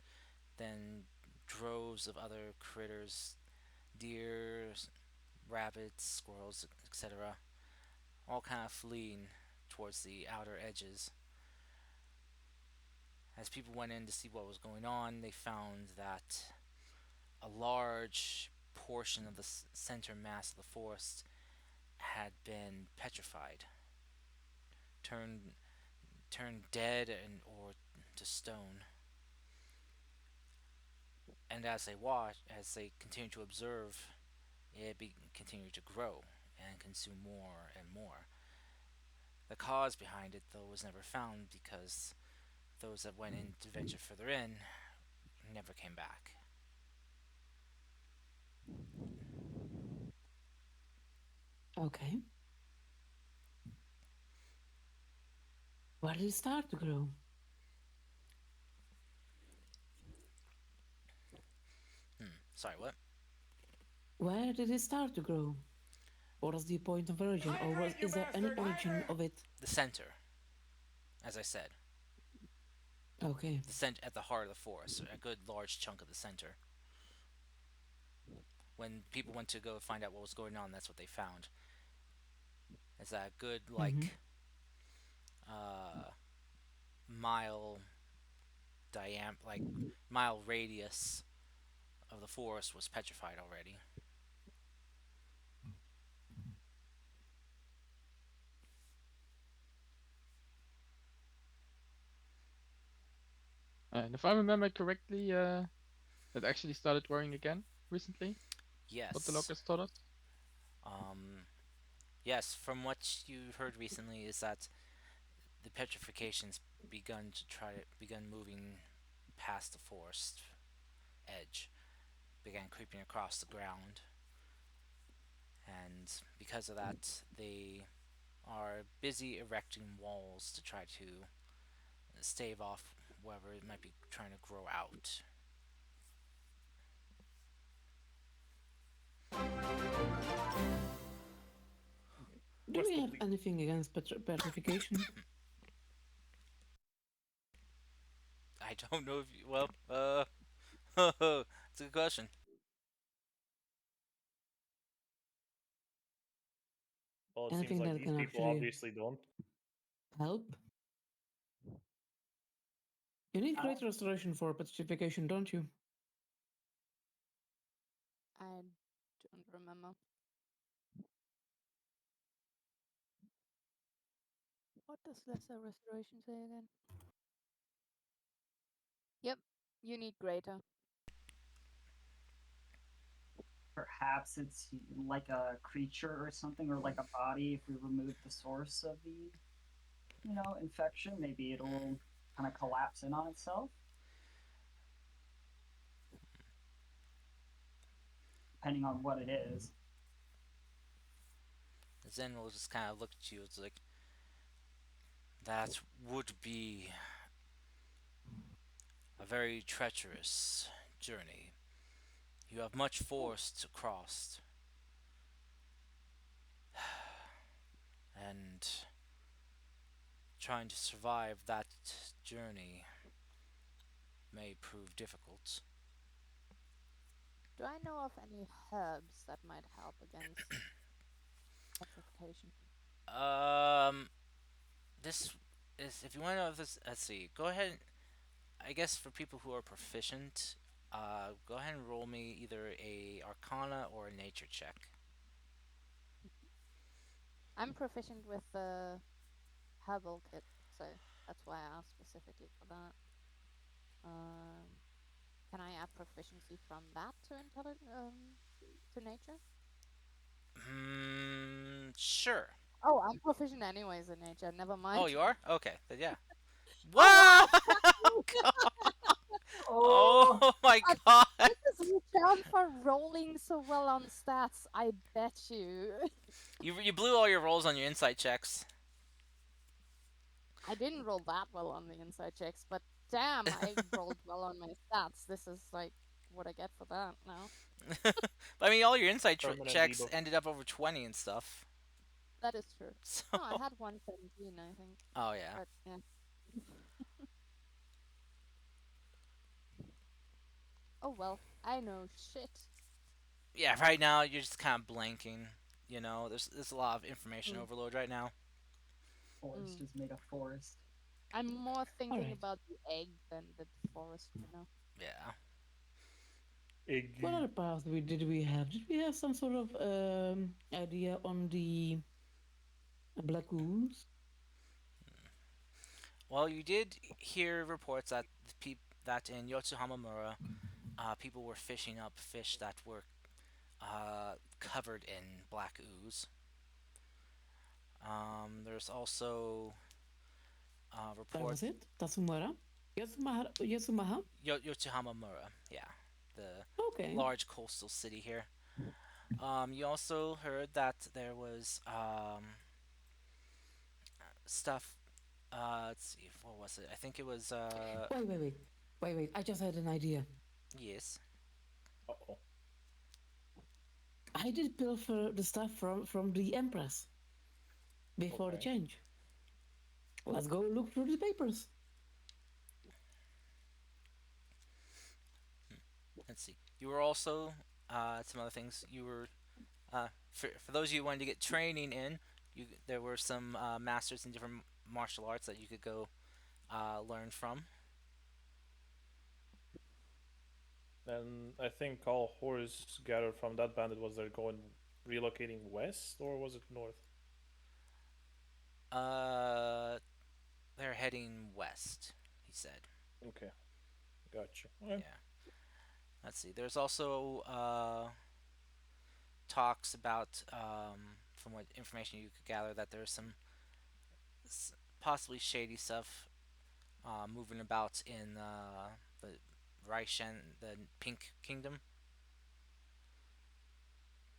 then droves of other critters, deer, rabbits, squirrels, etc. All kind of fleeing towards the outer edges. As people went in to see what was going on, they found that a large portion of the center mass of the forest had been petrified, turned dead and or to stone. And as they continued to observe, it continued to grow and consume more and more. The cause behind it, though, was never found because those that went in to venture further in never came back. Okay. Where did it start to grow? Sorry, what? Where did it start to grow? What was the point of origin, or is there any origin of it? The center. as I said, Okay. at the heart of the forest, a good large chunk of the center. When people went to go find out what was going on, that's what they found. It's that good Mm-hmm. uh, mile like mile radius of the forest was petrified already. And if I remember correctly, it actually started growing again recently. What the Yes. locust told us. Um, yes, from what you heard recently is that the petrification's begun moving past the forest edge, began creeping across the ground, and because of that, they are busy erecting walls to try to stave off whatever it might be trying to grow out. Do What's we the have lead? anything against petrification? I don't know if you, well, it's a good question. Well, it seems Anything like that these can people actually obviously don't. help? You need Uh, great restoration for petrification, don't you? I don't remember. What does lesser restoration say again? Yep, you need greater. Perhaps it's like a creature or something, or like a body. If we remove the source of the, infection, maybe it'll kind of collapse in on itself. Depending on what it is. Zen will just kind of look at you. It's like that would be a very treacherous journey. You have much forest to cross, and trying to survive that journey may prove difficult. Do I know of any herbs that might help against petrification? Um, this is if you want to know if this. Let's see. Go ahead. I guess for people who are proficient, go ahead and roll me either a Arcana or a Nature check. I'm proficient with the herbal kit, so that's why I asked specifically for that. Can I add proficiency from that to to nature? Sure. Oh, I'm proficient anyways in nature. Never mind. Oh, you are? Okay, then yeah. Oh, Wow! Oh, Oh my Uh, god! this is John for rolling so well on stats. I bet you. You blew all your rolls on your insight checks. I didn't roll that well on the inside checks, but damn, I rolled well on my stats. This is like what I get for that now. But I mean, all your insight Permanent checks debuff. ended up over 20 and stuff. That is true. So. No, I had 117, I think. Oh yeah. But yeah. Oh well, I know shit. Yeah, right now you're just kind of blanking. You know, there's a lot of information overload right now. forest is made of forest. I'm more thinking Alright. about the egg than the forest, Yeah. What other paths did we have? Did we have some sort of idea on the black ooze? Well, you did hear reports that that in Yotsuhamamura, people were fishing up fish that were covered in black ooze. There's also That reports. was it? Tatsumara? Yasumaha? Yotsuhamamura, yeah, the Okay. large coastal city here. You also heard that there was stuff. Let's see, what was it? I think it was. Wait. I just had an idea. Yes. Uh-oh. I did pilfer the stuff from the Empress before the Okay. change. Let's go look through the papers. Let's see. You were also some other things. You were for those of you who wanted to get training in. There were some masters in different martial arts that you could go learn from. And I think all horse gathered from that bandit was they're going relocating west, or was it north? They're heading west. He said. Okay, gotcha. Okay. Yeah. Let's see. There's also talks about, from what information you could gather, that there's some possibly shady stuff moving about in the Raishan, the Pink Kingdom.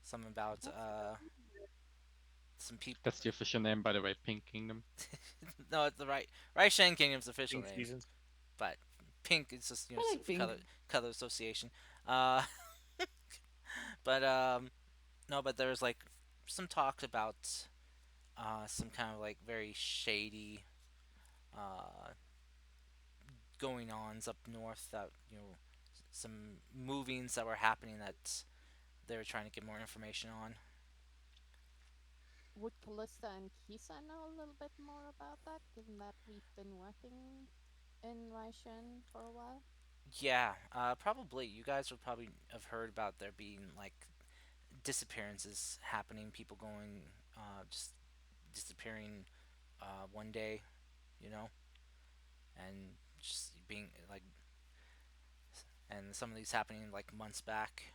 Something about some people. That's the official name, by the way, Pink Kingdom. No, it's the Raishan Kingdom's official Pink name, seasons. but Pink is just I like pink. color association. But no, but there's like some talk about some kind of like very shady uh, going ons up north, that some movings that were happening that they were trying to get more information on. Would Callista and Kisa know a little bit more about that, given that we've been working in Raishan for a while? Yeah, probably. You guys would probably have heard about there being like disappearances happening, people going just disappearing one day, you know, and just being like, and some of these happening like months back.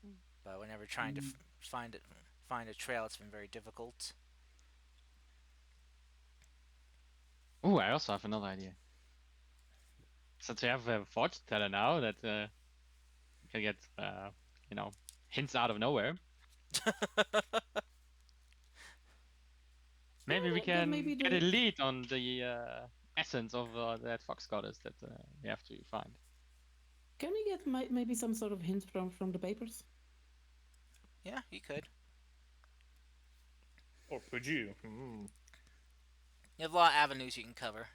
Mm. But whenever trying to find a trail, it's been very difficult. Oh, I also have another idea. Since we have a fortune teller now that can get, hints out of nowhere. Maybe we then can maybe get the- a lead on the essence of that fox goddess that we have to find. Can we get maybe some sort of hint from the papers? Yeah, you could. Or could you? Hmm. You have a lot of avenues you can cover.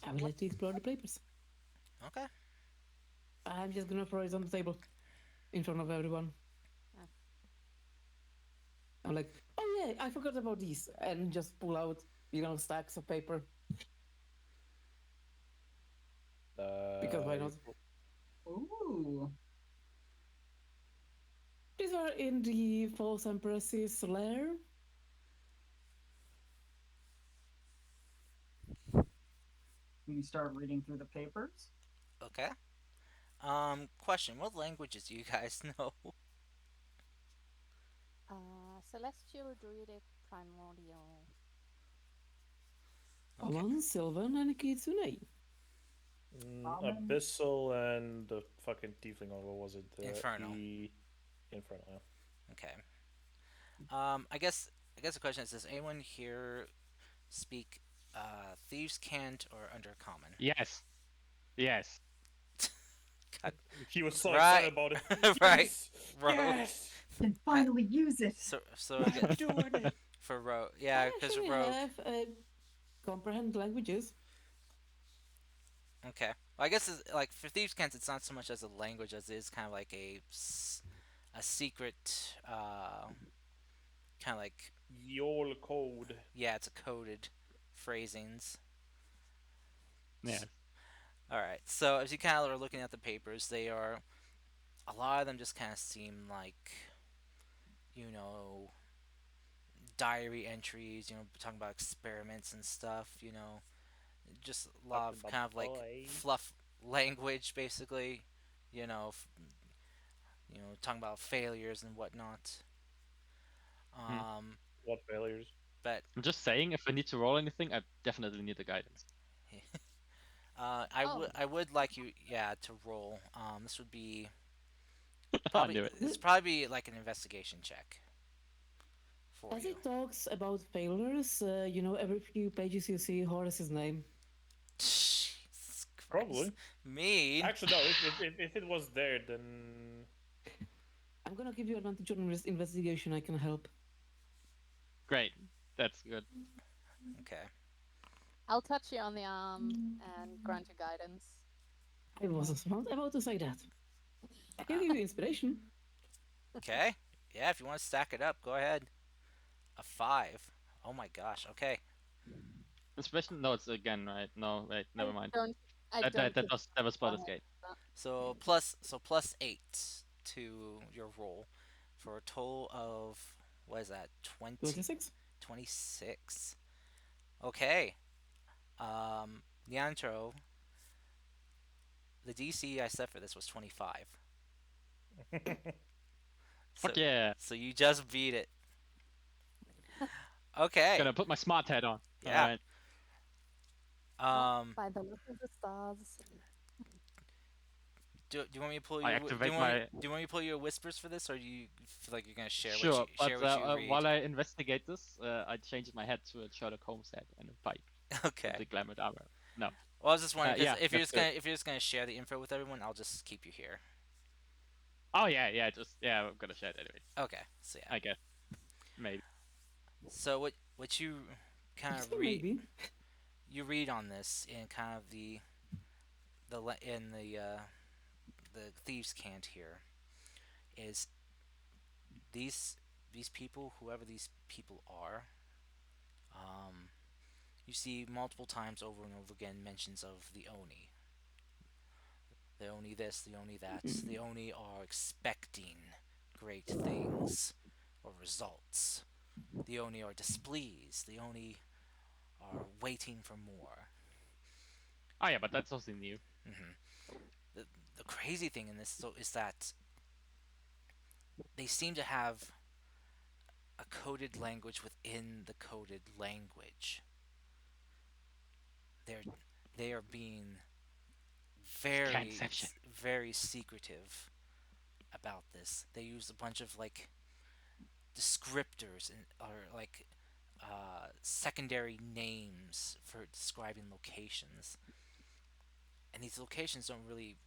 I would like to explore the papers. Okay. I'm just gonna throw it on the table in front of everyone. Ah. I'm like, oh yeah, I forgot about these, and just pull out, stacks of paper. Because why not? Ooh. These are in the False Empress's lair. You start reading through the papers. Okay. Question: what languages do you guys know? Celestial, Druidic, Primordial. Okay. One, Sylvan, and Kitsune. Common. Abyssal and the fucking tiefling, or what was it? Infernal. Infernal. Yeah. Okay. I guess the question is: does anyone here speak Thieves' Cant or Undercommon? Yes. Yes. God. He was so Right. excited about it. Right. Yes! Rogue. Yes! Then finally use it. So again, Doing it. for Rogue, yeah, because I actually Rogue. have comprehend languages. Okay. Well, I guess like for Thieves' Cant, it's not so much as a language as it is kind of like a secret, kind of like, Yol code. yeah, it's a coded phrasings. Yeah. All right. So as you kind of are looking at the papers, a lot of them just kind of seem like, diary entries. Talking about experiments and stuff. Just a lot of Talking kind about of like boy. fluff language, basically. Talking about failures and whatnot. What failures? But I'm just saying, if I need to roll anything, I definitely need the guidance. I would like you, yeah, to roll. This would be I probably knew it. it's probably like an investigation check for As you. it talks about failures, every few pages you see Horace's name. Jesus Christ. Probably. Mean. Actually, no. If it was there, then I'm gonna give you advantage on investigation. I can help. Great. That's good. Okay. I'll touch you on the arm and grant you guidance. I wasn't about to say that. I can give you inspiration. Okay. Yeah, if you want to stack it up, go ahead. A 5. Oh my gosh. Okay. Especially no, it's again, right? No, wait, never mind. I That don't. that was Baldur's Gate. So plus 8 to your roll for a total of what is that? 26. 26. Okay. Leandro, the DC I set for this was 25. Fuck yeah! So you just beat it. Okay. Gonna put my smart head on. Yeah. Alright. By the look of the stars. Do you want me to pull I your activate do you want me to pull your whispers for this, or do you feel like you're gonna share Sure, what you, share but what you read? while I investigate this, I changed my head to a Sherlock Holmes head and a pipe. Okay. The glamored armor. No. Well, I was just wondering 'cause yeah, if you're that's just gonna share the info with everyone, I'll just keep you here. Oh yeah, I'm gonna share it anyway. Okay. So yeah. I guess. Maybe. So what you kind of read you read on this in kind of the thieves' cant here is these people, whoever these people are, you see multiple times over and over again mentions of the Oni. The Oni this, the Oni that. The Oni are expecting great things or results. The Oni are displeased. The Oni are waiting for more. Oh yeah, but that's something new. The crazy thing in this is that they seem to have a coded language within the coded language. They are being very secretive about this. They use a bunch of like descriptors or like secondary names for describing locations, and these locations don't really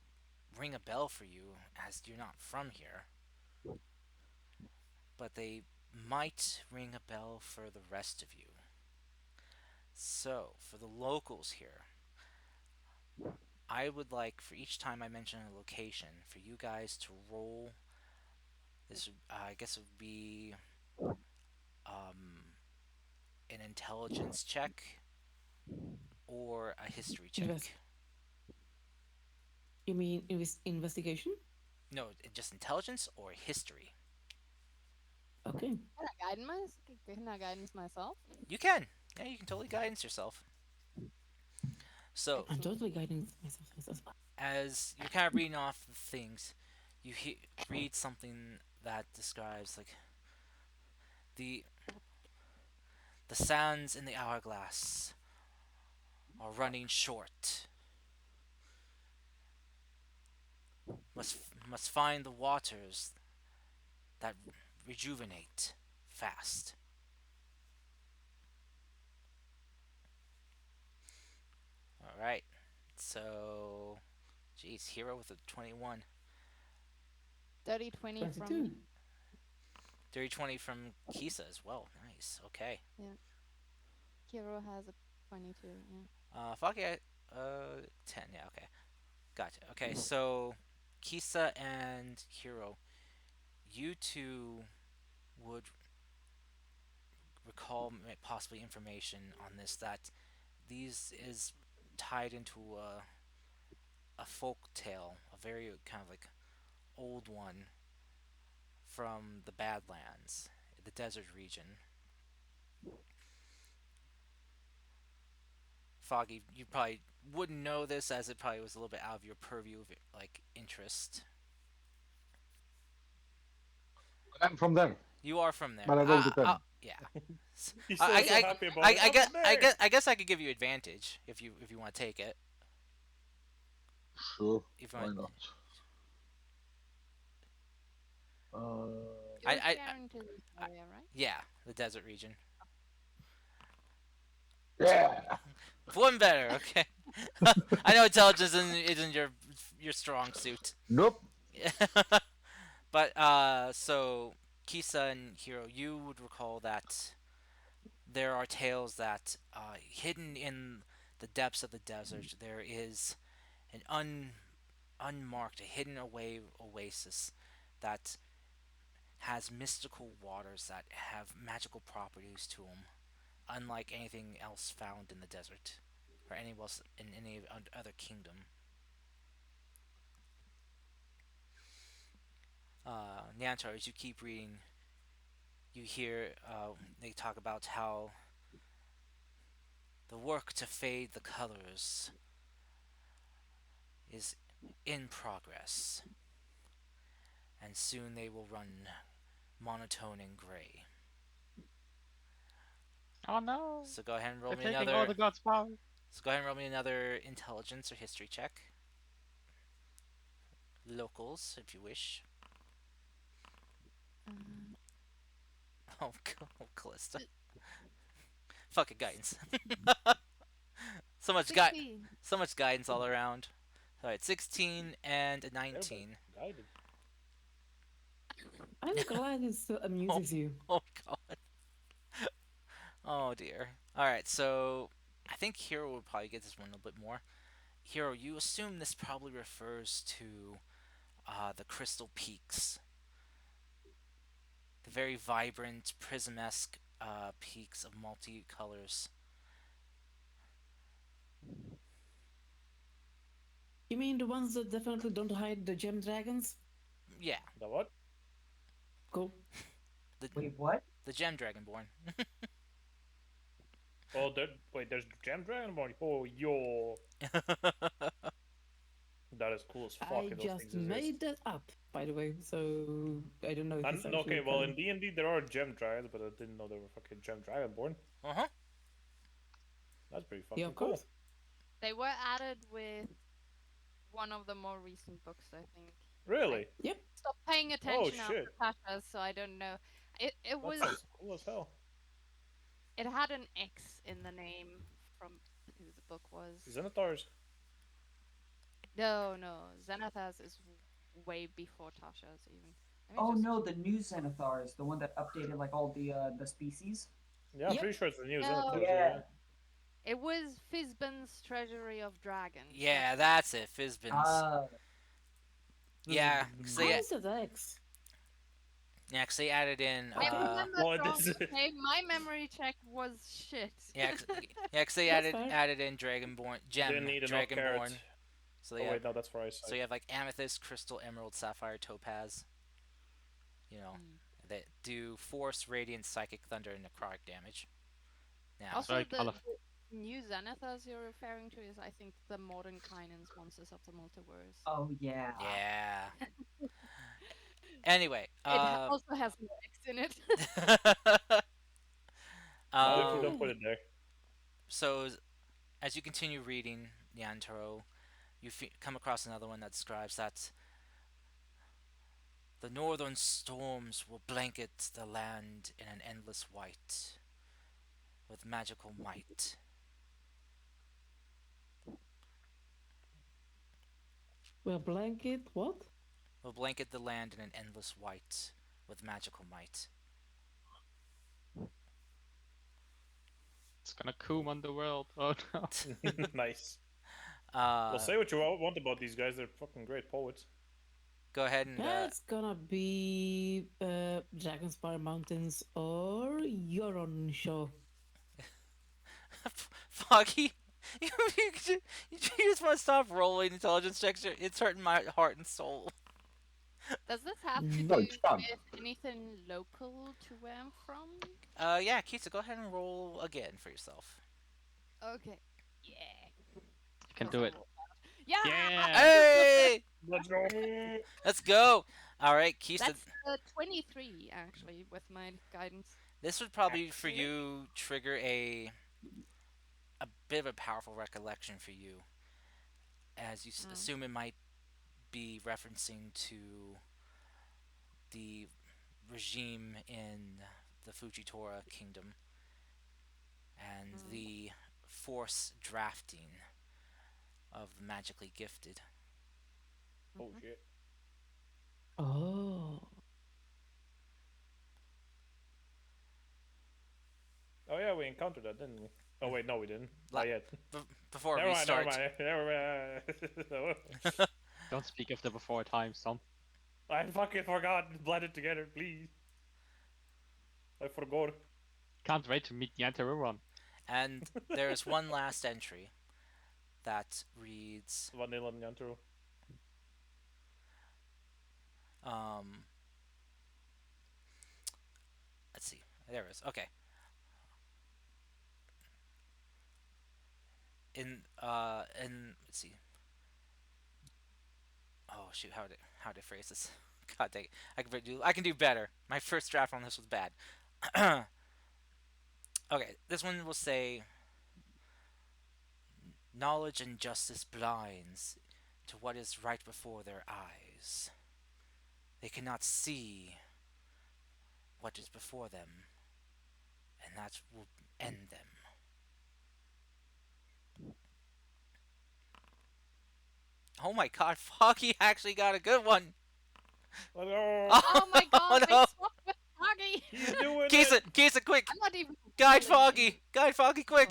ring a bell for you as you're not from here, but they might ring a bell for the rest of you. So for the locals here, I would like, for each time I mention a location, for you guys to roll this. I guess it would be an intelligence check or a history check. You mean investigation? No, just intelligence or history. Okay. Can I guidance myself? You can. Yeah, you can totally guidance yourself. So I'm totally guiding myself as well. As you're kind of reading off the things, you read something that describes like the sands in the hourglass are running short. Must find the waters that rejuvenate fast. All right. So, geez, hero with a 21. Dirty 20 22. from. Dirty 20 from Kisa as well. Nice. Okay. Yeah. Hero has a 22. Yeah. Foggy, 10. Yeah. Okay. Gotcha. Okay. So, Kisa and Hero, you two would recall possibly information on this that these is tied into a folk tale, a very kind of like old one from the Badlands, the desert region. Foggy, you probably wouldn't know this as it probably was a little bit out of your purview of like interest. I'm from there. You are from there. But I rolled a 10. Yeah. He's so happy about it. I guess I could give you advantage if you want to take it. Sure. If you Why want- not? You're referring to this area, right? Yeah, the desert region. Yeah. One better, okay. I know intelligence isn't your strong suit. Nope. But so Kisa and Hiro, you would recall that there are tales that hidden in the depths of the desert there is an unmarked, a hidden away oasis that has mystical waters that have magical properties to them, unlike anything else found in the desert or anywhere else in any other kingdom. Nyantar, as you keep reading, you hear they talk about how the work to fade the colors is in progress, and soon they will run monotone and gray. Oh no! So go ahead and roll They're me taking all another. the gods' power. So go ahead and roll me another intelligence or history check. Locals, if you wish. Um, Oh, Callista. Fucking guidance. so much 16. so much guidance all around. Alright, 16 and a 19. Guided. I'm glad it still amuses you. Oh god. Oh dear. Alright, so I think Hero would probably get this one a little bit more. Hero, you assume this probably refers to the Crystal Peaks. The very vibrant, prism-esque peaks of multicolors. You mean the ones that definitely don't hide the gem dragons? Yeah, The what? Cool. Wait, what? the Gem Dragonborn. Oh, wait, there's Gem Dragonborn. Oh, yo. That is cool as fuck. I if those just things exist. made that up, by the way, so I don't know if it's And, okay, actually well, in canon. D&D there are Gem Dragons, but I didn't know they were fucking Gem Dragonborn. Uh-huh. That's pretty fucking Yeah, of cool. course. They were added with one of the more recent books, I think. Really? Yep. Stopped paying attention shit. after Tasha, so I don't know. It That was sounds cool as hell. it had an X in the name from who the book was. Xenotars. No, Xanathas is way before Tasha's even. Let me Oh just- no, the new Xenothars, the one that updated like all the species. Yeah, I'm Yep. pretty sure it's the new No. Xenotars. Yeah. It was Fizban's Treasury of Dragons. Yeah, that's it. Fizbins. Yeah, 'cause How they, is that X? yeah, 'cause they added in. I remember Well, from, this is- okay, my memory check was shit. Yeah, 'cause they That's added fair. added in Dragonborn, Gem Didn't need enough Dragonborn. carrots. So Oh they wait, have, no, that's for eyesight. so you have like Amethyst, Crystal, Emerald, Sapphire, Topaz. You know, that do Force, Radiant, Psychic, Thunder, and Necrotic damage. Now, Also, Very the colourful. new Xanathas you're referring to is, I think, the modern Kynan's Monsters of the Multiverse. Oh yeah. yeah. Anyway, It also has no X in it. Not if you um, don't put it there. so as you continue reading Nyantaro, you come across another one that describes that the northern storms will blanket the land in an endless white with magical might. Well, blanket, what? Will blanket the land in an endless white with magical might. It's gonna coom on the world. Oh no. Nice. Uh, Well, say what you want about these guys. They're fucking great poets. go ahead and It's gonna be Dragonspire Mountains or Euron Show. Foggy, you just want to stop rolling intelligence checks. It's hurting my heart and soul. Does this have to No, do it's fun. with anything local to where I'm from? Yeah, Kisa, go ahead and roll again for yourself. Okay. Yeah. You can do it. Yeah. Yeah. Hey, Let's go. let's go. All right, Kisa. That's 23 actually with my guidance. This would probably for Actually- you trigger a bit of a powerful recollection for you, as you assume it might be referencing to the regime in the Fujitora kingdom and the force drafting of the magically gifted. Oh shit. Oh. Oh yeah, we encountered that, didn't we? Oh wait, no, we didn't. La- Not yet. Before Never we mind, start, never mind, never mind. Don't speak of the before times, Tom. I fucking forgot. Blend it together, please. I forgot. Can't wait to meet the Antaruron. and there's one last entry that reads, Vanilla Nyantaro. um, let's see, there it is. Okay. Let's see. Oh shoot, how to phrase this? God dang it. I can do better. My first draft on this was bad. Okay, this one will say, knowledge and justice blinds to what is right before their eyes. They cannot see what is before them, and that will end them. Oh my god, Foggy actually got a good one. Oh no! Oh my god, no. I swapped with Foggy! He's doing Case it quick! I'm not even. Guide following Foggy, quick!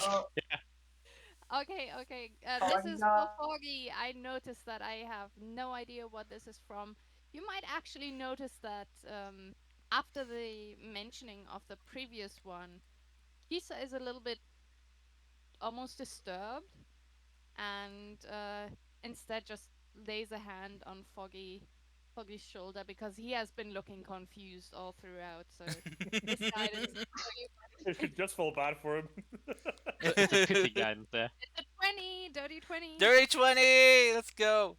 Okay, okay. Oh, This is no. for Foggy. I noticed that I have no idea what this is from. You might actually notice that after the mentioning of the previous one, Kisa is a little bit almost disturbed, and instead just lays a hand on Foggy's shoulder because he has been looking confused all throughout. So this guidance is really Just feel bad for him. It's a pity guidance there. It's a 20, dirty 20. Dirty 20! Let's go!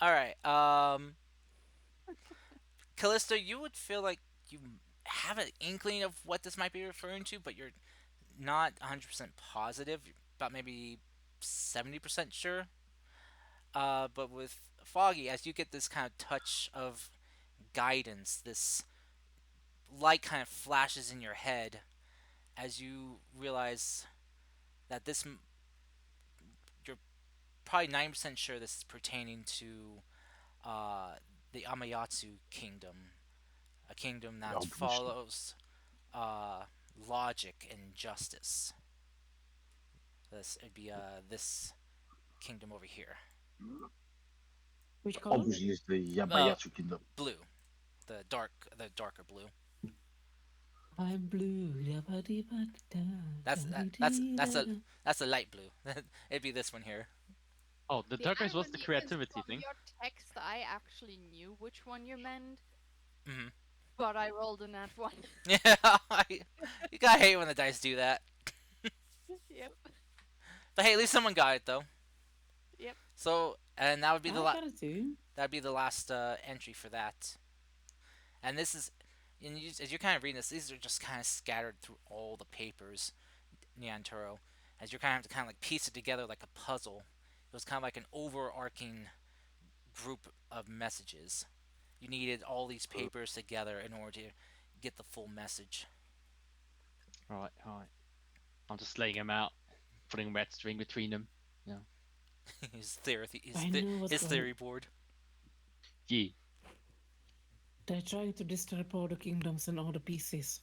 Alright, Callisto, you would feel like you have an inkling of what this might be referring to, but you're not 100% positive, about maybe 70% sure. But with Foggy, as you get this kind of touch of guidance, this light kind of flashes in your head as you realize that you're probably 90% sure this is pertaining to the Amayatsu kingdom, a kingdom that Obviously. follows logic and justice. It'd be this kingdom over here, Which color? Obviously, it's the Yamayatsu kingdom. blue, the darker blue. I'm blue. That's a light blue. It'd be this one here. Oh, the turquoise was the irony is creativity from thing. Your text, I actually knew which one you meant, Mhm. but I rolled a nat one. Yeah, you gotta hate when the dice do that. Yep. But hey, at least someone got it though. Yep. So, and that would be I the got it too. that'd be the last entry for that. And this is, and as you're kind of reading this, these are just kind of scattered through all the papers, Nyantaro, as you're kind of have to kind of like piece it together like a puzzle. It was kind of like an overarching group of messages. You needed all these papers together in order to get the full message. Alright, alright. I'm just laying him out, putting red string between them. I know what's his going- theory board. Yeah. They're trying to disturb all the kingdoms and all the pieces.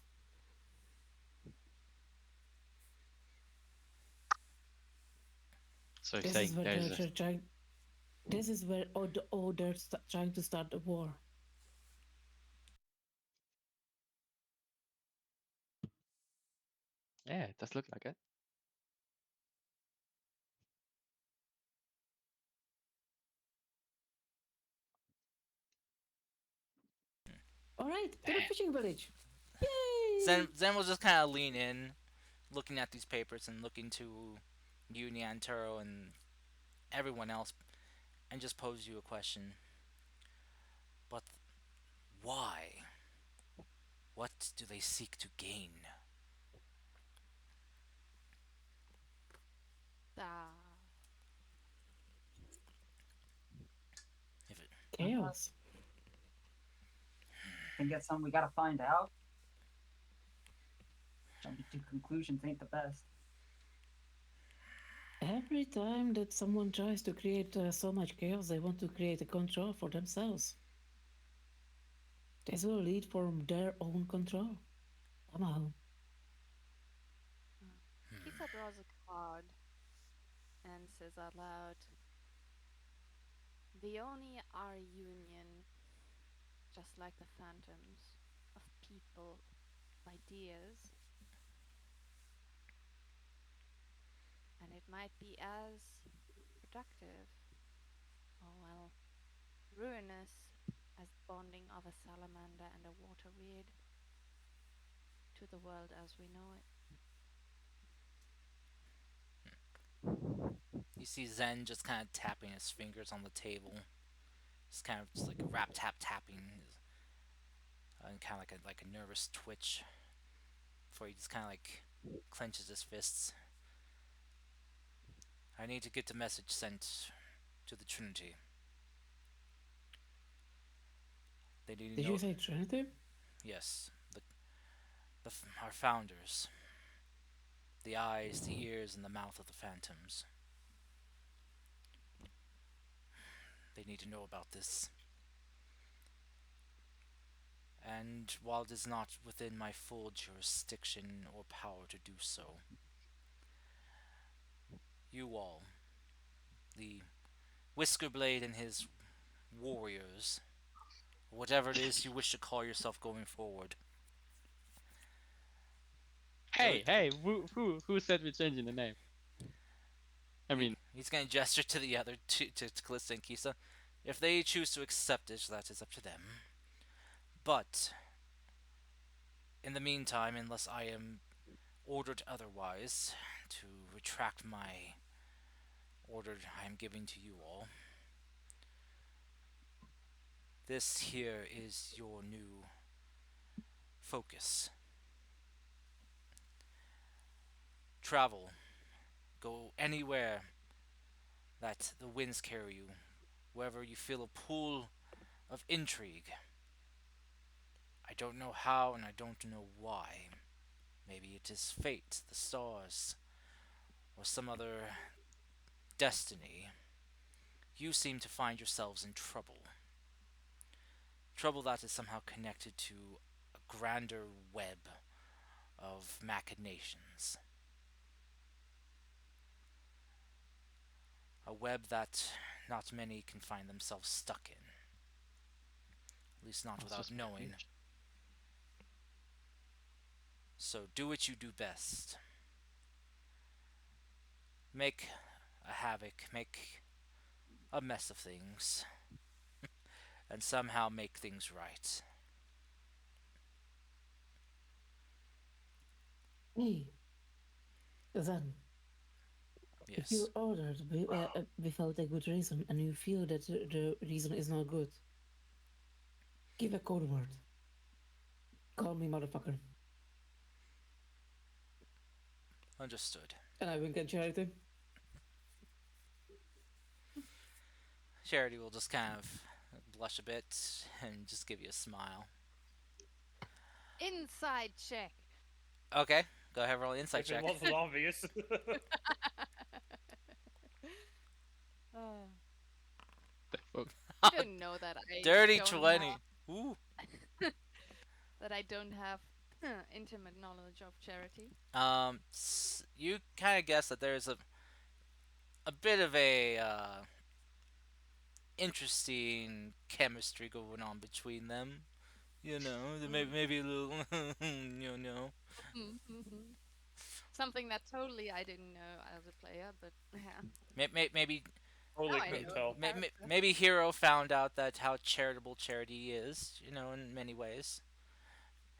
So This saying is where there's they're trying. This is where they're trying to start the war. yeah, it does look like it. All right, to the fishing village. Yay! Zen will just kind of lean in, looking at these papers and looking to you, Nyantaro, and everyone else, and just pose you a question. But why? What do they seek to gain? If it, Chaos. I think that's something we gotta find out. Jumping to conclusions ain't the best. Every time that someone tries to create so much chaos, they want to create a control for themselves. This will lead from their own control. Somehow. Kisa draws a card and says out loud, "The Oni are a union, just like the phantoms, of people, ideas, and it might be as productive, or well, ruinous as the bonding of a salamander and a water weed to the world as we know it." You see Zen just kind of tapping his fingers on the table, just kind of just like rap tap tapping, and kind of like a nervous twitch before he just kind of like clenches his fists. I need to get the message sent to the Trinity. They need to Did know. you say Trinity? Yes, our founders, the eyes, the ears, and the mouth of the phantoms. They need to know about this. And while it is not within my full jurisdiction or power to do so, you all, the Whiskerblade and his warriors, whatever it is you wish to call yourself going forward. Hey, who said we're changing the name? I mean, He's going to gesture to the other, to Callista and Kisa. If they choose to accept it, that is up to them. But, in the meantime, unless I am ordered otherwise, to retract my order I am giving to you all, this here is your new focus. Travel. Go anywhere that the winds carry you. Wherever you feel a pull of intrigue. I don't know how and I don't know why. Maybe it is fate, the stars, or some other destiny. You seem to find yourselves in trouble. Trouble that is somehow connected to a grander web of machinations. A web that not many can find themselves stuck in. At least not without knowing. So do what you do best. Make a havoc, make a mess of things, and somehow make things right. Hey, then, if Yes. you're ordered without a good reason and you feel that the reason is not good, give a code word. Call me motherfucker. Understood. And I wink at Charity. Charity will just kind of blush a bit and just give you a smile. Inside check. Okay, go ahead, roll an insight If check. it wasn't obvious. Oh, the fuck? I didn't know that I Dirty don't 20. have- Ooh. that I don't have intimate knowledge of charity. You kind of guess that there's a bit of a interesting chemistry going on between them. You know, maybe a little, you know. Something that totally I didn't know as a player, but yeah. Maybe Totally Now I couldn't know. tell. maybe Hero found out that how charitable Charity is, you know, in many ways.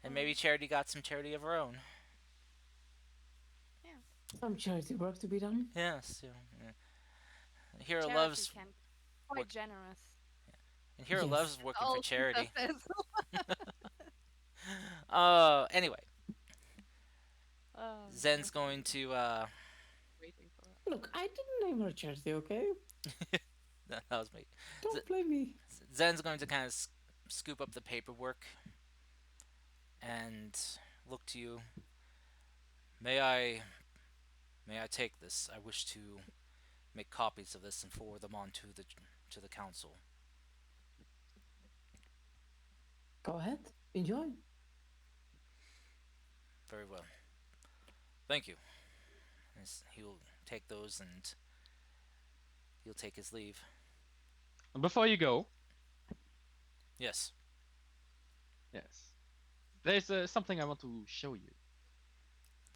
And maybe Charity got some charity of her own. Some charity work to be done. Yes, yeah. Hero Charity loves can be quite work- generous. and Hero Yes. loves working Oh, for charity. Kisa says. Anyway, Oh, Zen's going to waiting for it. Look, I didn't name her charity, okay? that was me. Don't blame me. Zen's going to kind of scoop up the paperwork and look to you. May I take this? I wish to make copies of this and forward them on to the council. Go ahead, enjoy. Very well. Thank you. He'll take those and he'll take his leave. Before you go, Yes. yes, there's something I want to show you.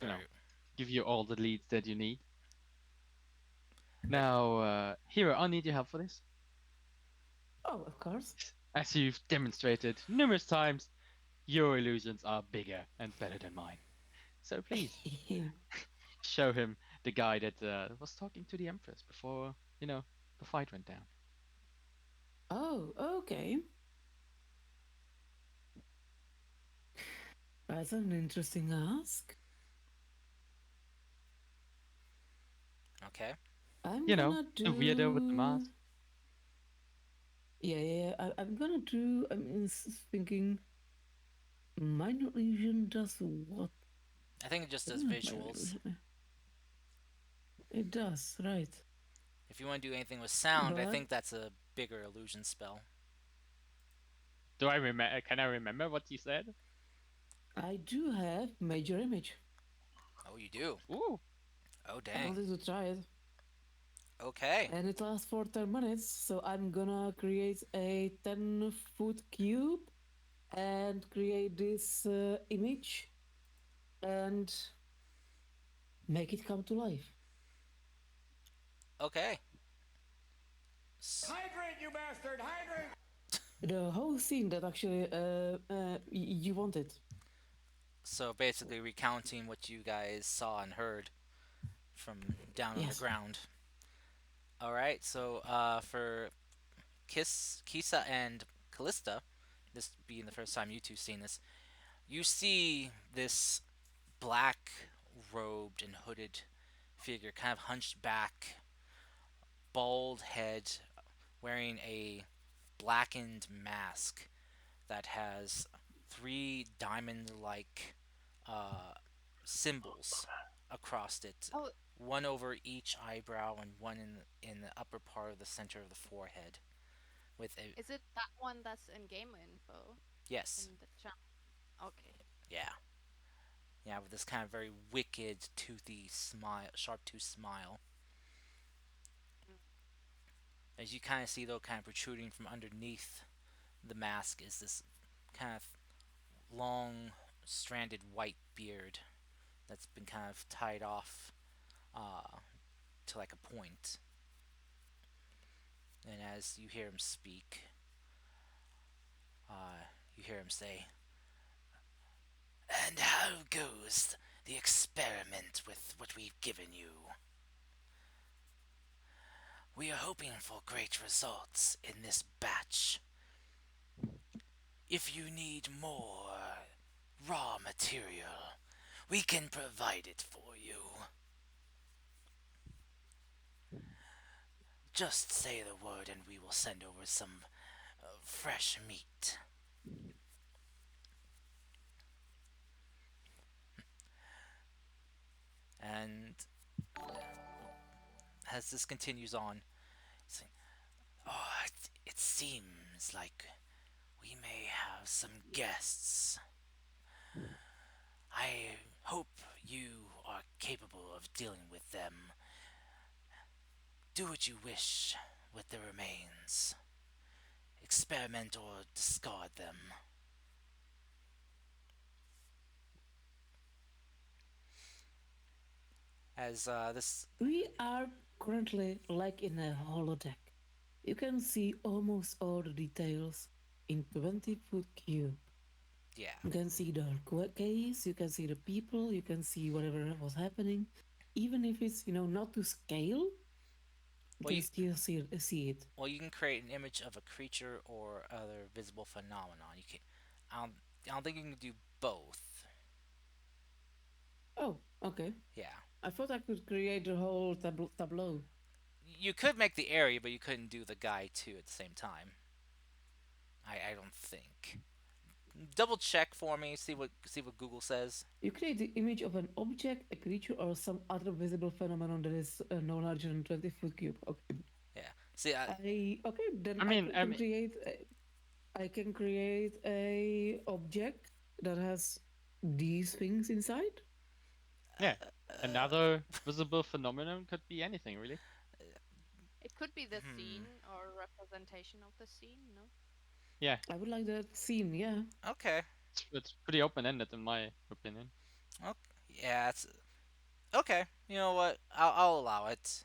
You know, Very- give you all the leads that you need. Now, Hero, I'll need your help for this. Oh, of course. As you've demonstrated numerous times, your illusions are bigger and better than mine. So please, show him the guy that was talking to the Empress before, the fight went down. Oh, okay. That's an interesting ask. Okay. I'm You know, gonna do... the weirdo with the mask. Yeah. I'm gonna do. I'm thinking. Minor illusion does what? I think it just does Isn't it minor visuals. illusion? It does, right? If you want to do anything with sound, I But- think that's a bigger illusion spell. Do I remember? Can I remember what you said? I do have major image. Oh, you do? Ooh. Oh, I dang. wanted to try it, Okay. and it lasts for 10 minutes. So I'm gonna create a 10-foot cube and create this image and make it come to life. Okay. Hydrate, you bastard! Hydrate! The whole scene that actually you wanted. So basically recounting what you guys saw and heard from down Yes. underground. Alright, so for Kisa and Callista, this being the first time you two seen this, you see this black robed and hooded figure, kind of hunched back, bald head, wearing a blackened mask that has 3 diamond-like symbols across it. Oh. One over each eyebrow and one in the upper part of the center of the forehead. With a Is it that one that's in game info yes, in the chat? Okay. yeah, yeah, with this kind of very wicked, toothy smile, sharp-toothed smile. As you kind of see, though, kind of protruding from underneath the mask is this kind of long, stranded white beard that's been kind of tied off to like a point. And as you hear him speak, you hear him say, "And how goes the experiment with what we've given you? We are hoping for great results in this batch. If you need more raw material, we can provide it for you. Just say the word and we will send over some fresh meat." And as this continues on, it's like, "Oh, it seems like we may have some guests. I hope you are capable of dealing with them. Do what you wish with the remains. Experiment or discard them." As this We are currently like in a holodeck. You can see almost all the details in 20-foot cube. yeah. You can see the case, you can see the people, you can see whatever was happening. Even if it's, not to scale, you Well, can still see it. Well, you can create an image of a creature or other visible phenomenon. You can. I don't think you can do both. Oh, okay. Yeah. I thought I could create the whole tableau. You could make the area, but you couldn't do the guy too at the same time. I don't think. Double check for me. See what Google says. You create the image of an object, a creature, or some other visible phenomenon that is no larger than 20-foot cube. Okay. Yeah. See, Okay, then I mean, can create. I can create a object that has these things inside. Yeah. Another visible phenomenon could be anything, really. It could be the Hmm. scene or representation of the scene, no? Yeah, I would like that scene, yeah. Okay. it's pretty open-ended in my opinion. Okay. Yeah, it's okay. You know what? I'll allow it.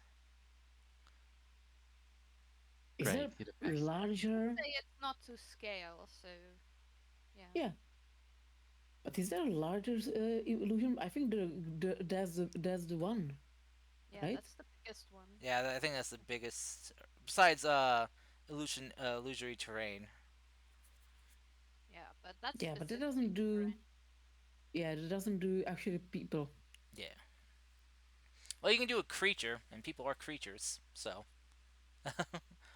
Is there Great, you're the best. larger? Say it's not to scale, so yeah. Yeah. But is there a larger illusion? I think that's the one. Yeah, Right? that's the biggest one. Yeah, I think that's the biggest. Besides, illusory terrain. Yeah, but that's Yeah, but it specifically doesn't do. terrain. Yeah, it doesn't do actually people. Yeah. Well, you can do a creature, and people are creatures, so.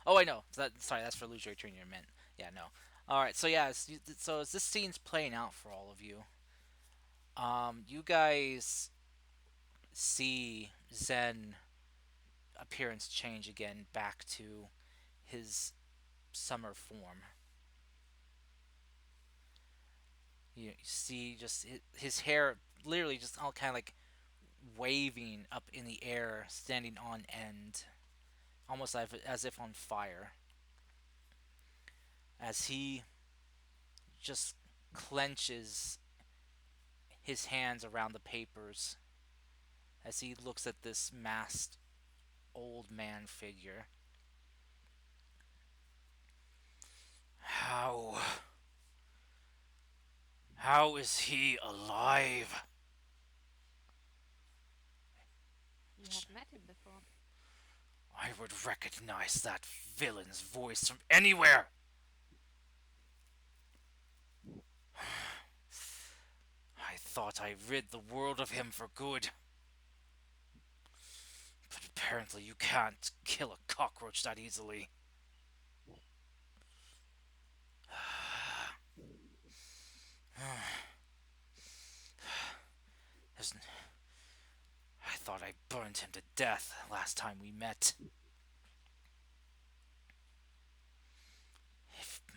Oh, I know. Sorry, that's for illusory terrain. You meant. Yeah, no. All right. So yeah. So as this scene's playing out for all of you, you guys see Zen appearance change again back to his summer form. You see just his hair literally just all kind of like waving up in the air, standing on end, almost as if on fire. As he just clenches his hands around the papers as he looks at this masked old man figure. How is he alive? You have met him before. I would recognize that villain's voice from anywhere. I thought I rid the world of him for good. But apparently you can't kill a cockroach that easily. I thought I burned him to death last time we met.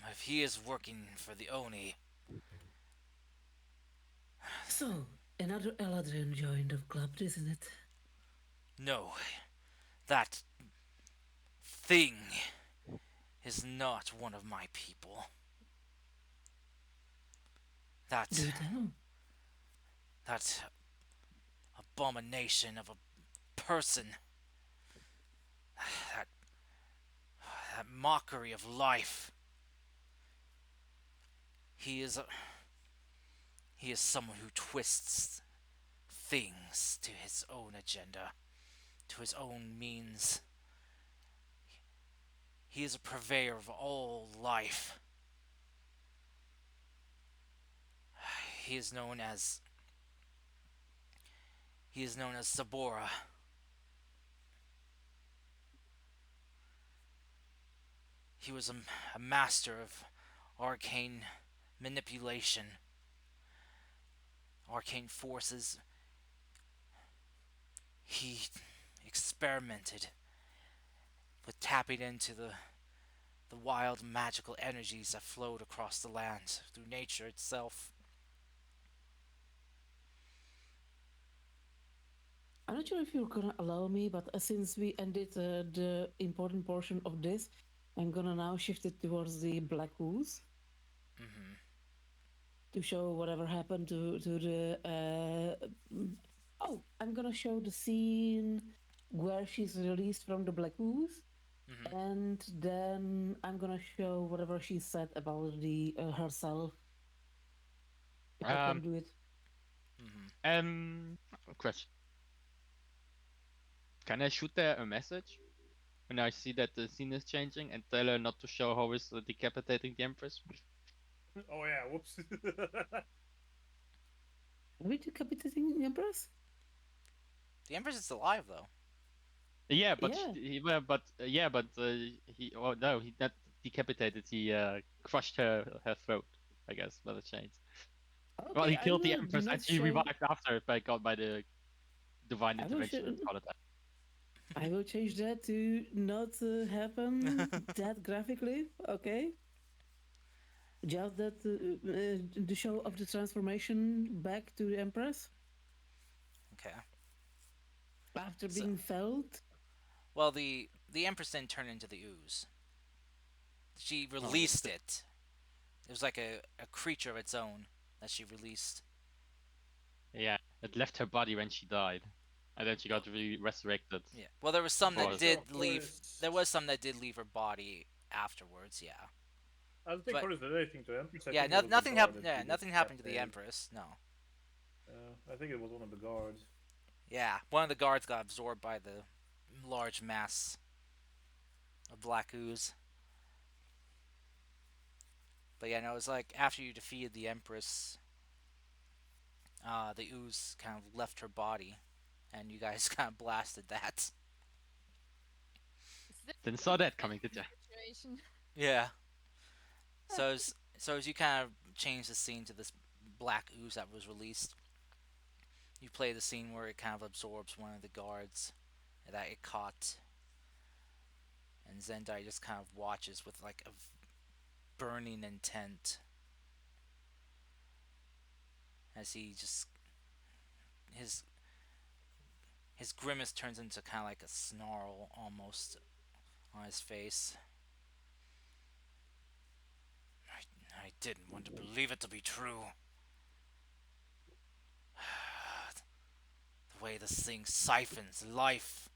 If he is working for the Oni, So, another Eladrin joined the club, isn't it? no, that thing is not one of my people. Do tell. That abomination of a person, that mockery of life. He is someone who twists things to his own agenda, to his own means. He is a purveyor of all life. He is known as Sabora. He was a master of arcane manipulation, arcane forces. He experimented with tapping into the wild magical energies that flowed across the land through nature itself. I'm not sure if you're gonna allow me, but since we ended the important portion of this, I'm gonna now shift it towards the Black Ooze Mm-hmm. to show whatever happened to the. Oh, I'm gonna show the scene where she's released from the Black Ooze, Mm-hmm. and then I'm gonna show whatever she said about the herself. If I can do it. Question. Can I shoot her a message when I see that the scene is changing and tell her not to show how is decapitating the Empress? Oh yeah, whoops. Are we decapitating the Empress? The Empress is alive though. Yeah, but Yeah. he oh no, he not decapitated. He crushed her throat, I guess, by the chains. Well, he Okay, killed the I will Empress not and she show- revived after by the divine I will intervention. show- let's call it that. I will change that to not happen that graphically. Okay. just that the show of the transformation back to the Empress Okay. after So, being felled. well, the Empress then turned into the ooze. She released it. It was like a creature of its own that she released. Yeah, it left her body when she died, and then she got resurrected. Yeah. Well, there was some that Before- did leave. There was some that did leave her body afterwards. Yeah. I don't think But- Horus did anything to Empress. I Yeah. think it was the Nothing guard happened. that Yeah. she Nothing just happened to the captured. Empress. No. I think it was one of the guards. Yeah. One of the guards got absorbed by the large mass of black ooze. But yeah, no, it was like after you defeated the Empress, the ooze kind of left her body, and you guys kind of blasted that. Is this Didn't saw that coming, did ya? situation? Yeah. So as you kind of change the scene to this black ooze that was released, you play the scene where it kind of absorbs one of the guards that it caught, and Zendai just kind of watches with like a burning intent as he just his grimace turns into kind of like a snarl almost on his face. I didn't want to believe it to be true. The way this thing siphons life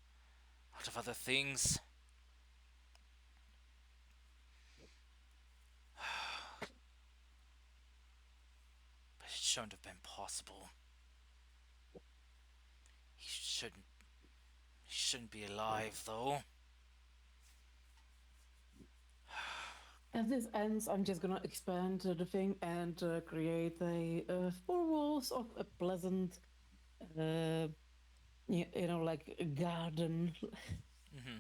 out of other things. But it shouldn't have been possible. He shouldn't be alive though. As this ends, I'm just gonna expand the thing and create a four walls of a pleasant, like a garden. Mm-hmm.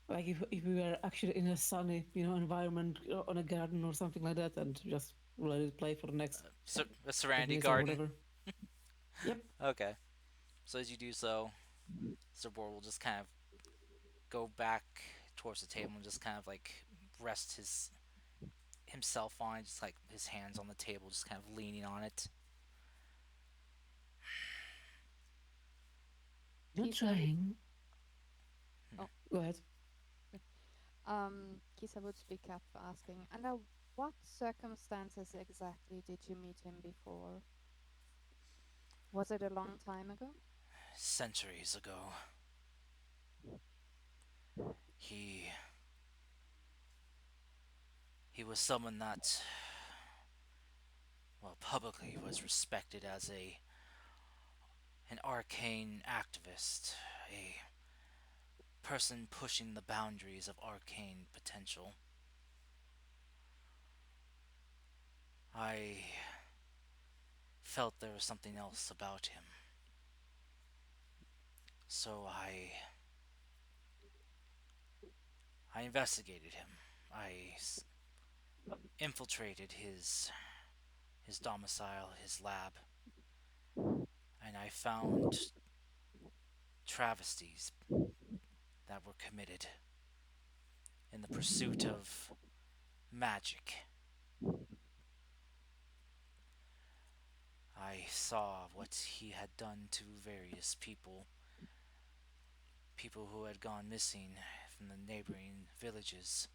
Like if we were actually in a sunny, environment on a garden or something like that, and just let it play for the next A Serenity days or Garden. whatever. Yep. Okay. So as you do so, Zerbor will just kind of go back towards the table and just kind of like rest himself on it, just like his hands on the table, just kind of leaning on it. You're Kisa- trying. Oh. Go ahead. Kisa would speak up, asking, under what circumstances exactly did you meet him before? Was it a long time ago? Centuries ago. He was someone that, well, publicly was respected as an arcane activist, a person pushing the boundaries of arcane potential. I felt there was something else about him. So I investigated him. I infiltrated his domicile, his lab, and I found travesties that were committed in the pursuit of magic. I saw what he had done to various people who had gone missing from the neighboring villages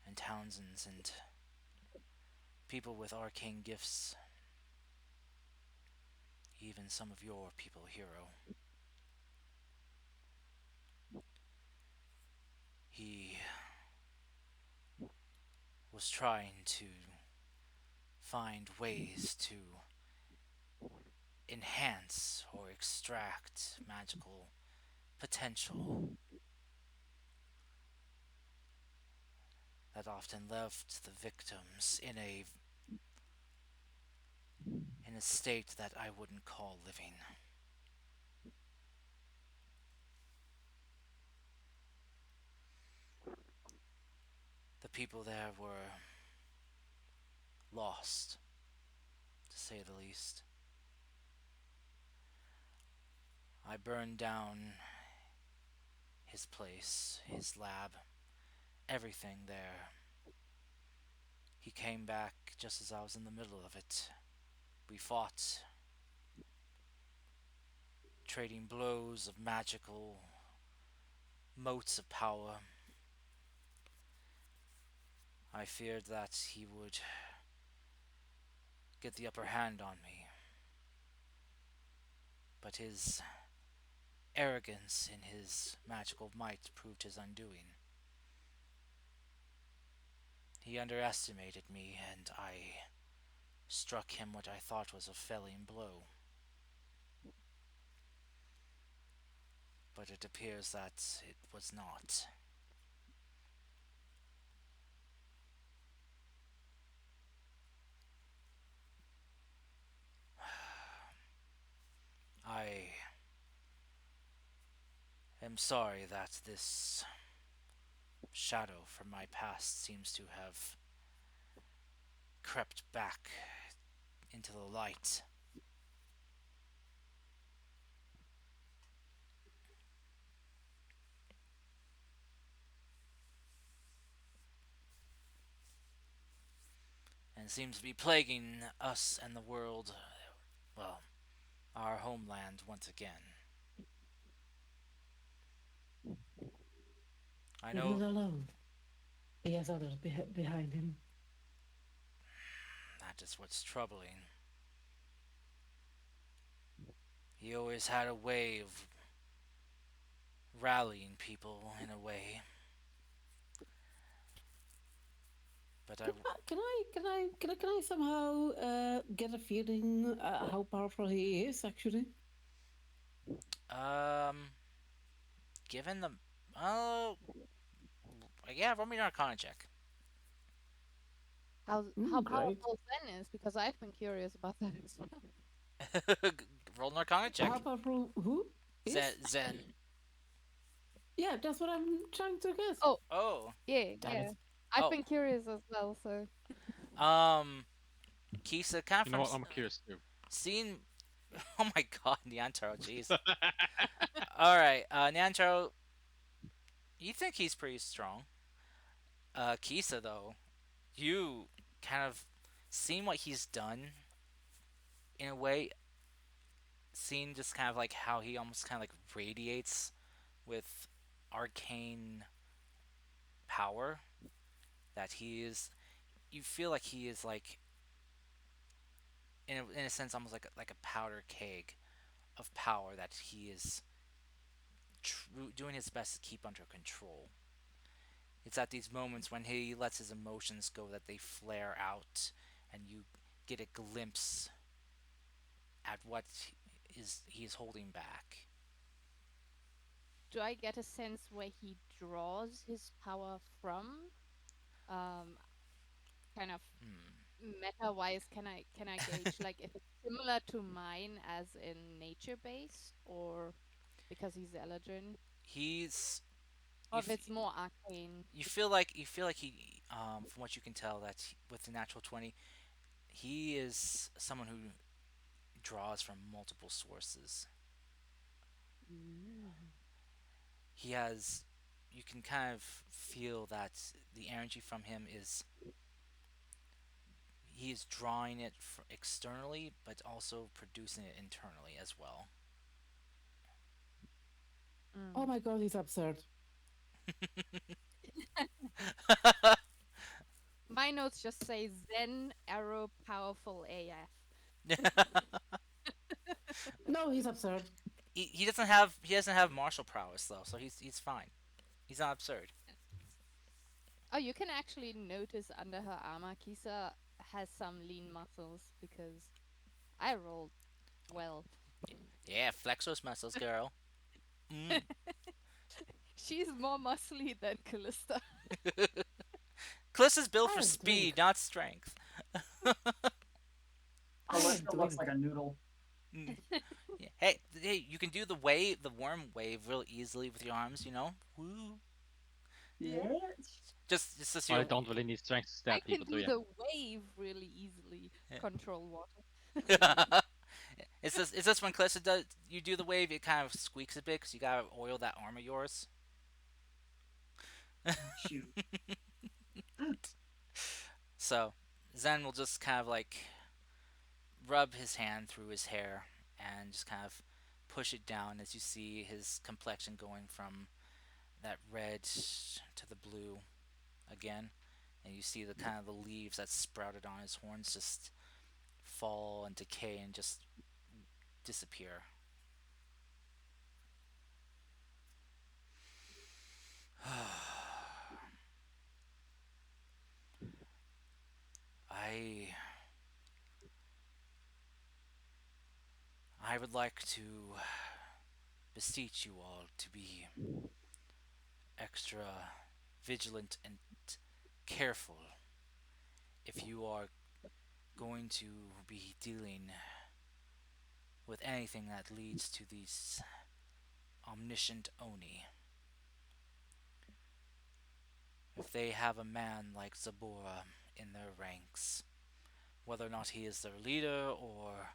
and townsends, and people with arcane gifts. Even some of your people, Hero. He was trying to find ways to enhance or extract magical potential that often left the victims in a state that I wouldn't call living. The people there were lost, to say the least. I burned down his place, his lab, everything there. He came back just as I was in the middle of it. We fought, trading blows of magical motes of power. I feared that he would get the upper hand on me, but his arrogance in his magical might proved his undoing. He underestimated me, and I struck him what I thought was a felling blow. But it appears that it was not. I am sorry that this shadow from my past seems to have crept back into the light. And seems to be plaguing us and the world, well, our homeland once again. I He's know not alone. He has others behind him. that is what's troubling. He always had a way of rallying people in a way. But Can I somehow get a feeling how powerful he is actually? Given the oh, yeah, roll me an Arcana check. How Great. powerful Zen is, because I've been curious about that as well. Roll an Arcana How check. powerful who? Is? Zen. Yeah, that's what I'm trying to guess. Oh. Oh. Yeah, Damn yeah. it. I've Oh. been curious as well, so. Kisa, kind of You know what? from I'm curious too. seeing. Oh my God, Nyantaro, jeez. All right, Nyantaro, you think he's pretty strong. Kisa, though, you kind of seen what he's done in a way. Seen just kind of like how he almost kind of like radiates with arcane power. That he is, you feel like he is like, in a sense, almost like a powder keg of power that he is doing his best to keep under control. It's at these moments when he lets his emotions go that they flare out, and you get a glimpse at what he is holding back. Do I get a sense where he draws his power from? Kind of meta-wise, can I gauge like if it's similar to mine as in nature-based, or because he's Eladrin, He's or if it's more arcane? you feel like he from what you can tell that with the natural 20 he is someone who draws from multiple sources. He has, you can kind of feel that the energy from him is, he is drawing it externally but also producing it internally as well. Oh my God, he's absurd. My notes just say Zen arrow powerful AF. No, he's absurd. He doesn't have martial prowess though, so he's fine. He's not absurd. Oh, you can actually notice under her armor, Kisa has some lean muscles because I rolled well. Yeah, flex those muscles, girl. She's more muscly than Callista. Callista's built I for don't speed, think. not strength. Calista looks like a noodle. Yeah. Hey, you can do the worm wave real easily with your arms, you know? Woo. Yeah. Just I your don't really need strength to I stab can people, do do you? the wave really easily. Yeah. Control water. it's just when Calista does, you do the wave, it kind of squeaks a bit because you gotta oil that arm of yours. Shoot. So Zen will just kind of like rub his hand through his hair and just kind of push it down as you see his complexion going from that red to the blue again, and you see the kind of the leaves that sprouted on his horns just fall and decay and just disappear. I I would like to beseech you all to be extra vigilant and careful if you are going to be dealing with anything that leads to these omniscient Oni. If they have a man like Zabora in their ranks, whether or not he is their leader or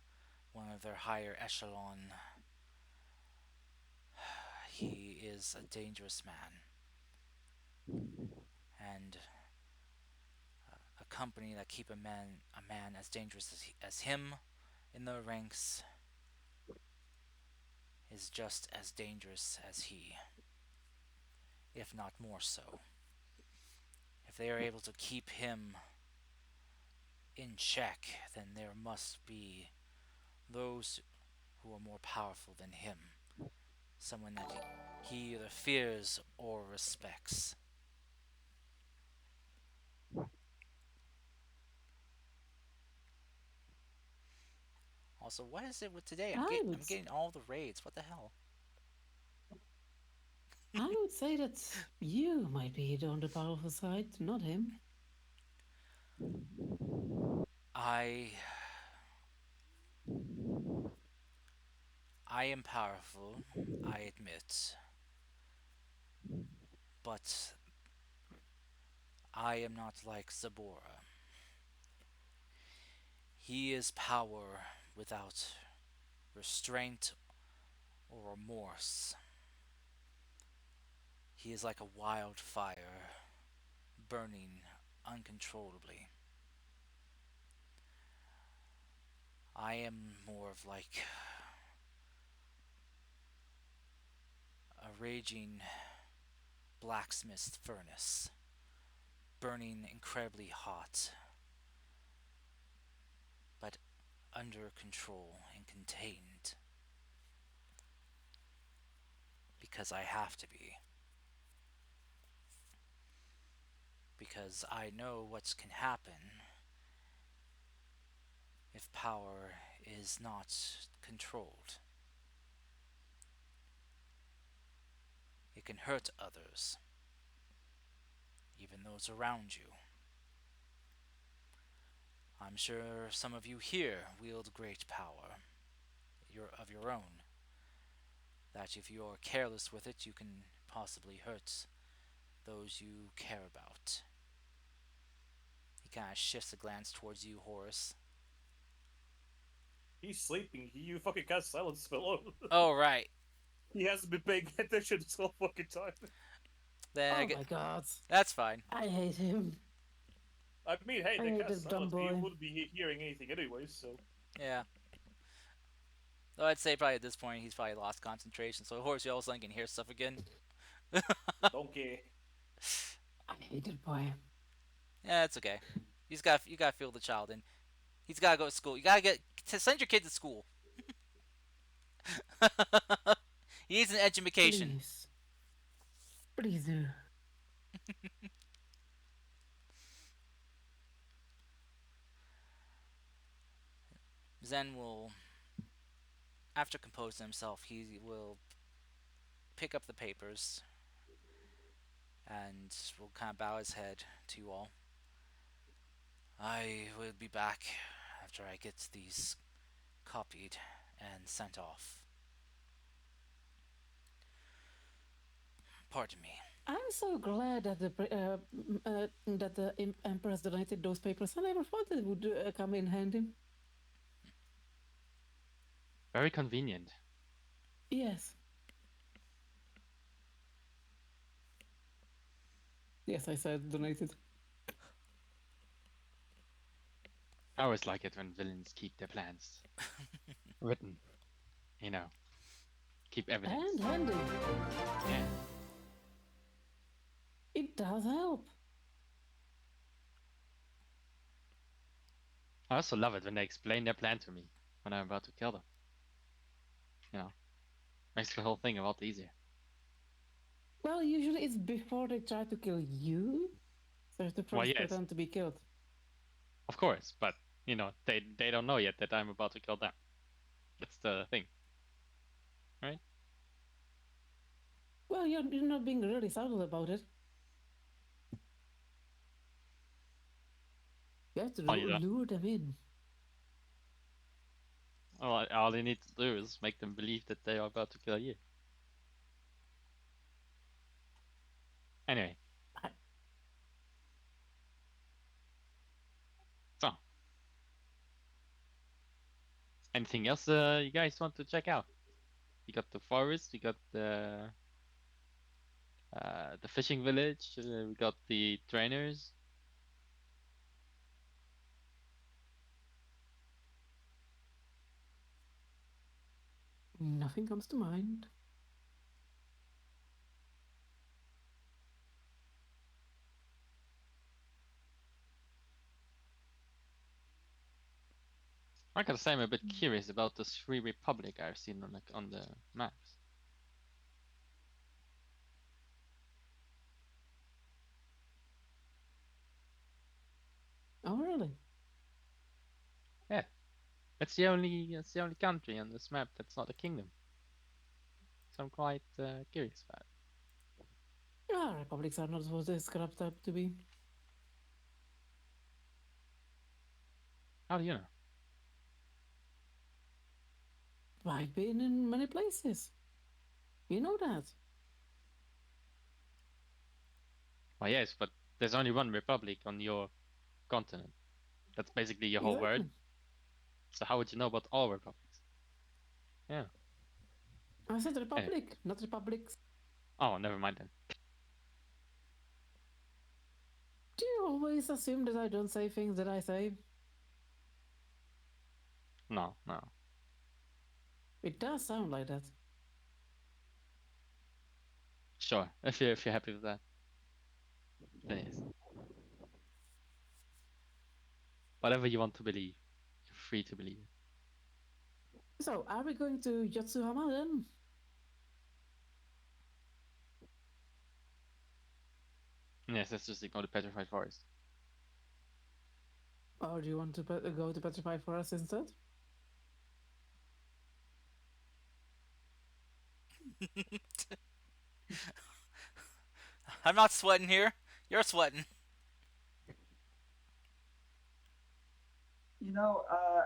one of their higher echelon, he is a dangerous man. And a company that keep a man as dangerous as him in their ranks is just as dangerous as he, if not more so. If they are able to keep him in check, then there must be those who are more powerful than him, someone that he either fears or respects. Also, what is it with today? I'm getting all the raids. What the hell? I would say that you might be on the powerful side, not him. I am powerful, I admit, but I am not like Zabora. He is power without restraint or remorse. He is like a wildfire, burning uncontrollably. I am more of like a raging blacksmith furnace, burning incredibly hot, but under control and contained. Because I have to be. Because I know what can happen if power is not controlled. It can hurt others, even those around you. I'm sure some of you here wield great power of your own, that if you are careless with it, you can possibly hurt those you care about. He kind of shifts a glance towards you, Horus. He's sleeping. You fucking cast silence spell. Oh, right. He hasn't been paying attention this whole fucking time. Then Oh my god. That's fine. I hate him. I mean, hey, I they hate cast this dumb silence, but you boy. wouldn't be hearing anything anyways, so... Yeah. Though I'd say probably at this point he's probably lost concentration, so Horus, you all of a sudden can hear stuff again. Don't care. I hate it, boy. Yeah, it's okay. You gotta feel the child in. He's gotta go to school. You gotta send your kid to school. He needs an education. Please. Please do. Zen will, after composing himself, he will pick up the papers and will kind of bow his head to you all. I will be back after I get these copied and sent off. Pardon me. I'm so glad that the Empress donated those papers. I never thought it would come in handy. Very convenient. Yes. Yes, I said donated. I always like it when villains keep their plans written. You know, keep evidence. And handy. Yeah. It does help. I also love it when they explain their plan to me when I'm about to kill them. You know, makes the whole thing a lot easier. Well, usually it's before they try to kill you. So it's the Well, first yes. person to be killed. Of course, but you know, they don't know yet that I'm about to kill them. That's the thing. Right? Well, you're not being really subtle about it. You have to Oh, you don't. lure them in. All you need to do is make them believe that they are about to kill you. Anyway. So. Anything else you guys want to check out? You got the forest, you got the fishing village, we got the trainers. Nothing comes to mind. I gotta say, I'm a bit curious about the Three Republic I've seen on the maps. Oh, really? Yeah, it's the only country on this map that's not a kingdom. So I'm quite curious about it. Ah, republics are not what they're scrapped up to be. How do you know? I've been in many places. You know that. Well, yes, but there's only one republic on your continent. That's basically your whole world. Exactly. So how would you know about all republics? Yeah. I said republic, not republics. Oh, never mind then. Do you always assume that I don't say things that I say? No. It does sound like that. Sure, if you're happy with that. Then yes. Whatever you want to believe, you're free to believe it. So, are we going to Yotsuhama then? Yes, let's just ignore the petrified forest. Or do you want to go to Petrified Forest instead? I'm not sweating here. You're sweating. You know,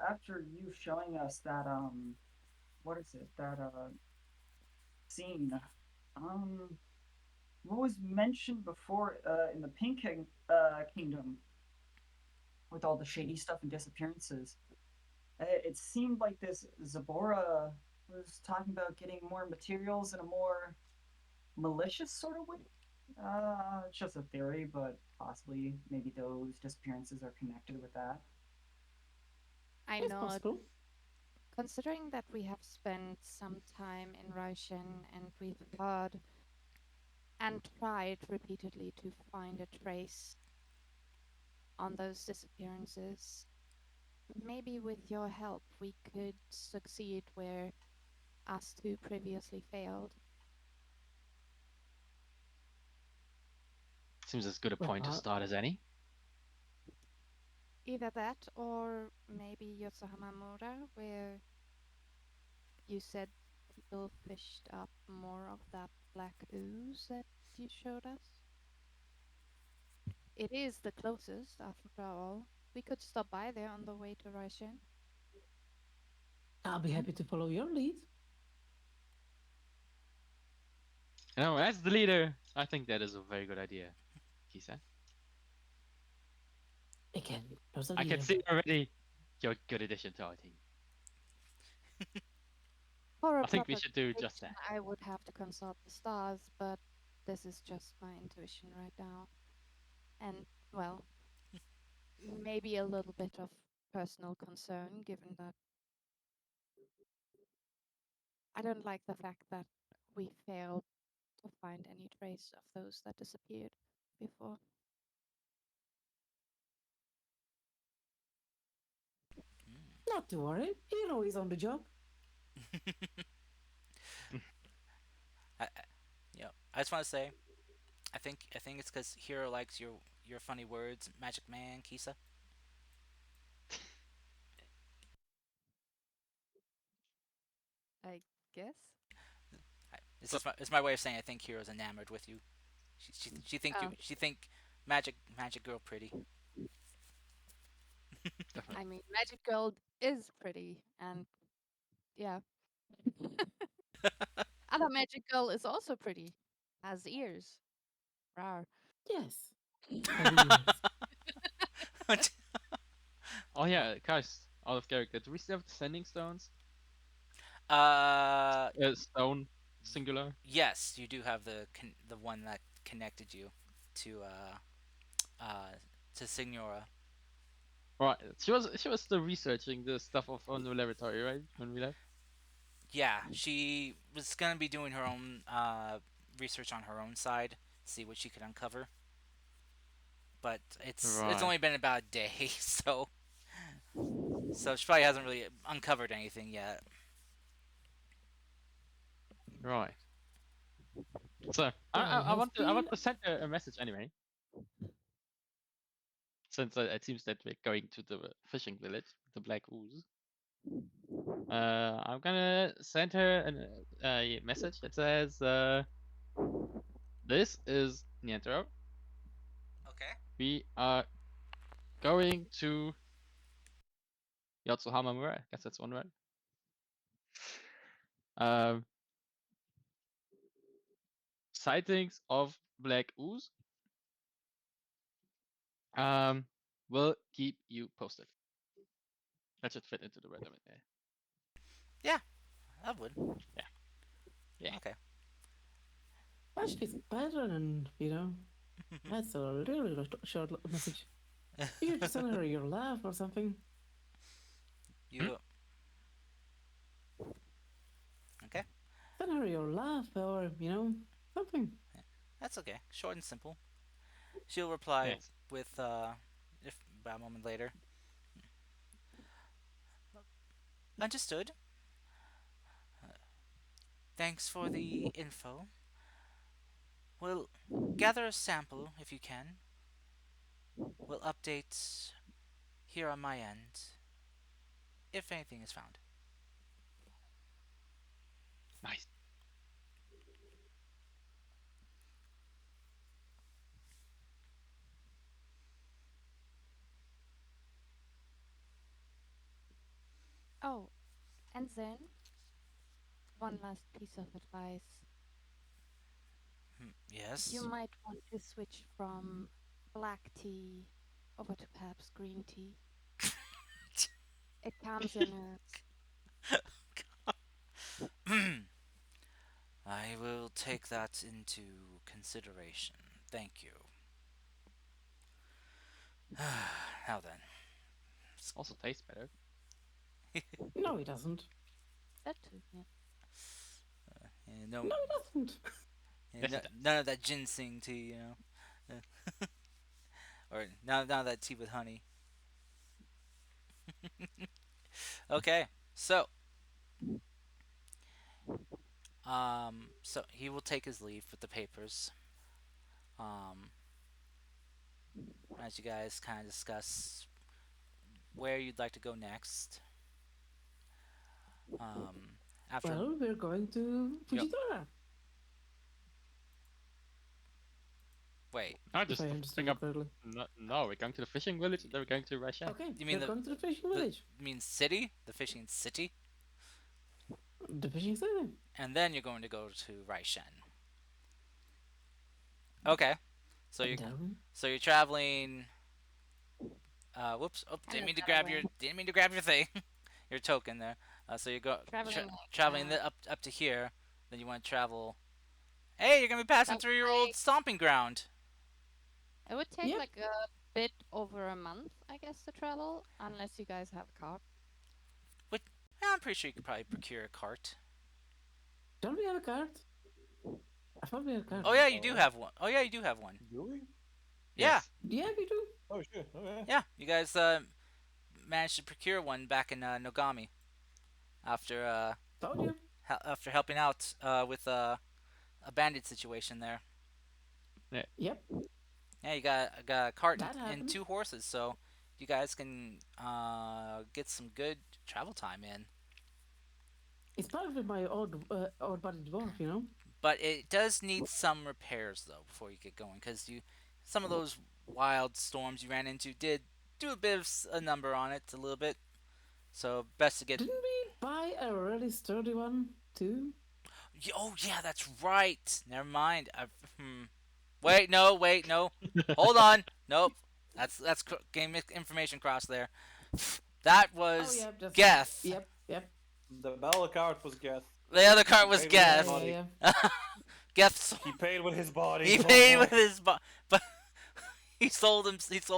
after you showing us that, what is it? That, scene, what was mentioned before, in the Pink Kingdom, with all the shady stuff and disappearances, it seemed like this Zabora was talking about getting more materials in a more malicious sort of way. It's just a theory, but possibly maybe those disappearances are connected with that. I It's know. possible. Considering that we have spent some time in Raishin and we've heard and tried repeatedly to find a trace on those disappearances, maybe with your help we could succeed where us two previously failed. Seems as good a point to start as any. Either that or maybe Yotsuhamamura, where you said people fished up more of that black ooze that you showed us. It is the closest, after all. We could stop by there on the way to Raishin. I'll be happy to follow your lead. You know, as the leader, I think that is a very good idea, Kisa. Again, I can see already you're a good addition to our team. For a I think we proper should do just prediction, that. I would have to consult the stars, but this is just my intuition right now. And, well, maybe a little bit of personal concern, given that I don't like the fact that we failed to find any trace of those that disappeared before. Not to worry. Hero is on the job. I just want to say, I think it's because Hero likes your funny words, Magic Man, Kisa. I guess. It's my way of saying I think Hero's enamored with you. She think Oh. she think Magic Girl pretty. I mean, Magic Girl is pretty, and yeah. Other Magic Girl is also pretty. Has ears. Rawr. Yes. Have ears. Oh yeah, guys, out of character. Do we still have the sending stones? Stone singular. Yes, you do have the one that connected you to Signora. Right. She was still researching the stuff on the laboratory, right? When we left. Yeah, she was gonna be doing her own research on her own side, see what she could uncover. But it's Right. only been about a day, so she probably hasn't really uncovered anything yet. Right. So I want to send her a message anyway. Since it seems that we're going to the fishing village, the Black Ooze. I'm gonna send her a message that says, "This is Nientro. Okay. We are going to Yotsuhama Mura." I guess that's one word. Sightings of Black Ooze. We'll keep you posted. That should fit into the rhythm. Yeah, that would. Yeah. Okay. Watch this pattern, That's a really short message. You just send her your laugh or something. You. Okay. Send her your laugh or, something. That's okay. Short and simple. She'll reply Yes. with if about a moment later. Understood. Thanks for the info. We'll gather a sample if you can. We'll update here on my end if anything is found. Nice. Oh, and then one last piece of advice. Yes. You might want to switch from black tea over to perhaps green tea. It calms your nerves. I will take that into consideration. Thank you. Now then. Also tastes better. No, it doesn't. That too, yeah. No, No, it doesn't. none of that ginseng tea, or none of that tea with honey. Okay, so he will take his leave with the papers. As you guys kind of discuss where you'd like to go next. After Well, we're going to Fujitora. wait, I just If I pick understand up. correctly. No, we're going to the fishing village. Then we're going to Russia. Okay, You mean we're going to the fishing the village. you mean city, the fishing city, The fishing city. and then you're going to go to Raishen. Okay, so you're traveling. Whoops! Oh, didn't mean to grab your thing, your token there. So you go traveling up to here. Then you want to travel. Hey, you're gonna be passing through your old stomping ground. It would take Yep. like bit over a month, I guess, to travel, unless you guys have a car. I'm pretty sure you could probably procure a cart. Don't we have a card? I thought we had a card. Oh yeah, you do have one. Oh yeah, you do have one. Do we? Yeah, Yeah, we do. Oh shit. Okay. yeah. You guys managed to procure one back in Nogami after Told you. after helping out with a bandit situation there. Yep. Yeah, you got a cart That and happened. 2 horses, so you guys can get some good travel time in. It's part of my old buddy dwarf, you know. But it does need some repairs though before you get going, because some of those wild storms you ran into did do a bit of a number on it, a little bit. So best to get. Didn't we buy a really sturdy one too? Oh yeah, that's right. Never mind. Wait, no. Hold on. Nope. That's game information cross there. That was Oh, yeah, just- Geth. Yep. The battle card was Geth. The other card was Paid with his Geth. body. Geth. He paid with his body. He Oh, paid boy. with his but he sold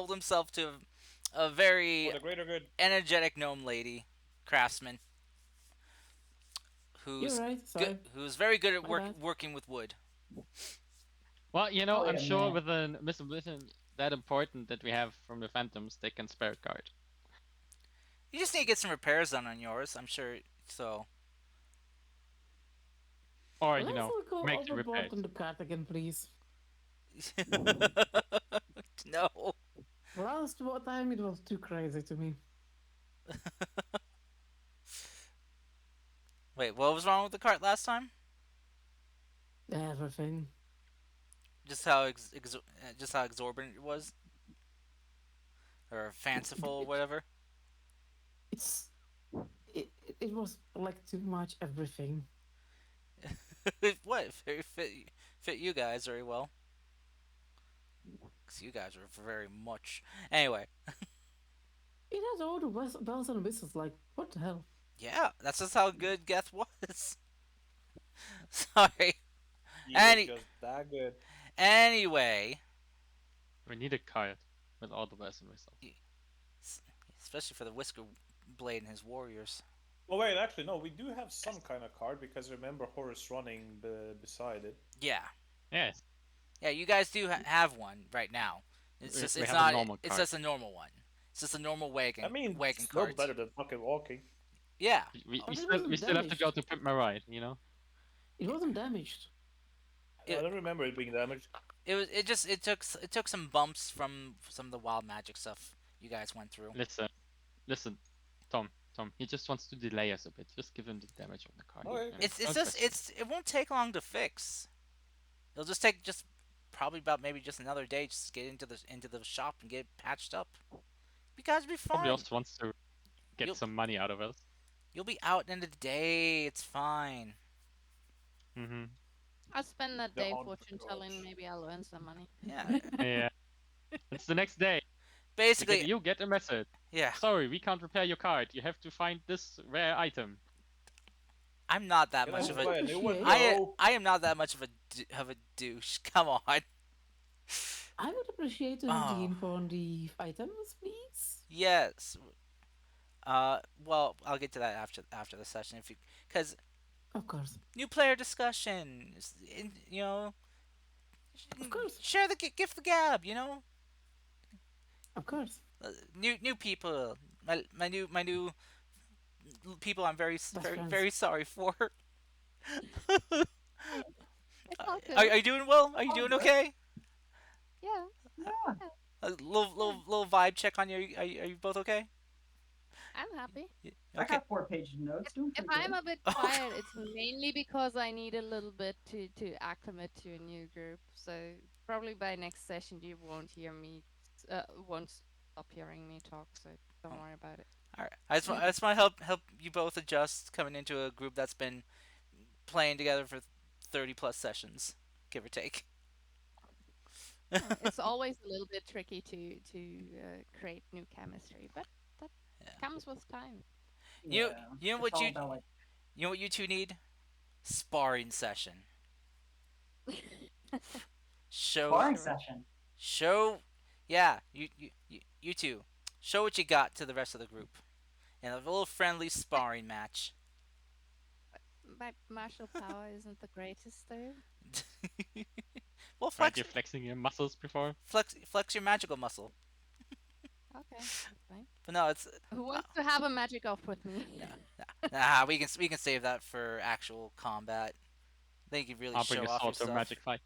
himself to a very For the greater good. energetic gnome lady, craftsman, who's You're right. Sorry. who's very good at My bad. working with wood. Well, you know, Oh, I'm yeah, sure man. with a mission that important that we have from the Phantoms, they can spare a card. You just need to get some repairs done on yours, I'm sure. So Or, Let's you know, not go make the overboard repairs. on the card again, please. no. Last time it was too crazy to me. Wait, what was wrong with the cart last time? Everything. Just how just how exorbitant it was, or fanciful, or whatever. It was like too much everything. What? It fit you guys very well. 'Cause you guys are very much. Anyway, It has all the bells and whistles. Like, what the hell? yeah, that's just how good Geth was. Sorry. He Any- was just that good. Anyway, We need a card with all the bells and whistles. especially for the Whisker Blade and his warriors. Well, wait, actually, no, we do have some kind of card because remember Horus running beside it. Yeah, Yes. yeah, you guys do have one right now. It's We- just we it's have a not. normal It's card. just a normal one. It's just a normal wagon. I mean, wagon it's no cart. better than fucking walking. Yeah. We Oh, it still wasn't have to go damaged. to Pimp My Ride, you know? It wasn't damaged. I don't remember it being damaged. It took some bumps from some of the wild magic stuff you guys went through. Listen, Tom, he just wants to delay us a bit. Just give him the damage on the card. Okay. you know? It's Don't just press it. it won't take long to fix. It'll just take probably about maybe just another day just to get into the shop and get it patched up. You guys will be Probably fine. also wants to get You'll- some money out of us. You'll be out in the day. It's fine. Mm-hmm. I'll spend that The day on fortune approach. telling. Maybe I'll earn some money. Yeah. Yeah. It's the next day. Basically, You get a message. yeah. Sorry, we can't repair your card. You have to find this rare item. I'm not that Can I much just of buy a. a new one? I- No. I am not that much of a douche. Come on. I would appreciate the Oh. info on the items, please. Yes. Well, I'll get to that after the session because Of course. new player discussion. You know. Of course. Share the gift the gab. You know. Of course. New people. My new people. I'm very friends. very sorry for. It's all good. Are you doing well? Are you Oh, doing good. okay? Yeah. Yeah. A little vibe check on you. Are you both okay? I'm happy. I Okay. got 4-page notes. Doing If pretty I'm good. a bit Oh, quiet, it's mainly because I need a little bit to acclimate to a new group. So probably by next session you won't stop hearing me talk. So don't worry about it. All right. I just want to help you both adjust coming into a group that's been playing together for 30 plus sessions, give or take. It's always a little bit tricky to create new chemistry, but that Yeah. comes with time. You Yeah, you know it's what all you about, like, you know what you two need? Sparring session. Show sparring session. show Yeah, you two, show what you got to the rest of the group in a little friendly sparring match. My martial power isn't the greatest though. Well, Right, you're flexing your muscles before. flex your magical muscle. Okay, that's fine. But no, it's Who wants to have a magic off with me? nah. We can save that for actual combat. Then you can really I'll bring show a off sword to a yourself. magic fight.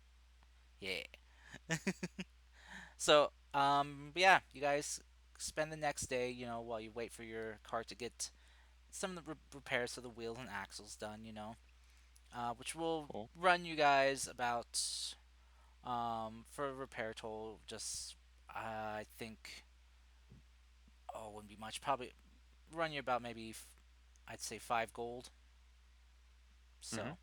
Yeah. So, yeah, you guys spend the next day, while you wait for your car to get some of the repairs to the wheels and axles done, which will Cool. run you guys about, for a repair total, just, I think, oh, wouldn't be much. Probably run you about maybe, I'd say 5 gold. So, Mhm.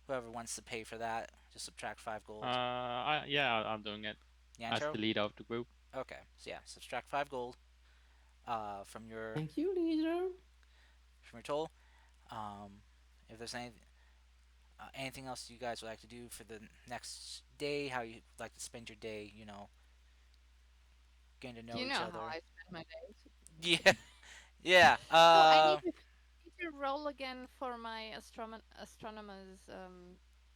whoever wants to pay for that, just subtract 5 gold. I'm doing it as Yantro? the leader of the group. Okay, so yeah, subtract 5 gold, from your Thank you, leader. total. If there's anything else you guys would like to do for the next day, how you would like to spend your day, getting to know You each know other. how I spend my days. Yeah, yeah. Oh, I need to roll again for my astronomer's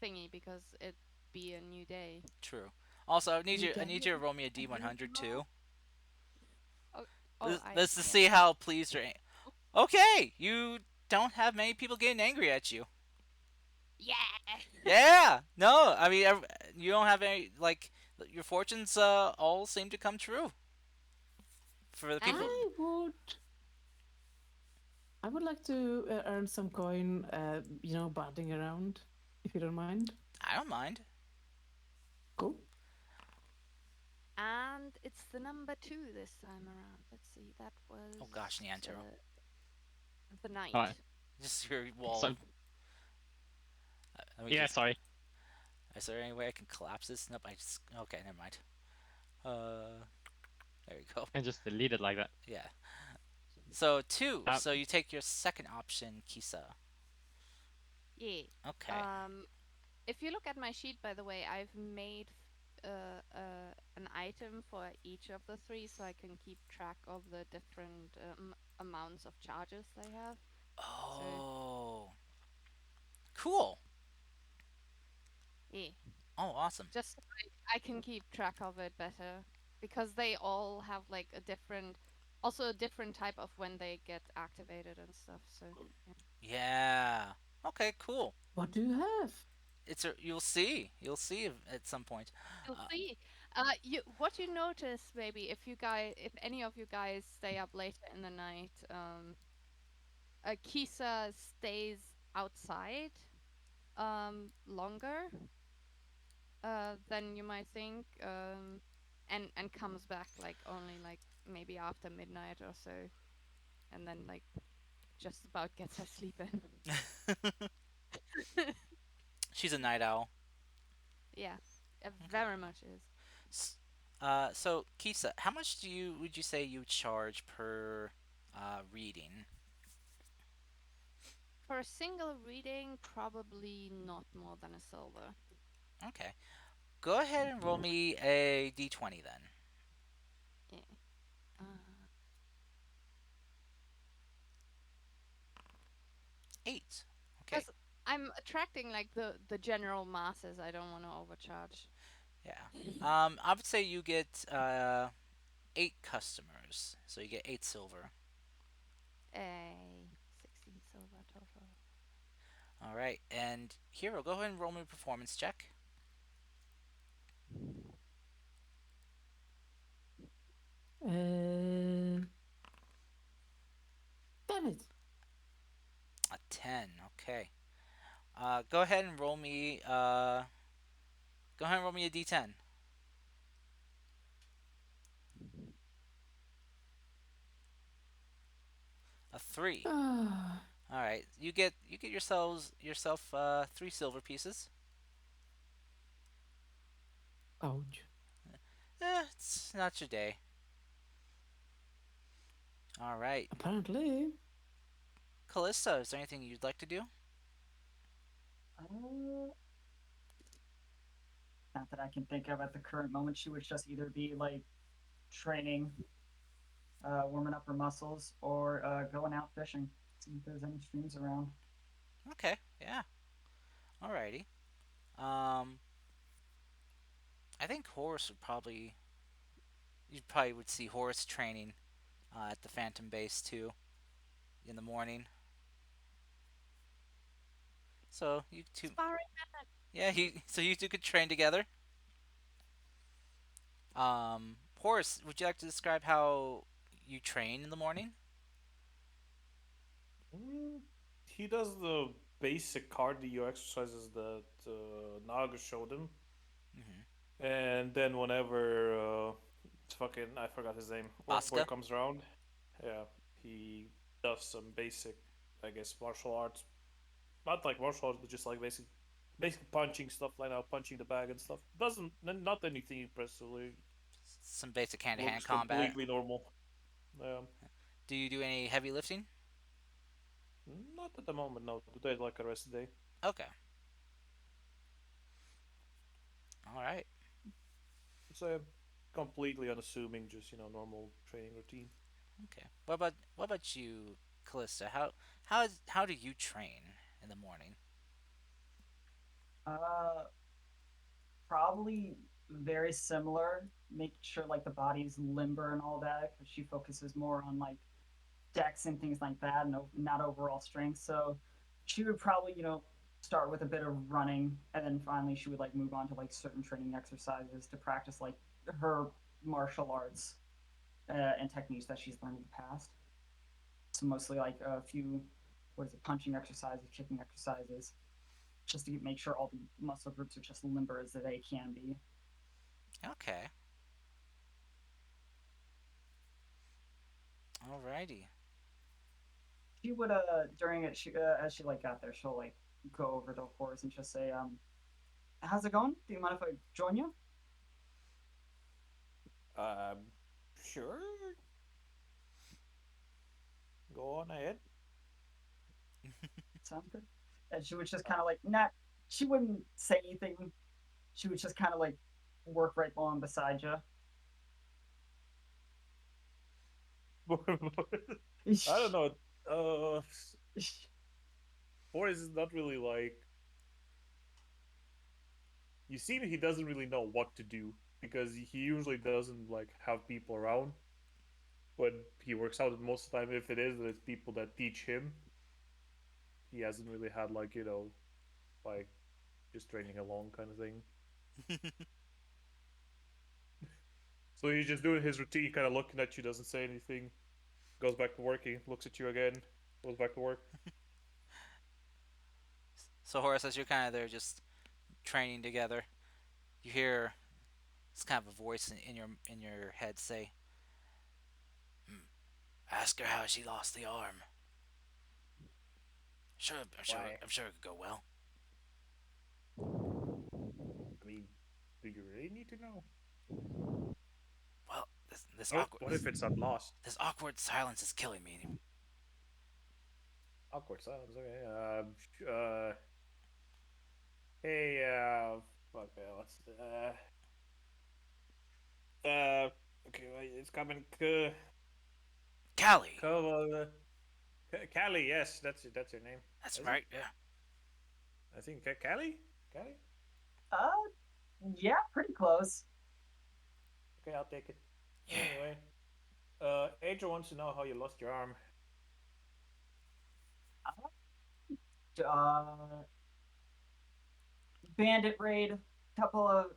thingy because it be a new day. True. Also, I need You you. I can need you to roll me a D100 too. Oh, This to yeah. see how pleased or. Okay, you don't have many people getting angry at you. Yeah. Yeah. No, I mean you don't have any like your fortunes all seem to come true. For the people. I would like to earn some coin, batting around, if you don't mind. I don't mind. Cool. And it's the number 2 this time around. Let's see, that was. Oh gosh, Niantero. The knight. Alright. Just your wall. So, Yeah, sorry. Is there any way I can collapse this? Nope, I just. Okay, never mind. There you go. And just delete it like that. Yeah. So 2. So you take your second option, Kisa. Yeah. Okay. If you look at my sheet, by the way, I've made an item for each of the 3, so I can keep track of the different amounts of charges they have. Oh. Cool. Yeah. Oh, awesome. Just so I can keep track of it better, because they all have like a different type of when they get activated and stuff. So. Yeah. Okay, cool. What do you have? You'll see. You'll see at some point. You'll see. What you notice maybe if any of you guys stay up later in the night, Kisa stays outside longer than you might think, and comes back like only like maybe after midnight or so, and then like just about gets her sleep in. She's a night owl. Yeah, it very much is. So Kisa, how much would you say you charge per reading? For a single reading, probably not more than a silver. Okay. Go ahead and roll me a d20 then. Yeah. 8. Okay. I'm attracting like the general masses. I don't want to overcharge. Yeah. I would say you get 8 customers, so you get 8 silver. 16 silver total. All right, and Hero, go ahead and roll me a performance check. Damn it. A 10. Okay. Go ahead and roll me. Go ahead and roll me a d10. A 3. All right, you get yourself 3 silver pieces. Ouch. It's not your day. All right. Apparently. Callista, is there anything you'd like to do? Not that I can think of at the current moment. She would just either be like training, warming up her muscles, or going out fishing. See if there's any streams around. Okay, yeah. Alrighty. Um, I think Horus would probably you probably would see Horus training at the Phantom Base too in the morning. So you two, Sparring. yeah, so you two could train together. Horus, would you like to describe how you train in the morning? He does the basic cardio exercises that Naga showed him, Mm-hmm. and then whenever fucking I forgot his name, Orc Boy Asuka? comes around, yeah, he does some basic, I guess, martial arts. Not like martial arts, but just like basic punching stuff, like now punching the bag and stuff. Doesn't not anything impressively. Some basic hand-to-hand Looks combat. completely normal. Do you do any heavy lifting? Not at the moment. No, today like a rest day. Okay. All right. It's a completely unassuming, just normal training routine. Okay. What about you, Callista? How do you train in the morning? Probably very similar. Making sure like the body's limber and all that, because she focuses more on like dex and things like that, and not overall strength. So she would probably start with a bit of running, and then finally she would like move on to like certain training exercises to practice like her martial arts and techniques that she's learned in the past. So mostly like a few, punching exercises, kicking exercises, just to make sure all the muscle groups are just limber as they can be. Okay. Alrighty. She would during it, as she like got there, she'll like go over to Horus and just say, how's it going? Do you mind if I join you? Sure. Go on ahead. Sounds good. And she would just kind of like not. She wouldn't say anything. She would just kind of like work right along beside you. I don't know. Boris is not really like. You see, he doesn't really know what to do because he usually doesn't like have people around. When he works out, most of the time, if it is, it's people that teach him. He hasn't really had like like just training along kind of thing. So he's just doing his routine, kind of looking at you, doesn't say anything, goes back to working, looks at you again, goes back to work. So Horus, as you're kind of there, just training together, you hear this kind of a voice in your head say, "Ask her how she lost the arm. Sure, Why? I'm sure it could go well." I mean, do you really need to know? Well, this What if it's not lost? this awkward silence is killing me. Awkward silence. Okay. Hey. Fuck. What's Okay. It's coming. Callie. Callie. Yes, that's your name. That's Is right. Yeah. I think Callie. Callie. Yeah, pretty close. Okay, I'll take it. Yeah. Anyway, Adrian wants to know how you lost your arm. Bandit raid, couple of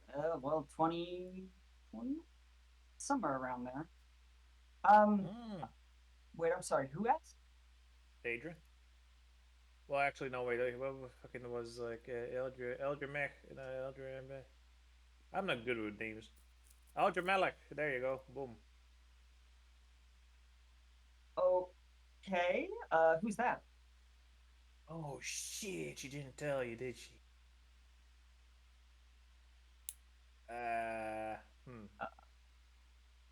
20, somewhere around there. Wait, I'm sorry. Who asked? Adrian. Well, actually, no. Wait. What fucking was like Eldra Mech? Eldra. I'm not good with names. Eldra Malak. There you go. Boom. Okay. Who's that? Oh shit! She didn't tell you, did she?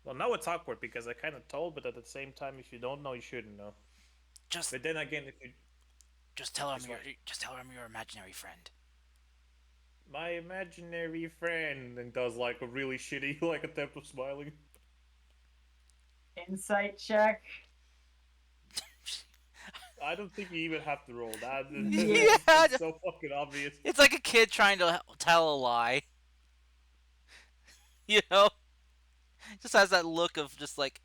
Well, now it's awkward because I kind of told, but at the same time, if you don't know, you shouldn't know. Just But then again, if you just tell her Just what? just tell her I'm your imaginary friend. my imaginary friend and does like a really shitty like attempt of smiling. insight check. I don't think you even have to roll that. Yeah. It's so fucking obvious. It's like a kid trying to tell a lie. You know? Just has that look of just like,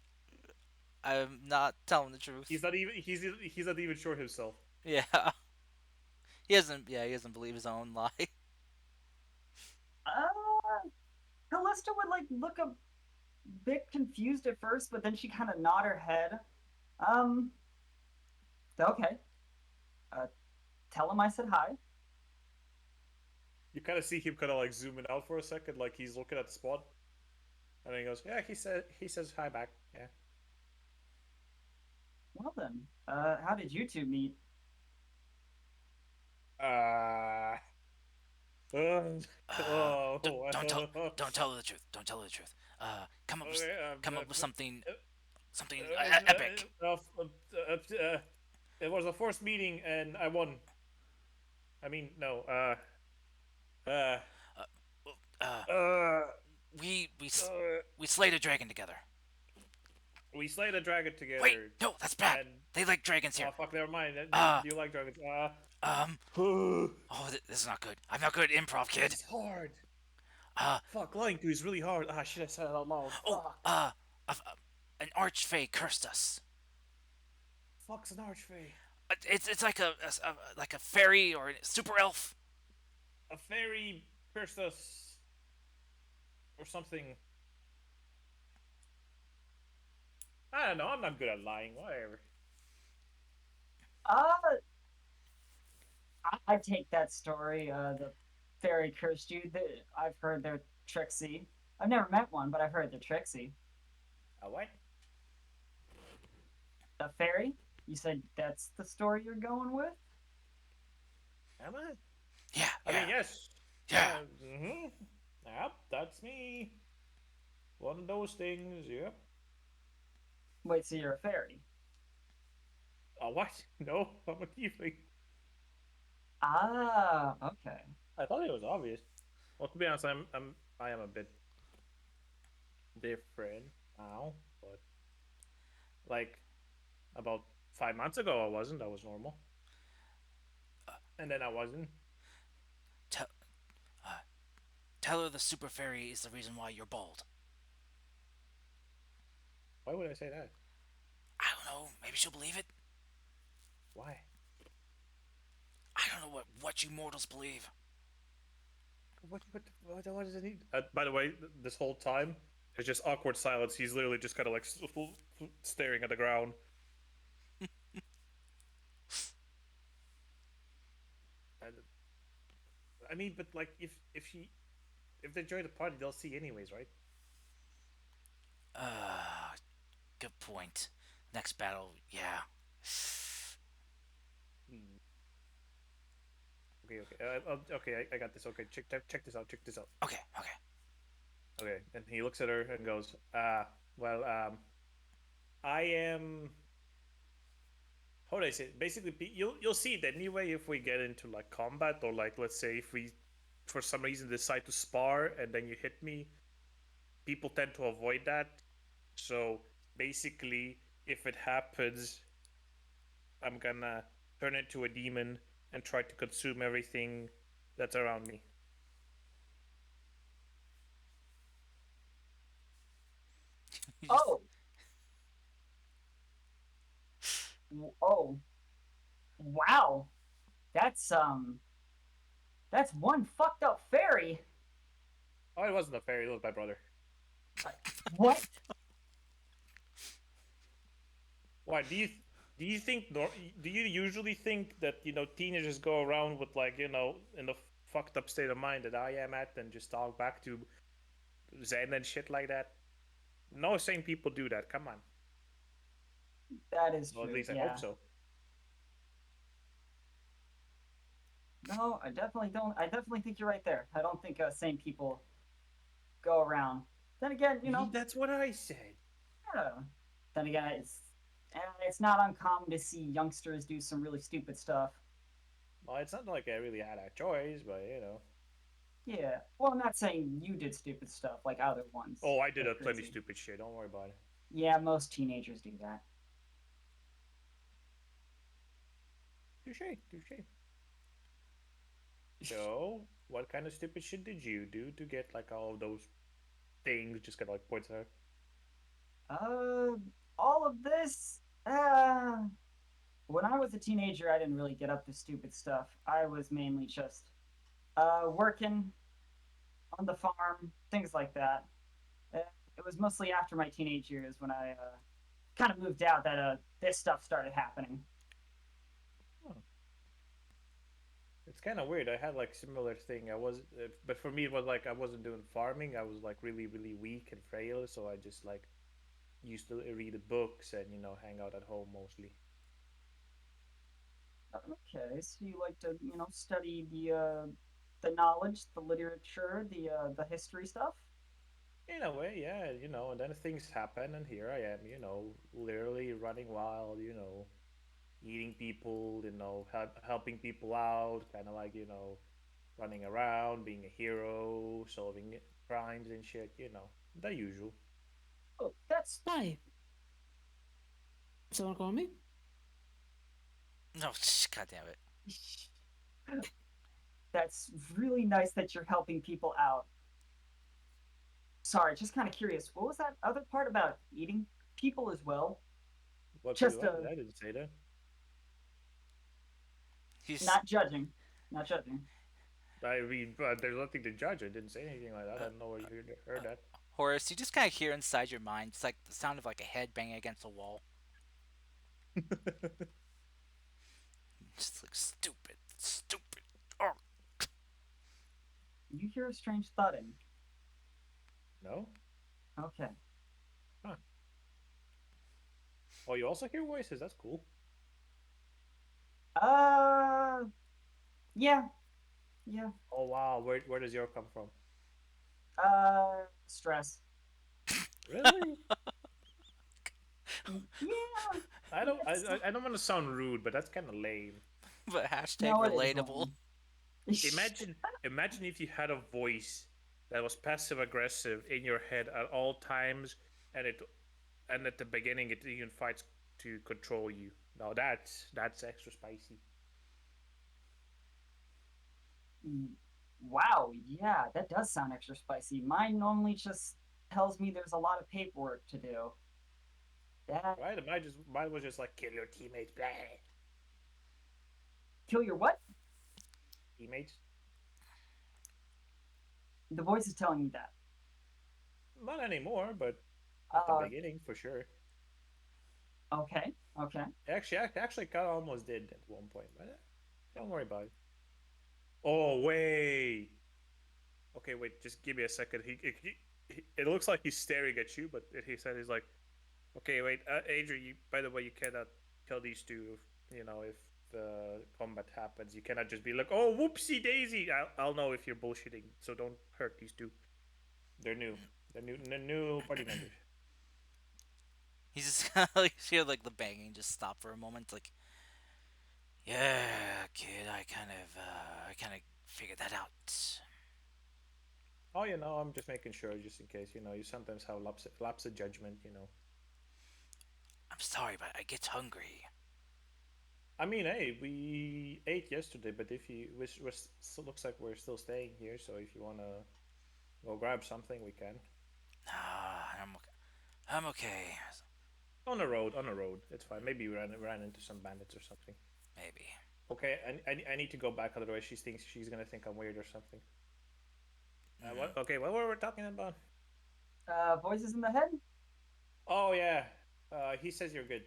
I'm not telling the truth. He's not even sure himself. Yeah. He doesn't believe his own lie. Callista would like look a bit confused at first, but then she kind of nod her head. Okay. Tell him I said hi. You kind of see him kind of like zooming out for a second, like he's looking at the spot, and then he goes, "Yeah, he says hi back." Yeah. Well then, how did you two meet? Don't tell her the truth. Don't tell her the truth. Come up with something epic. It was the first meeting, and I won. I mean, no. We slayed a dragon together. We slayed a dragon together. Wait, no, that's bad. and- They like dragons here. Oh fuck, never mind. Do you like dragons? Oh, this is not good. I'm not good at improv, kid. It's hard. Fuck, lying to you is really hard. Shit, I said it out loud. An archfey cursed us. Fuck's an archfey. It's like a fairy or a super elf. A fairy cursed us, or something. I don't know. I'm not good at lying. Whatever. I take that story. The fairy cursed you. I've heard they're tricksy. I've never met one, but I've heard they're tricksy. A what? A fairy? You said that's the story you're going with? Am I? Yeah. I mean, yes. Yeah. Yep, that's me. One of those things. Yep. Wait, so you're a fairy? What? No, I'm a tiefling. Okay. I thought it was obvious. Well, to be honest, I am a bit different now, but like about 5 months ago, I wasn't. I was normal, and then I wasn't. Tell her the super fairy is the reason why you're bald. Why would I say that? I don't know. Maybe she'll believe it. Why? I don't know what you mortals believe. What does it need? By the way, this whole time, it's just awkward silence. He's literally just kind of like staring at the ground. I mean, but like, if they join the party, they'll see anyways, right? Good point. Next battle, yeah. Okay, I got this. Okay, check this out. Check this out. Okay. Okay, and he looks at her and goes, I am. How do I say it? Basically, you'll see it anyway if we get into like combat, or like, let's say if we for some reason decide to spar and then you hit me, people tend to avoid that. So basically, if it happens, I'm gonna turn into a demon and try to consume everything that's around me. Oh. Oh. Wow. That's one fucked up fairy. Oh, it wasn't a fairy. It was my brother. What? Why do you think? Do you usually think that teenagers go around with like in the fucked up state of mind that I am at and just talk back to Zen and shit like that? No sane people do that. Come on. That is true. Well, at least I yeah. hope so. No, I definitely don't. I definitely think you're right there. I don't think sane people go around. Then again, That's what I said. Then again, it's not uncommon to see youngsters do some really stupid stuff. Well, it's not like I really had a choice, but Yeah. Well, I'm not saying you did stupid stuff like other ones. Oh, I did They're plenty crazy. stupid shit. Don't worry about it. Yeah, most teenagers do that. Touche, touche. So, what kind of stupid shit did you do to get like all of those things? Just kind of like points out. All of this. When I was a teenager, I didn't really get up to stupid stuff. I was mainly just working on the farm, things like that. It was mostly after my teenage years when I kind of moved out that this stuff started happening. It's kind of weird. I had like similar thing. I was, but for me it was like I wasn't doing farming. I was like really, really weak and frail, so I just like used to read books and hang out at home mostly. Okay, so you like to study the knowledge, the literature, the history stuff. In a way, yeah, and then things happen, and here I am, literally running wild, eating people, helping people out, kind of like, running around, being a hero, solving crimes and shit, the usual. Oh, that's Hi. Someone call me? No, god damn it. That's really nice that you're helping people out. Sorry, just kind of curious. What was that other part about eating people as well? What? Just I didn't say that. He's not judging. Not judging. I mean, but there's nothing to judge. I didn't say anything like that. I don't know where you heard that. Horace, you just kind of hear inside your mind. It's like the sound of like a head banging against a wall. Just like stupid, stupid. Oh. You hear a strange thudding. No? Okay. Huh. Oh, you also hear voices. That's cool. Yeah. Yeah. Oh wow, where does your come from? Stress. Really? Yeah. I don't want to sound rude, but that's kind of lame. But hashtag No, it is relatable. Imagine if you had a voice that was passive aggressive in your head at all times, and at the beginning it even fights to control you. Now that's extra spicy. Wow, yeah, that does sound extra spicy. Mine normally just tells me there's a lot of paperwork to do. That Right? Mine was just like kill your teammates. Blah. kill your what? Teammates? The voice is telling me that. Not anymore, but at the beginning for sure. Okay. Actually, kind of almost did at one point, but don't worry about it. Oh wait. Okay, wait. Just give me a second. It looks like he's staring at you, but he said he's like, okay, wait, Adrian. By the way, you cannot kill these two. If the combat happens, you cannot just be like, oh, whoopsie daisy. I'll know if you're bullshitting. So don't hurt these two. They're new. They're new party members. He's just kind of like hear like the banging just stop for a moment. Like, yeah, kid, I kind of figured that out. Oh, I'm just making sure, just in case. You sometimes have lapse of judgment. I'm sorry, but I get hungry. I mean, hey, we ate yesterday, but if you, looks like we're still staying here. So if you wanna go grab something, we can. Nah, I'm okay. On the road, it's fine. Maybe we ran into some bandits or something. Maybe. Okay, I need to go back, otherwise she's gonna think I'm weird or something. What? Okay, what were we talking about? Voices in the head? Oh yeah. He says you're good.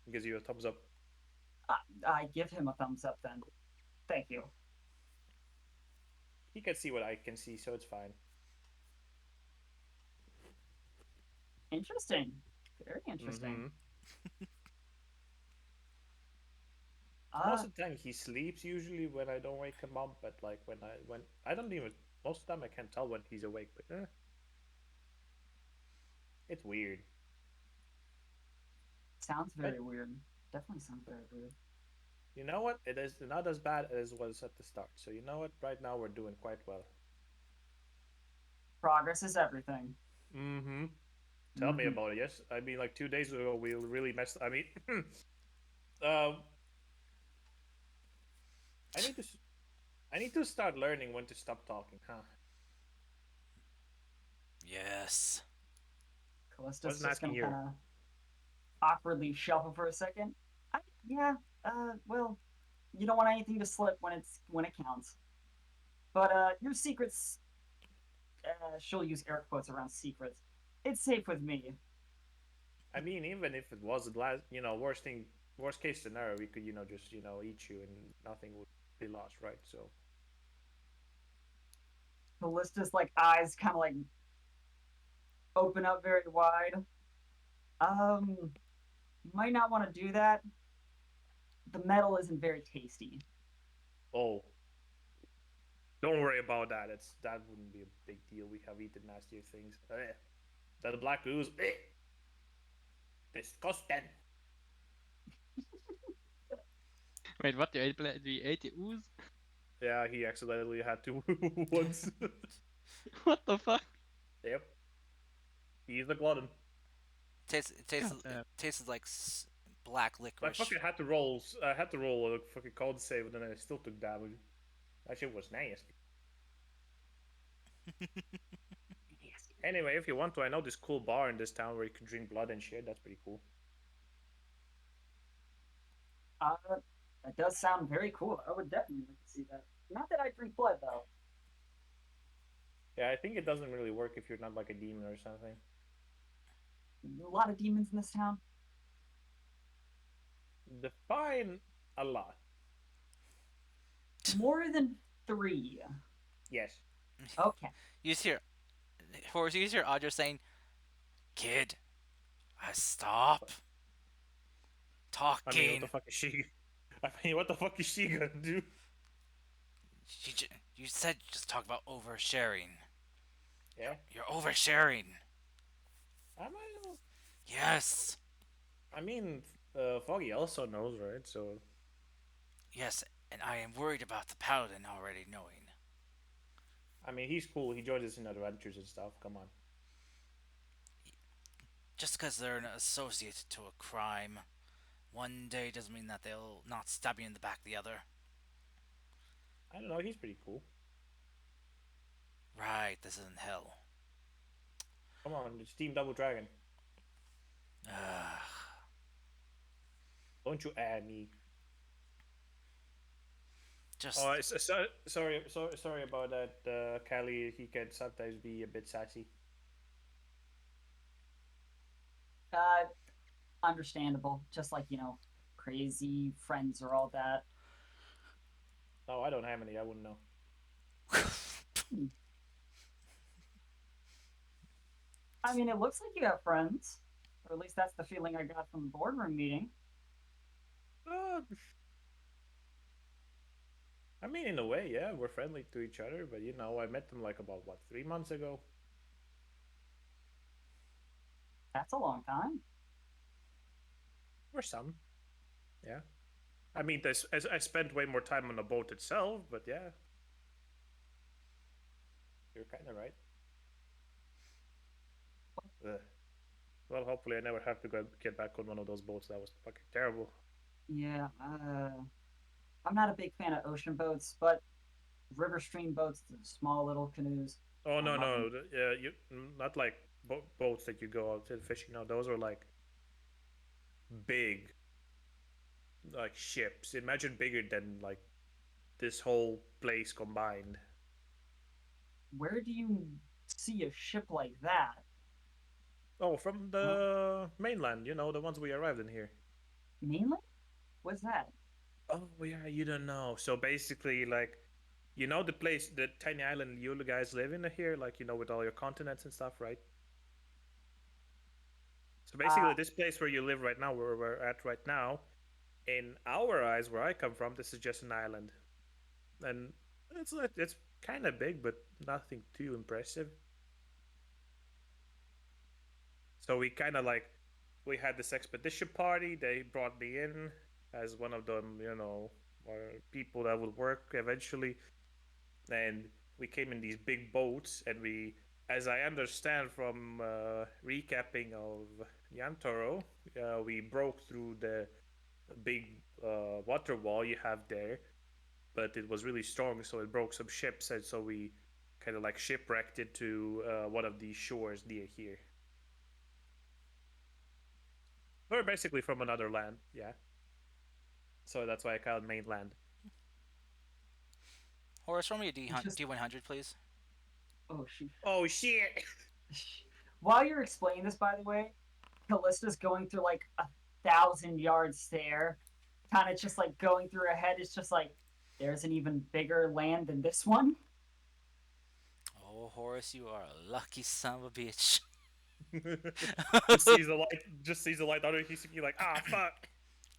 He gives you a thumbs up. I give him a thumbs up then. Thank you. He can see what I can see, so it's fine. Interesting. Very interesting. Most of the time he sleeps usually when I don't wake him up, but like when I don't even, most of the time I can't tell when he's awake, but it's weird. Sounds very weird. Definitely sounds very weird. You know what? It is not as bad as it was at the start. So you know what? Right now we're doing quite well. Progress is everything. Mm-hmm. Tell me Mhm. about it. Yes, I mean, like 2 days ago, we really messed. I mean, um, I need to. I need to start learning when to stop talking, huh? Yes. Callista's Wasn't just asking gonna you. kind of awkwardly shuffle for a second. Yeah. Well, you don't want anything to slip when it counts. But your secrets. She'll use air quotes around secrets. It's safe with me. I mean, even if it was the last, worst case scenario, we could, just, eat you and nothing would be lost, right? So, Callista's like eyes kind of like open up very wide. You might not want to do that. The metal isn't very tasty. oh, don't worry about that. That wouldn't be a big deal. We have eaten nastier things. That black ooze, disgusting. Wait, what? You ate the ooze? Yeah, he accidentally had to once. What the fuck? Yep, he's the glutton. God, Tastes like black I licorice. fucking had to roll. I had to roll a fucking con save, and then I still took damage. That shit was nasty. Anyway, if you want to, I know this cool bar in this town where you can drink blood and shit. That's pretty cool. That does sound very cool. I would definitely like to see that. Not that I drink blood though. Yeah, I think it doesn't really work if you're not like a demon or something. A lot of demons in this town. Define a lot. More than 3. Yes. Okay. You just hear, Horace, you just hear Audra saying, "Kid, stop I mean, what talking." the fuck is she? I mean, what the fuck is she gonna do? You said just talk about oversharing. Yeah. You're oversharing. I might. Yes. I mean, Foggy also knows, right? So. Yes, and I am worried about the paladin already knowing. I mean, he's cool. He joins us in adventures and stuff. Come on. Just because they're associated to a crime, one day doesn't mean that they'll not stab you in the back the other. I don't know. He's pretty cool. Right, this isn't hell. Come on, it's Team Double Dragon. Don't you add me. Just. Oh, sorry about that, Callie. He can sometimes be a bit sassy. Understandable. Just like, crazy friends or all that. No, I don't have any. I wouldn't know. I mean, it looks like you have friends. Or at least that's the feeling I got from the boardroom meeting. I mean, in a way, yeah, we're friendly to each other, but I met them like about 3 months ago. That's a long time. Or some. Yeah. I mean, I spent way more time on the boat itself, but yeah. You're kind of right. Ugh. Well, hopefully I never have to get back on one of those boats. That was fucking terrible. Yeah, I'm not a big fan of ocean boats, but river stream boats, the small little canoes. Oh, no, love no. them. You not like boats that you go out and fishing. No, those are like big, like ships. Imagine bigger than like this whole place combined. Where do you see a ship like that? Oh, from the mainland, the ones we arrived in here. Mainland? What's that? Oh, yeah, you don't know. So basically, like, the place, the tiny island you guys live in here, like, with all your continents and stuff, right? So basically, this place where you live right now, where we're at right now, in our eyes, where I come from, this is just an island, and it's kind of big, but nothing too impressive. So we kind of we had this expedition party. They brought me in as one of them, people that would work eventually. And we came in these big boats and we as I understand from recapping of Yantoro, we broke through the big water wall you have there, but it was really strong, so it broke some ships, and so we kind of like shipwrecked it to one of these shores near here. We're basically from another land, yeah. So that's why I call it mainland. Horace, roll me a Just- D100, please. Oh shoot. Oh shit! While you're explaining this, by the way, Callista's going through like 1,000-yard stare, kind of just like going through her head. It's just like, there's an even bigger land than this one. Oh, Horace, you are a lucky son of a bitch. Just sees the light under. He's thinking like, ah, fuck.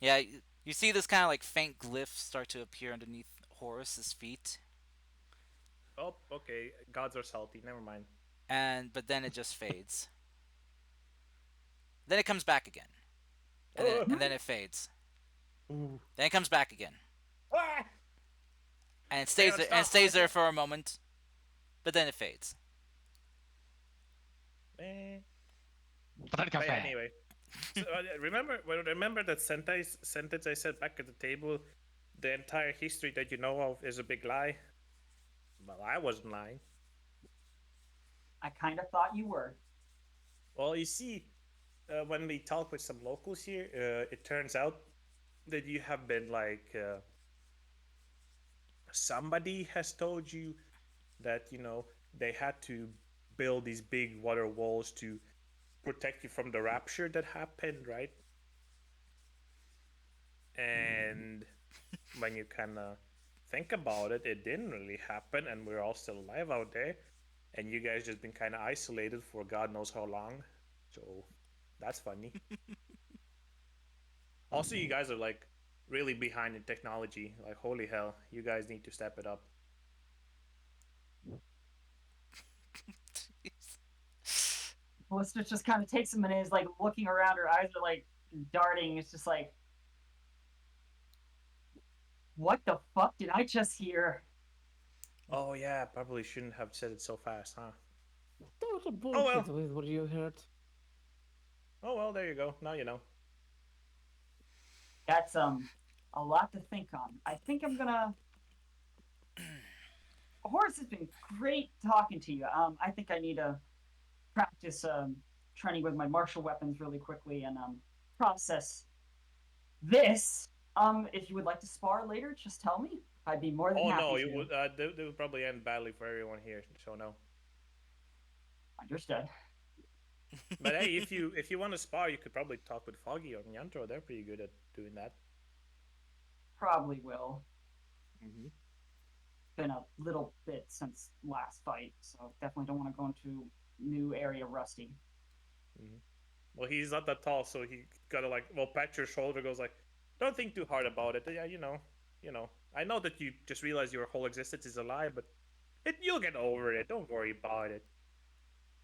Yeah, you see this kind of like faint glyph start to appear underneath Horace's feet, Oh, okay. Gods are salty. Never mind. but then it just fades. Then it comes back again, and then it fades. Ooh. Then it comes back again, Ah! and it stays on, there, and it stop, stays stop. there for a moment, but then it fades. But anyway, so, remember that sentence I said back at the table. The entire history that you know of is a big lie. Well, I wasn't lying. I kind of thought you were. Well, you see, when we talk with some locals here, it turns out that you have been like somebody has told you that they had to build these big water walls to protect you from the rapture that happened, right? And when you kind of think about it, it didn't really happen, and we're all still alive out there, and you guys just been kind of isolated for God knows how long. So that's funny. Also, you guys are like really behind in technology. Like, holy hell, you guys need to step it up. Callista just kind of takes a minute, is like looking around, her eyes are like darting. It's just like, what the fuck did I just hear? Oh yeah, probably shouldn't have said it so fast, huh? Don't well. bullshit with what you heard. Oh well, there you go. Now you know. That's a lot to think on. I think I'm gonna. Horace has been great talking to you. I think I need to practice training with my martial weapons really quickly and process this. If you would like to spar later, just tell me. I'd be more than happy Oh no, to. it would. They would probably end badly for everyone here. So no. Understood. But hey, if you want to spar, you could probably talk with Foggy or Nyantro. They're pretty good at doing that. Probably will. Mm-hmm. Been a little bit since last fight, so definitely don't want to go into new area rusty. Mm-hmm. Well, he's not that tall, so he gotta like pat your shoulder. Goes like, don't think too hard about it. Yeah, you know. I know that you just realize your whole existence is a lie, but you'll get over it. Don't worry about it.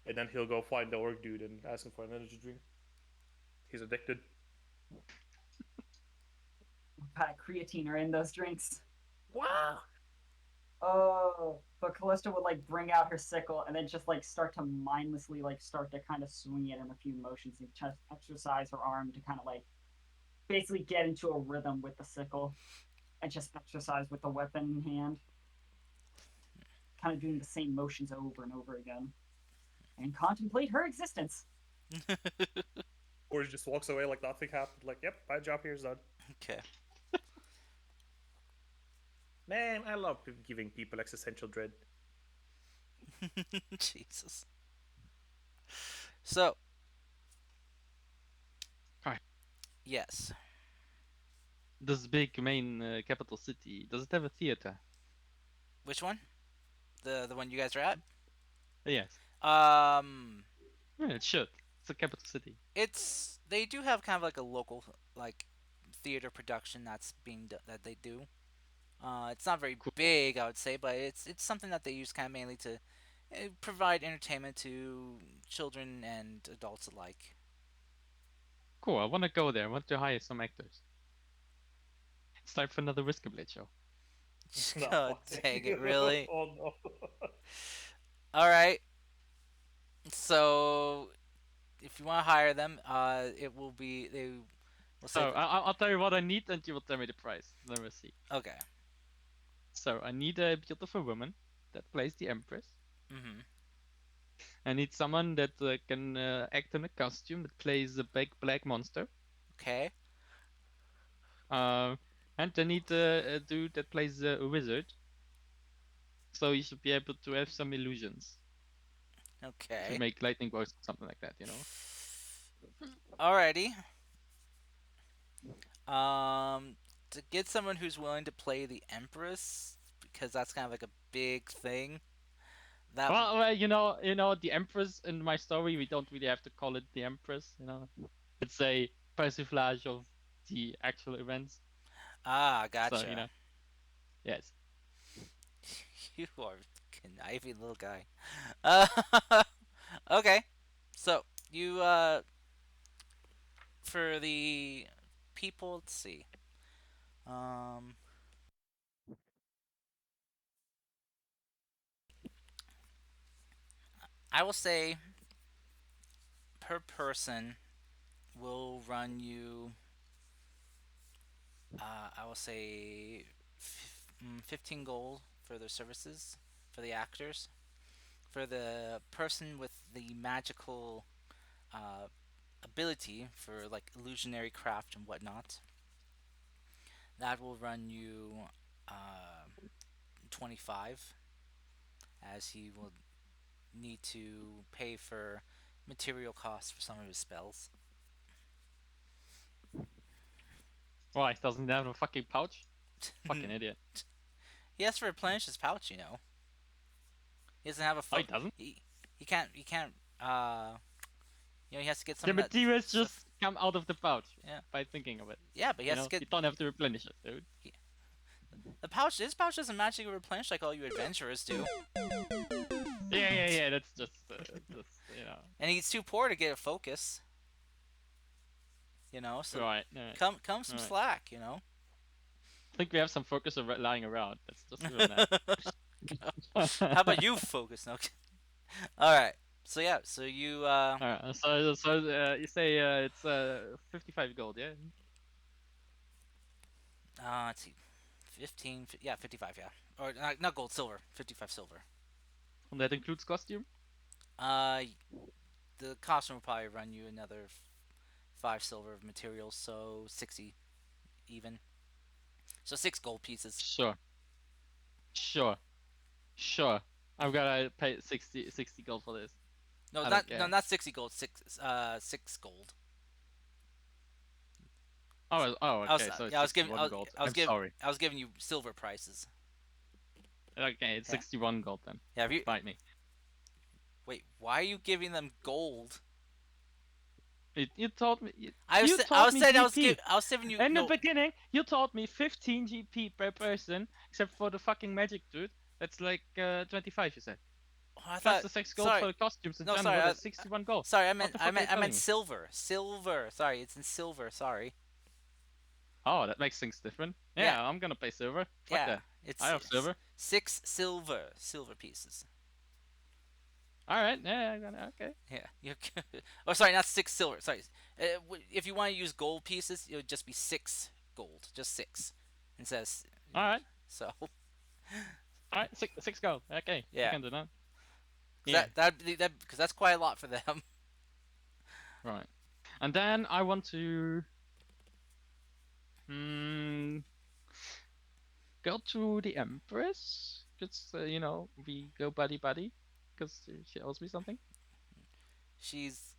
And then he'll go find the orc dude and ask him for an energy drink. He's addicted. What kind of creatine are in those drinks? Wow. Oh, but Callista would like bring out her sickle and then just like start to mindlessly like start to kind of swing it in a few motions and just exercise her arm to kind of like basically get into a rhythm with the sickle and just exercise with the weapon in hand. Kind of doing the same motions over and over again. And contemplate her existence. Or he just walks away like nothing happened. Like, yep, my job here is done. Okay. Man, I love giving people existential dread. Jesus. So. Hi. Yes. This big main capital city, does it have a theater? Which one? The one you guys are at? Yes. Yeah, it should. It's a capital city. they do have kind of like a local like theater production that's that they do. It's not very big, I would say, but it's something that they use kind of mainly to provide entertainment to children and adults alike. Cool. I want to go there. I want to hire some actors. It's time for another Whisker Blade show. God dang it, really? Oh no. All right. So if you want to hire them, it will be they will say So I'll tell you what I need, and you will tell me the price. Then we'll see. okay. So I need a beautiful woman that plays the Empress. Mhm. I need someone that can act in a costume that plays a big black monster. Okay. And I need a dude that plays a wizard. So you should be able to have some illusions. Okay. To make lightning bolts, something like that, you know. Alrighty. To get someone who's willing to play the Empress, because that's kind of like a big thing. That Well, the Empress in my story, we don't really have to call it the Empress, you know. It's a persiflage of the actual events. gotcha. So, yes. You are a conniving little guy. Okay. So you for the people, let's see. I will say per person will run you. I will say 15 gold for their services for the actors. For the person with the magical uh, ability for like illusionary craft and whatnot, that will run you 25, as he will need to pay for material costs for some of his spells. Why? Doesn't he have a fucking pouch? Fucking idiot. He has to replenish his pouch, you know. He doesn't have a Oh, he doesn't? He can't he has to get some The of that materials stuff. just come out of the pouch. Yeah. By thinking of it. Yeah, but he has to You get don't have to replenish it, dude. his pouch doesn't magically replenish like all you adventurers do. Yeah. That's just, And he's too poor to get a focus. You know, so Right. come some Right. slack, you know. I think we have some focus lying around. Let's just ruin that. How about you focus? No. All right. So yeah. So you. Alright. So you say it's 55 gold, yeah? Let's see. 15. Yeah, 55. Yeah. Or not gold, silver. 55 silver. And that includes costume. The costume will probably run you another 5 silver of materials, so 60 even. So 6 gold pieces. Sure. I'm gonna pay 60 gold for this. No, I don't not 60 gold. 6 gold. Oh, okay. So it's I was giving. 61 gold. I was I'm giving. sorry. I was giving you silver prices. Okay, it's Yeah. 61 gold then. Yeah. Have you? Bite me. Wait. Why are you giving them gold? You told me. I was giving you. In No, the beginning, you told me 15 GP per person, except for the fucking magic dude. That's like 25. You said. oh, I Plus thought. the 6 gold Sorry. for the costumes in No, general. sorry, That's 61 gold. Sorry, I What meant. the fuck are you I telling meant me? silver. Silver. Sorry, it's in silver. Sorry. Oh, that makes things different. Yeah. Yeah, I'm gonna pay silver. Fuck Yeah. that. It's. I have silver. 6 silver pieces. All right. Yeah, I'm gonna. Okay. Yeah. You're. Oh, sorry, not 6 silver. Sorry. If you want to use gold pieces, it would just be 6 gold. Just 6. It says. All right. So. All right. Six gold. Okay. Yeah. I can do that. 'Cause that because that's quite a lot for them. Right. And then I want to go to the Empress. Just we go buddy because she owes me something. She's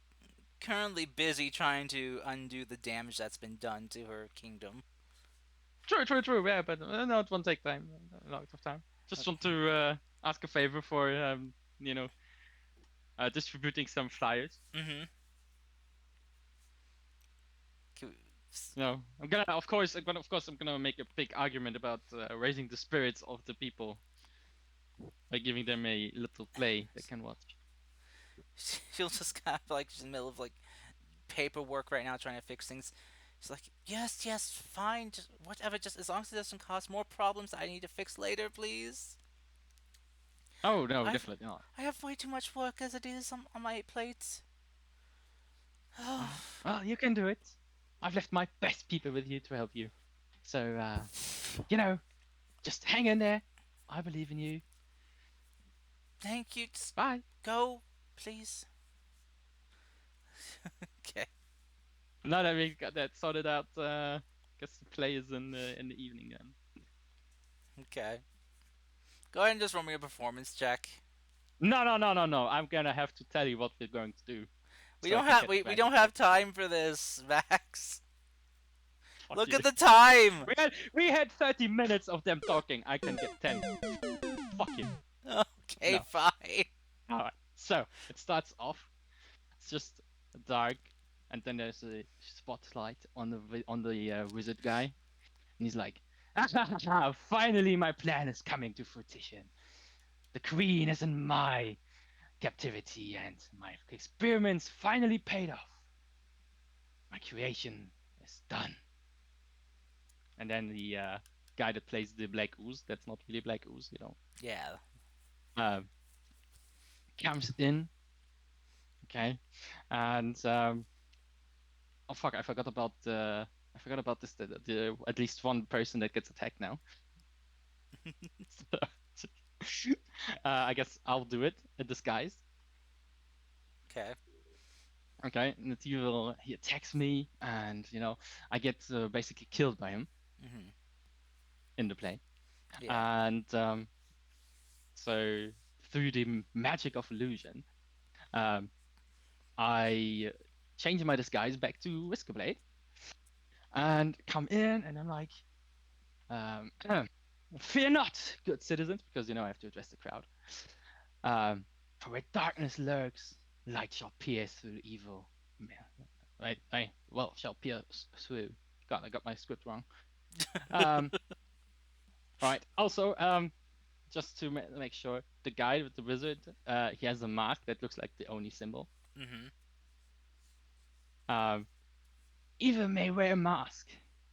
currently busy trying to undo the damage that's been done to her kingdom. True. Yeah, but no, it won't take time. A lot of time. Just want to ask a favor for distributing some flyers. Mm-hmm. No, I'm gonna make a big argument about raising the spirits of the people by giving them a little play they can watch. She'll just kind of like she's in the middle of like paperwork right now, trying to fix things. She's like, yes, fine, just whatever, just as long as it doesn't cause more problems that I need to fix later, please. Oh no, I've- definitely not. I have way too much work as it is on my plate. Well, you can do it. I've left my best people with you to help you. So, you know, just hang in there. I believe in you. Thank you. Just Bye. go, please. Okay. Now that we got that sorted out, guess the play is in the evening then. Okay. Go ahead and just roll me a performance check. No. I'm gonna have to tell you what we're going to do. We so I don't can have get we back don't into have it. time for this, Max. Fuck Look you. at the time. We had 30 minutes of them talking. I can get 10. Fuck you. Okay, No. fine. All right. So it starts off. It's just dark, and then there's a spotlight on the wizard guy, and he's like, "Finally, my plan is coming to fruition. The queen is in my captivity, and my experiments finally paid off. My creation is done." And then the guy that plays the Black Ooze, that's not really Black Ooze, you know, Yeah. comes in. Okay, and oh fuck, I forgot about this. The at least one person that gets attacked now. So, I guess I'll do it in disguise. Okay. Okay, and it's evil. He attacks me, and you know I get basically killed by him Mhm. in the play. Yeah. And so through the magic of illusion, I change my disguise back to Whiskerblade and come in, and I'm like, "Fear not, good citizens," because you know I have to address the crowd. For where darkness lurks, light shall pierce through evil. Right, well, shall pierce through. God, I got my script wrong. Right. Also, just to make sure, the guy with the wizard, he has a mark that looks like the Oni symbol. Mhm. Evil may wear a mask,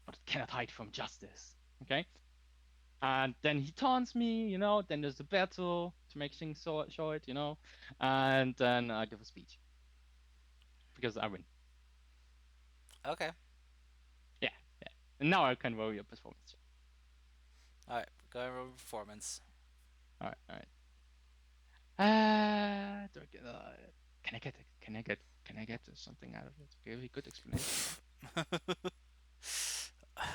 but it cannot hide from justice. Okay. And then he taunts me, you know. Then there's the battle to make things short, you know. And then I give a speech because I win. Okay. Yeah. And now I can roll your performance check. All right. Go ahead and roll performance. All right. Do I get? Can I get something out of it? Give a good explanation.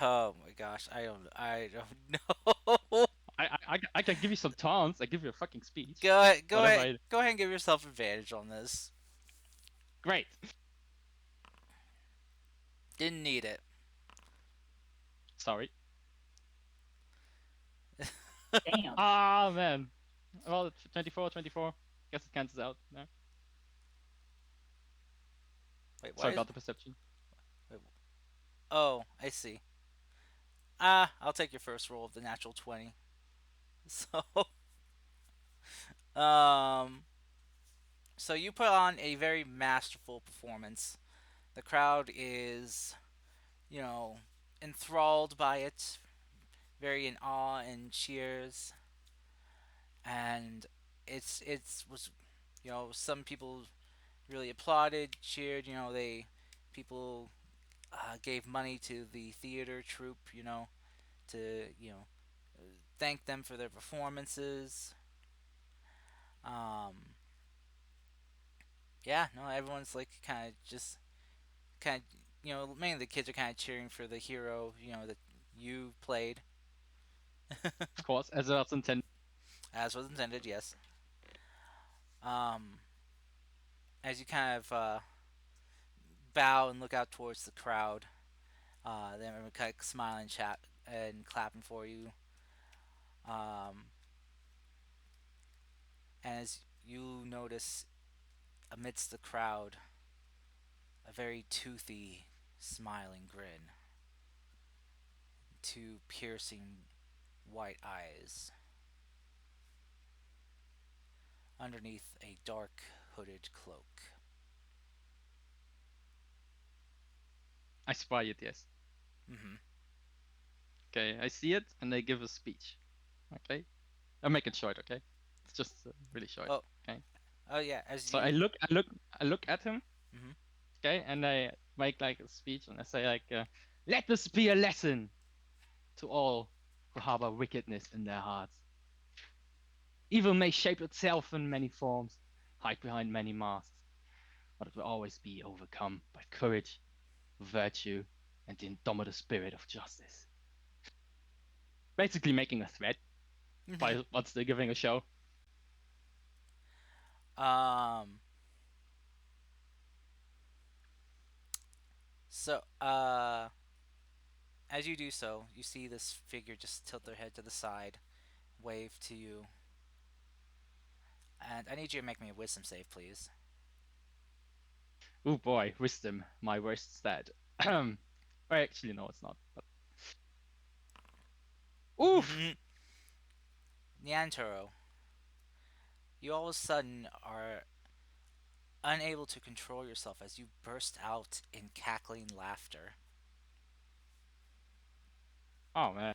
Oh my gosh, I don't know. I can give you some taunts. I give you a fucking speech. Go ahead, Whatever go ahead and give yourself advantage on this. Great. Didn't need it. Sorry. Damn. Ah man. Well, it's 24. Guess it cancels out. No. Wait, Sorry why about the perception. Oh, I see. I'll take your first roll of the natural 20. So, so you put on a very masterful performance. The crowd is, you know, enthralled by it, very in awe and cheers. And it's was, you know, some people really applauded, cheered. You know, people gave money to the theater troupe. You know, to thank them for their performances. Um, yeah, no, everyone's like kind of mainly the kids are kind of cheering for the hero, that you played. Of course, as well as intended. As was intended, yes. Um, as you kind of bow and look out towards the crowd, then everyone kind of smiling, chat and clapping for you. And as you notice amidst the crowd, a very toothy, smiling grin, two piercing white eyes underneath a dark hooded cloak. I spy it, yes. Mm-hmm. Okay, I see it, and I give a speech. Okay? I'll make it short, okay? It's just really short. Oh. Okay. Oh yeah, as So you. I look at him. Mhm. Okay, and I make like a speech, and I say like, "Let this be a lesson to all who harbor wickedness in their hearts. Evil may shape itself in many forms, hide behind many masks, but it will always be overcome by courage, virtue, and the indomitable spirit of justice." Basically, making a threat by what's they giving a show. Um. So, as you do so, you see this figure just tilt their head to the side, wave to you, and I need you to make me a wisdom save, please. Oh boy, wisdom, my worst stat. Well, actually, no, it's not. But... Oof! Nyantaro, you all of a sudden are unable to control yourself as you burst out in cackling laughter, Oh man,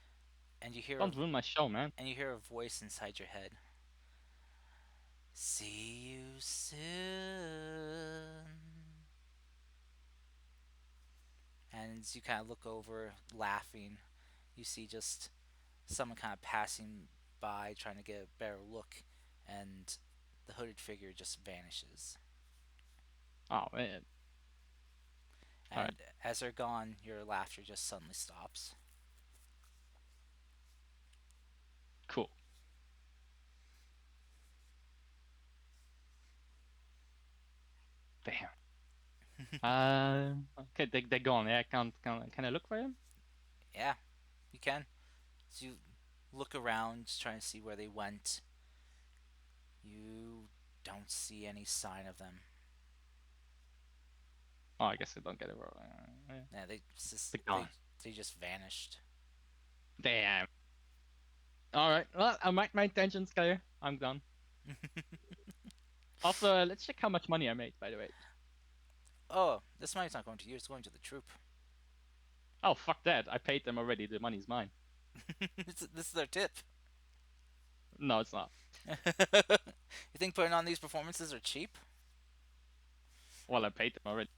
and you hear don't ruin my show, man. and you hear a voice inside your head. See you soon. And as you kind of look over, laughing, you see just someone kind of passing by, trying to get a better look, and the hooded figure just vanishes. Oh man. And Alright. as they're gone, your laughter just suddenly stops. Cool. Damn. Okay, they're gone. Yeah, can I look for them? Yeah, you can. So you look around, just trying to see where they went. You don't see any sign of them. Oh, I guess I don't get it wrong. Yeah, They're gone. they just vanished. Damn. Alright, well, I make my intentions clear. I'm done. Also, let's check how much money I made, by the way. Oh, this money's not going to you, it's going to the troop. Oh, fuck that. I paid them already. The money's mine. This is their tip. No, it's not. You think putting on these performances are cheap? Well, I paid them already.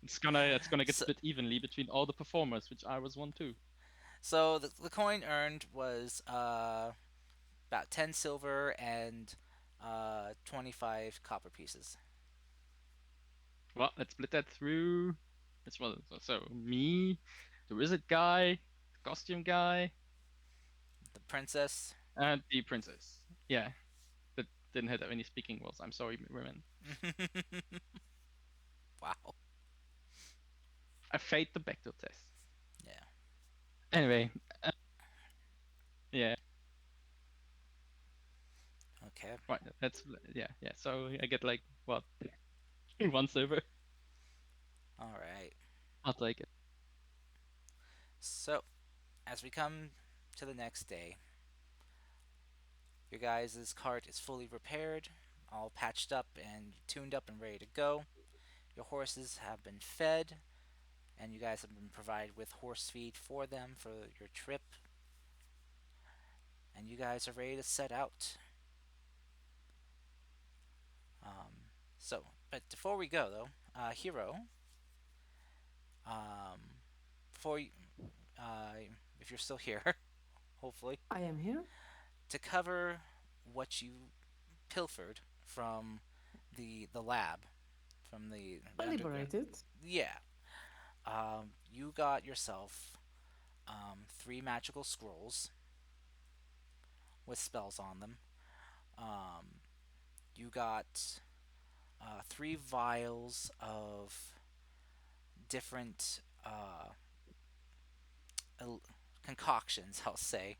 It's gonna get split evenly between all the performers, which I was one too. So the coin earned was about 10 silver and 25 copper pieces. Well, let's split that through. Which one? So me, the wizard guy, the costume guy, The princess. and the princess. Yeah, that didn't have any speaking roles. I'm sorry, women. Wow. I failed the Bechdel test. Yeah. Anyway, yeah. Okay. Right. That's yeah. So I get like what, 1 silver. All right. I'll take it. So, as we come to the next day, your guys' cart is fully repaired, all patched up and tuned up and ready to go. Your horses have been fed, and you guys have been provided with horse feed for them for your trip. And you guys are ready to set out. But before we go, though, Hero, before you, if you're still here, hopefully, I am here. to cover what you pilfered from the lab, from the I underground. liberated. Yeah. You got yourself 3 magical scrolls with spells on them. You got 3 vials of different concoctions, I'll say.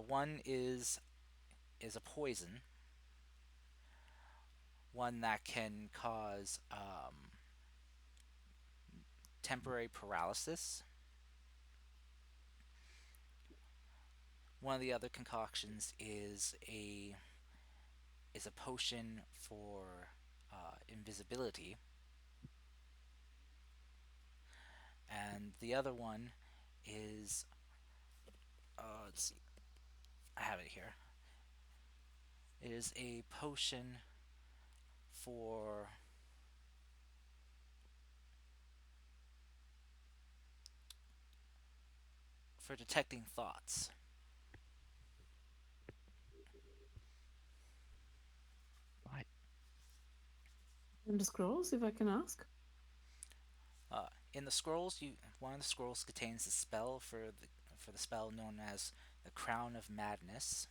One is a poison, one that can cause temporary paralysis. One of the other concoctions is a potion for invisibility, and the other one is let's see, I have it here. It is a potion for detecting thoughts. Right. And the scrolls, if I can ask. In the scrolls, one of the scrolls contains the spell for the spell known as the Crown of Madness.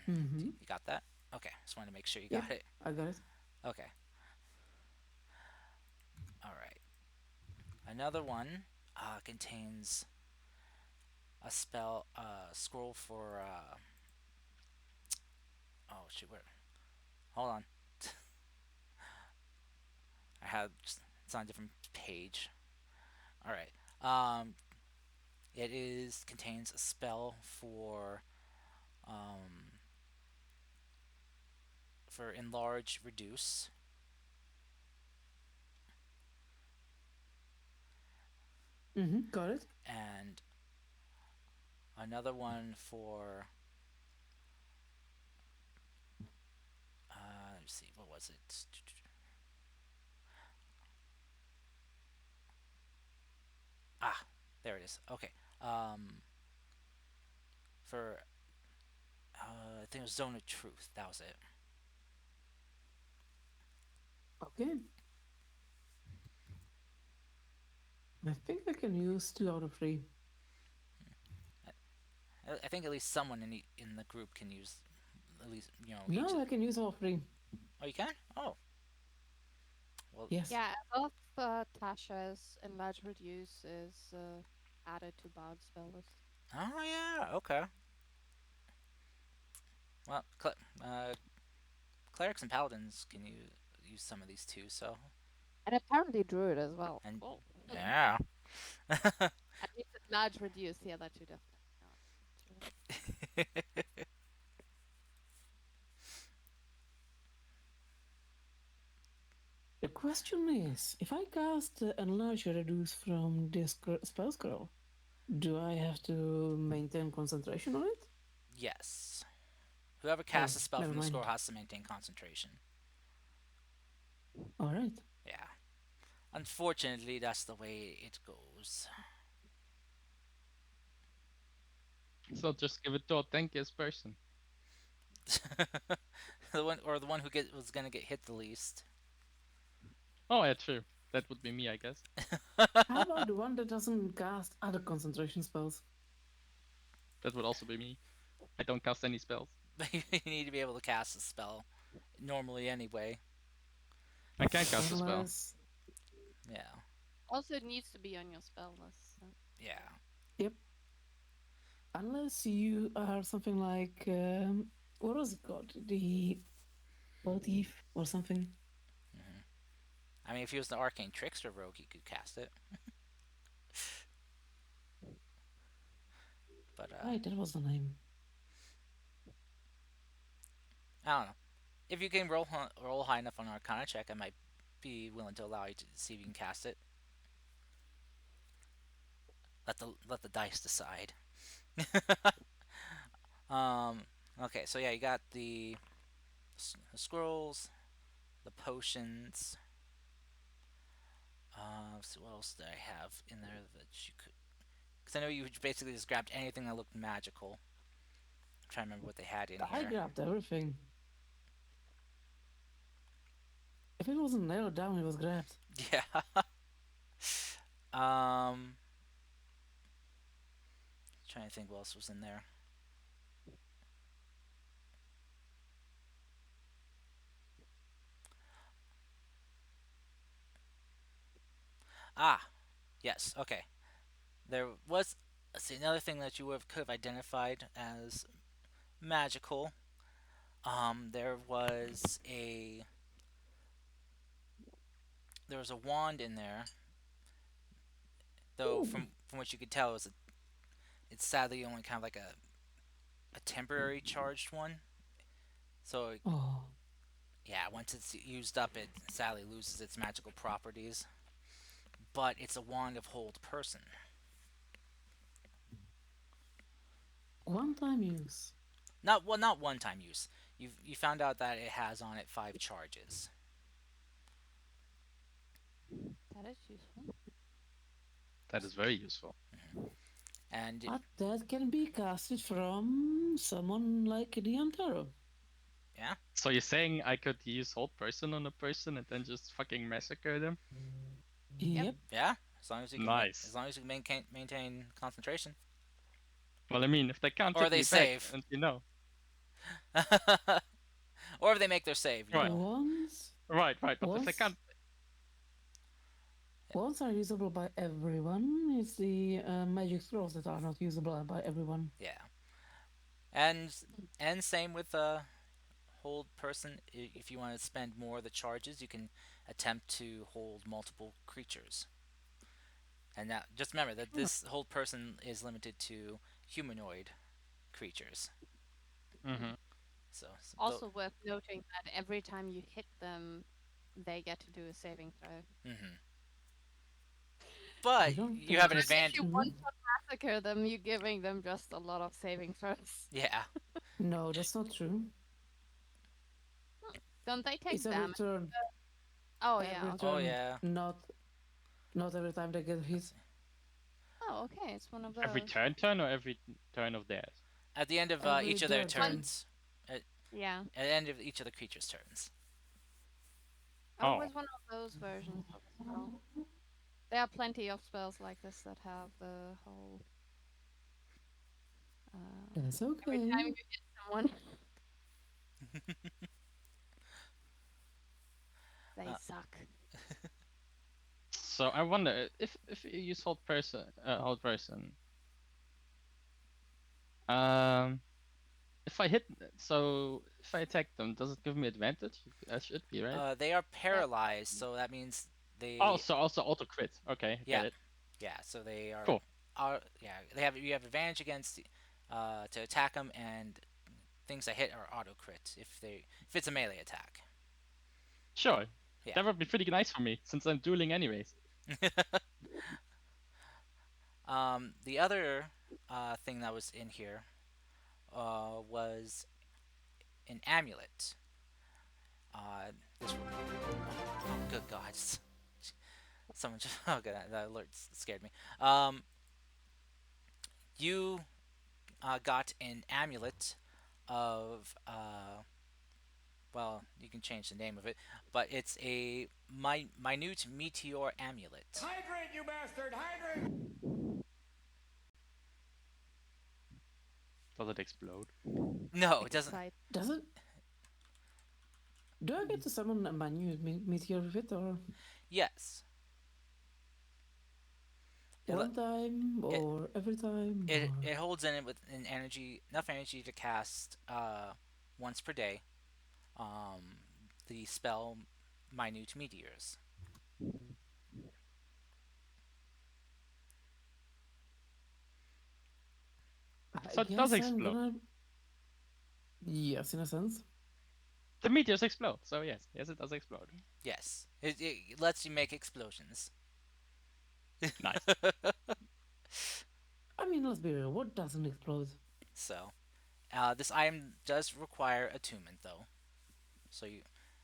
Mm-hmm. You got that? Okay, just wanted to make sure you Yep. got it. I got it. Okay. All right. Another one contains a scroll for. Oh shoot! Where? Hold on. It's on a different page. All right. It contains a spell um, for enlarge, reduce, Mm-hmm. Got it. and another one for. Let's see, what was it? Ah, there it is. Okay. For I think it was Zone of Truth. That was it. Okay. I think I can use 2 out of 3. I think at least someone in the group can use at least each. No, I can use all 3. Oh, you can? Oh. Well, Yes. Yeah, both Tasha's enlarge reduce is added to Bard spell list. Oh yeah. Okay. Well, clerics and paladins can use some of these too. So. And apparently druid as well. And Oh. yeah. At least enlarge reduce, yeah, that too definitely. The question is, if I cast Enlarge Reduce from this spell scroll, do I have to maintain concentration on it? Yes. Whoever casts a spell never from the mind. scroll has to maintain concentration. Alright. Yeah. Unfortunately, that's the way it goes. So just give it to a tankiest person. the one who was gonna get hit the least. Oh yeah, true. That would be me, I guess. How about the one that doesn't cast other concentration spells? That would also be me. I don't cast any spells. You need to be able to cast a spell normally anyway. I can cast a spell. Unless... Yeah. Also, it needs to be on your spell list. So. Yeah. Yep. Unless you are something like... what was it called? The... Thief or something? I mean, if he was the Arcane Trickster rogue, he could cast it. But Right, that was the name. I don't know. If you can roll high enough on Arcana check, I might be willing to allow you to see if you can cast it. Let the dice decide. Okay, so yeah, you got the scrolls, the potions. Let's see, what else did I have in there that you could? Because I know you basically just grabbed anything that looked magical. I'm trying to remember what they had in I here. grabbed everything. If it wasn't nailed down, it was grabbed. Yeah. Trying to think what else was in there. Ah, yes. Okay. There was, let's see, another thing that you could have identified as magical. There was a wand in there, though Ooh. from what you could tell, it's sadly only kind of like a temporary charged one. So Oh. yeah, once it's used up, it sadly loses its magical properties. but it's a wand of hold person. One-time use. Not one-time use. You found out that it has on it 5 charges. That is useful. That is very useful. And But that can be casted from someone like Diantaro. yeah, So you're saying I could use hold person on a person and then just fucking massacre them? Yep. yeah. As long as you can, Nice. as long as you can maintain concentration, Well, I mean, if they can't Or hit they me save. back, and you know, or if they make their save. You Right. know. Wands. right, but if they Once- can't, Wands are usable by everyone. It's the magic scrolls that are not usable by everyone. Yeah. And same with hold person. If you want to spend more of the charges, you can attempt to hold multiple creatures. And now, just remember that this hold person is limited to humanoid creatures. mm-hmm. So Also worth noting that every time you hit them, they get to do a saving throw. But don't you have an If advantage. you want to massacre them, you're giving them just a lot of saving throws. Yeah. No, that's not true. Don't they take It's every damage? turn. Oh Every yeah. Okay. Oh turn. yeah. Not every time they get hit. Oh okay. It's one of those. Every turn or every turn of theirs? At the end of Every each of their turn. turns. Yeah. At the end of each of the creature's turns. Oh, Oh. it was one of those versions of the spell. There are plenty of spells like this that have the whole. That's Every okay. time you hit someone, they suck. So I wonder if you use hold person, if I hit, so if I attack them, does it give me advantage? That should be right. They are paralyzed, so that means they. Oh, so also auto crit. Okay, Yeah. get it. Yeah, so they are. Cool. Yeah, you have advantage against to attack them, and things that hit are auto crit if it's a melee attack. Sure. Yeah. That would be pretty nice for me since I'm dueling anyways. The other thing that was in here was an amulet. This oh, good God. Someone just oh god, that alert scared me. You got an amulet of well, you can change the name of it, but it's a minute meteor amulet. Hydrate, you bastard! Hydrate! Does it explode? No, it doesn't. Right. Does it? Do I get to summon a minute meteor with it, or Yes. It one time, or every time? It or- it holds in it with enough energy to cast once per day. The spell minute meteors. So it I does guess I'm explode. gonna- Yes, in a sense. The meteors explode. So yes, it does explode. Yes, it lets you make explosions. Nice. I mean, let's be real. What doesn't explode? So, this item does require attunement, though. So you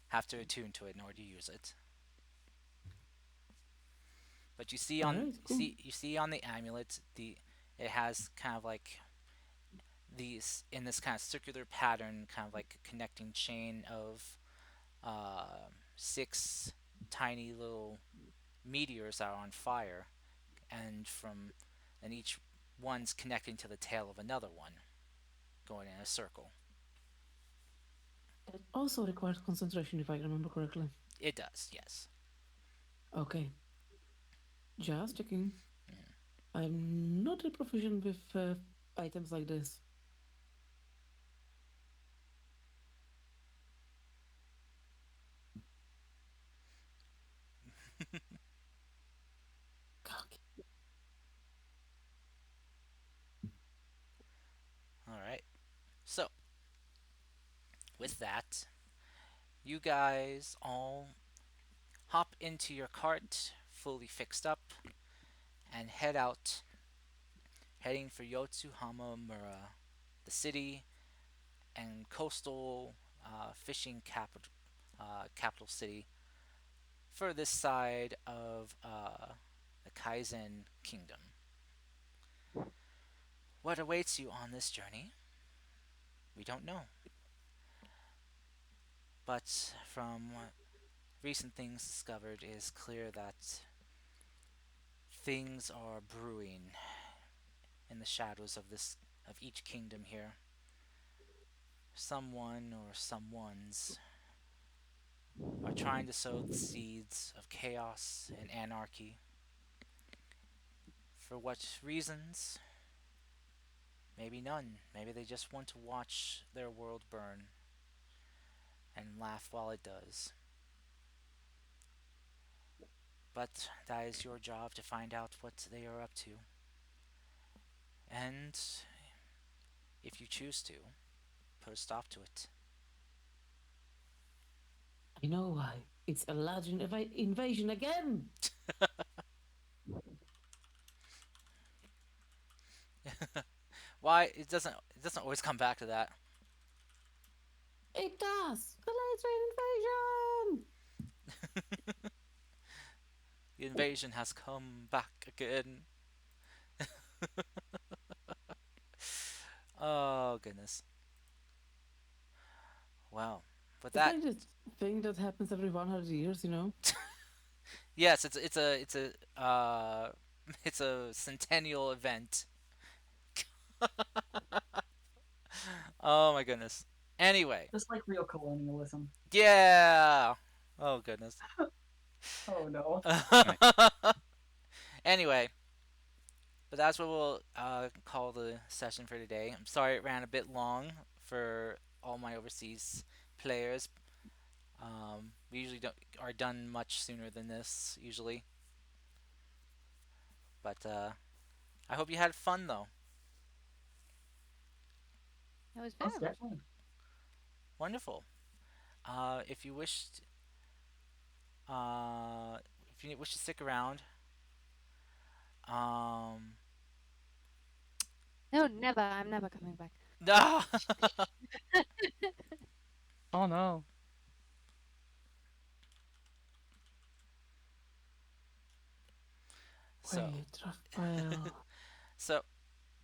have to attune to it in order to use it. But you see on Alright, cool. you see on the amulet it has kind of like these in this kind of circular pattern, kind of like a connecting chain of 6 tiny little meteors that are on fire, and each one's connecting to the tail of another one, going in a circle. It also requires concentration, if I remember correctly. It does, yes. Okay. Just checking. I'm not a proficient with items like this. Okay. All right. So, with that, you guys all hop into your cart fully fixed up, and heading for Yotsuhamamura, the city and coastal fishing capital city for this side of the Kaizen Kingdom. What awaits you on this journey? We don't know. But from recent things discovered, it is clear that things are brewing in the shadows of each kingdom here. Someone or someones are trying to sow the seeds of chaos and anarchy. For what reasons? Maybe none. Maybe they just want to watch their world burn and laugh while it does. But that is your job to find out what they are up to. And if you choose to, put a stop to it. I know why. It's a large invasion again. Why it doesn't always come back to that. It does. The Laser invasion. The invasion has come back again. Oh goodness. Well, with The that, thing that happens every 100 years, you know. yes, it's a centennial event. Oh my goodness. Anyway, Just like real colonialism. yeah. Oh goodness. Oh no. Anyway, but that's what we'll call the session for today. I'm sorry it ran a bit long for all my overseas players. We usually don't are done much sooner than this usually, but I hope you had fun though. It was Most very definitely. Wonderful. If you wished, if you wish to stick around, um, No, never. I'm never coming back. ah, Oh no. so Wait, Raphael. so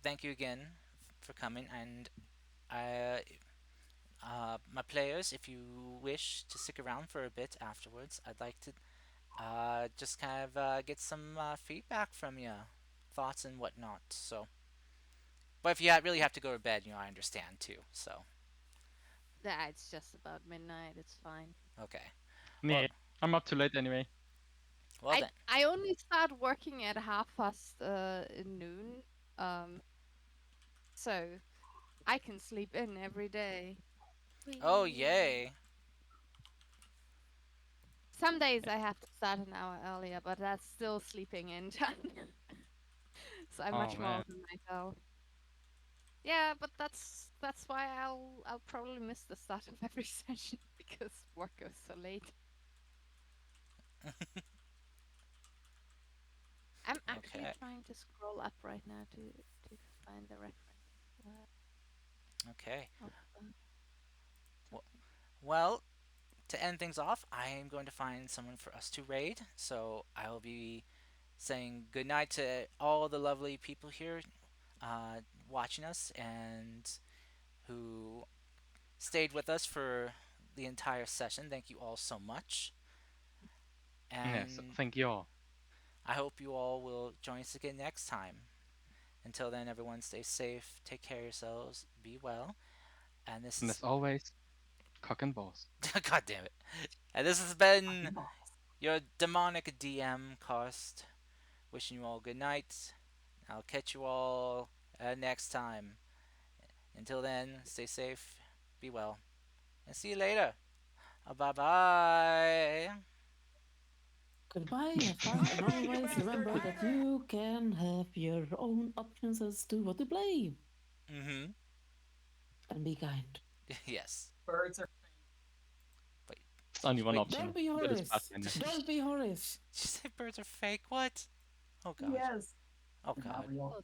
thank you again for coming, and I my players, if you wish to stick around for a bit afterwards, I'd like to just kind of get some feedback from you, thoughts and whatnot. So, but if you really have to go to bed, I understand too. So, Yeah, it's just about midnight. It's fine. okay. Yeah, I'm up too late anyway. Well I then, I only start working at past noon. So I can sleep in every day. oh Whee! yay! Some days I have to start an hour earlier, but that's still sleeping in time. So I'm Oh much more man. of a night owl. Yeah, but that's why I'll probably miss the start of every session because work goes so late. I'm actually Okay. trying to scroll up right now to find the reference. Okay. Of, Well, to end things off, I am going to find someone for us to raid. So I will be saying goodnight to all the lovely people here watching us and who stayed with us for the entire session. Thank you all so much. Yes, And thank you all. I hope you all will join us again next time. Until then, everyone stay safe, take care of yourselves, be well. And this And is. as always, cock and balls. God damn it. And this has been your demonic DM Cost. Wishing you all good night. I'll catch you all next time. Until then, stay safe, be well, and see you later. Bye bye. Goodbye, have fun, and always remember that you can have your own options as to what to play. Mm And be kind. hmm. Yes. Birds are Wait. It's only one Wait, option. Don't be but it's Horace. Pathfinder. Don't be Horace. Did you say birds are fake? What? Oh gosh. Yes. Oh They're not god. real. Oh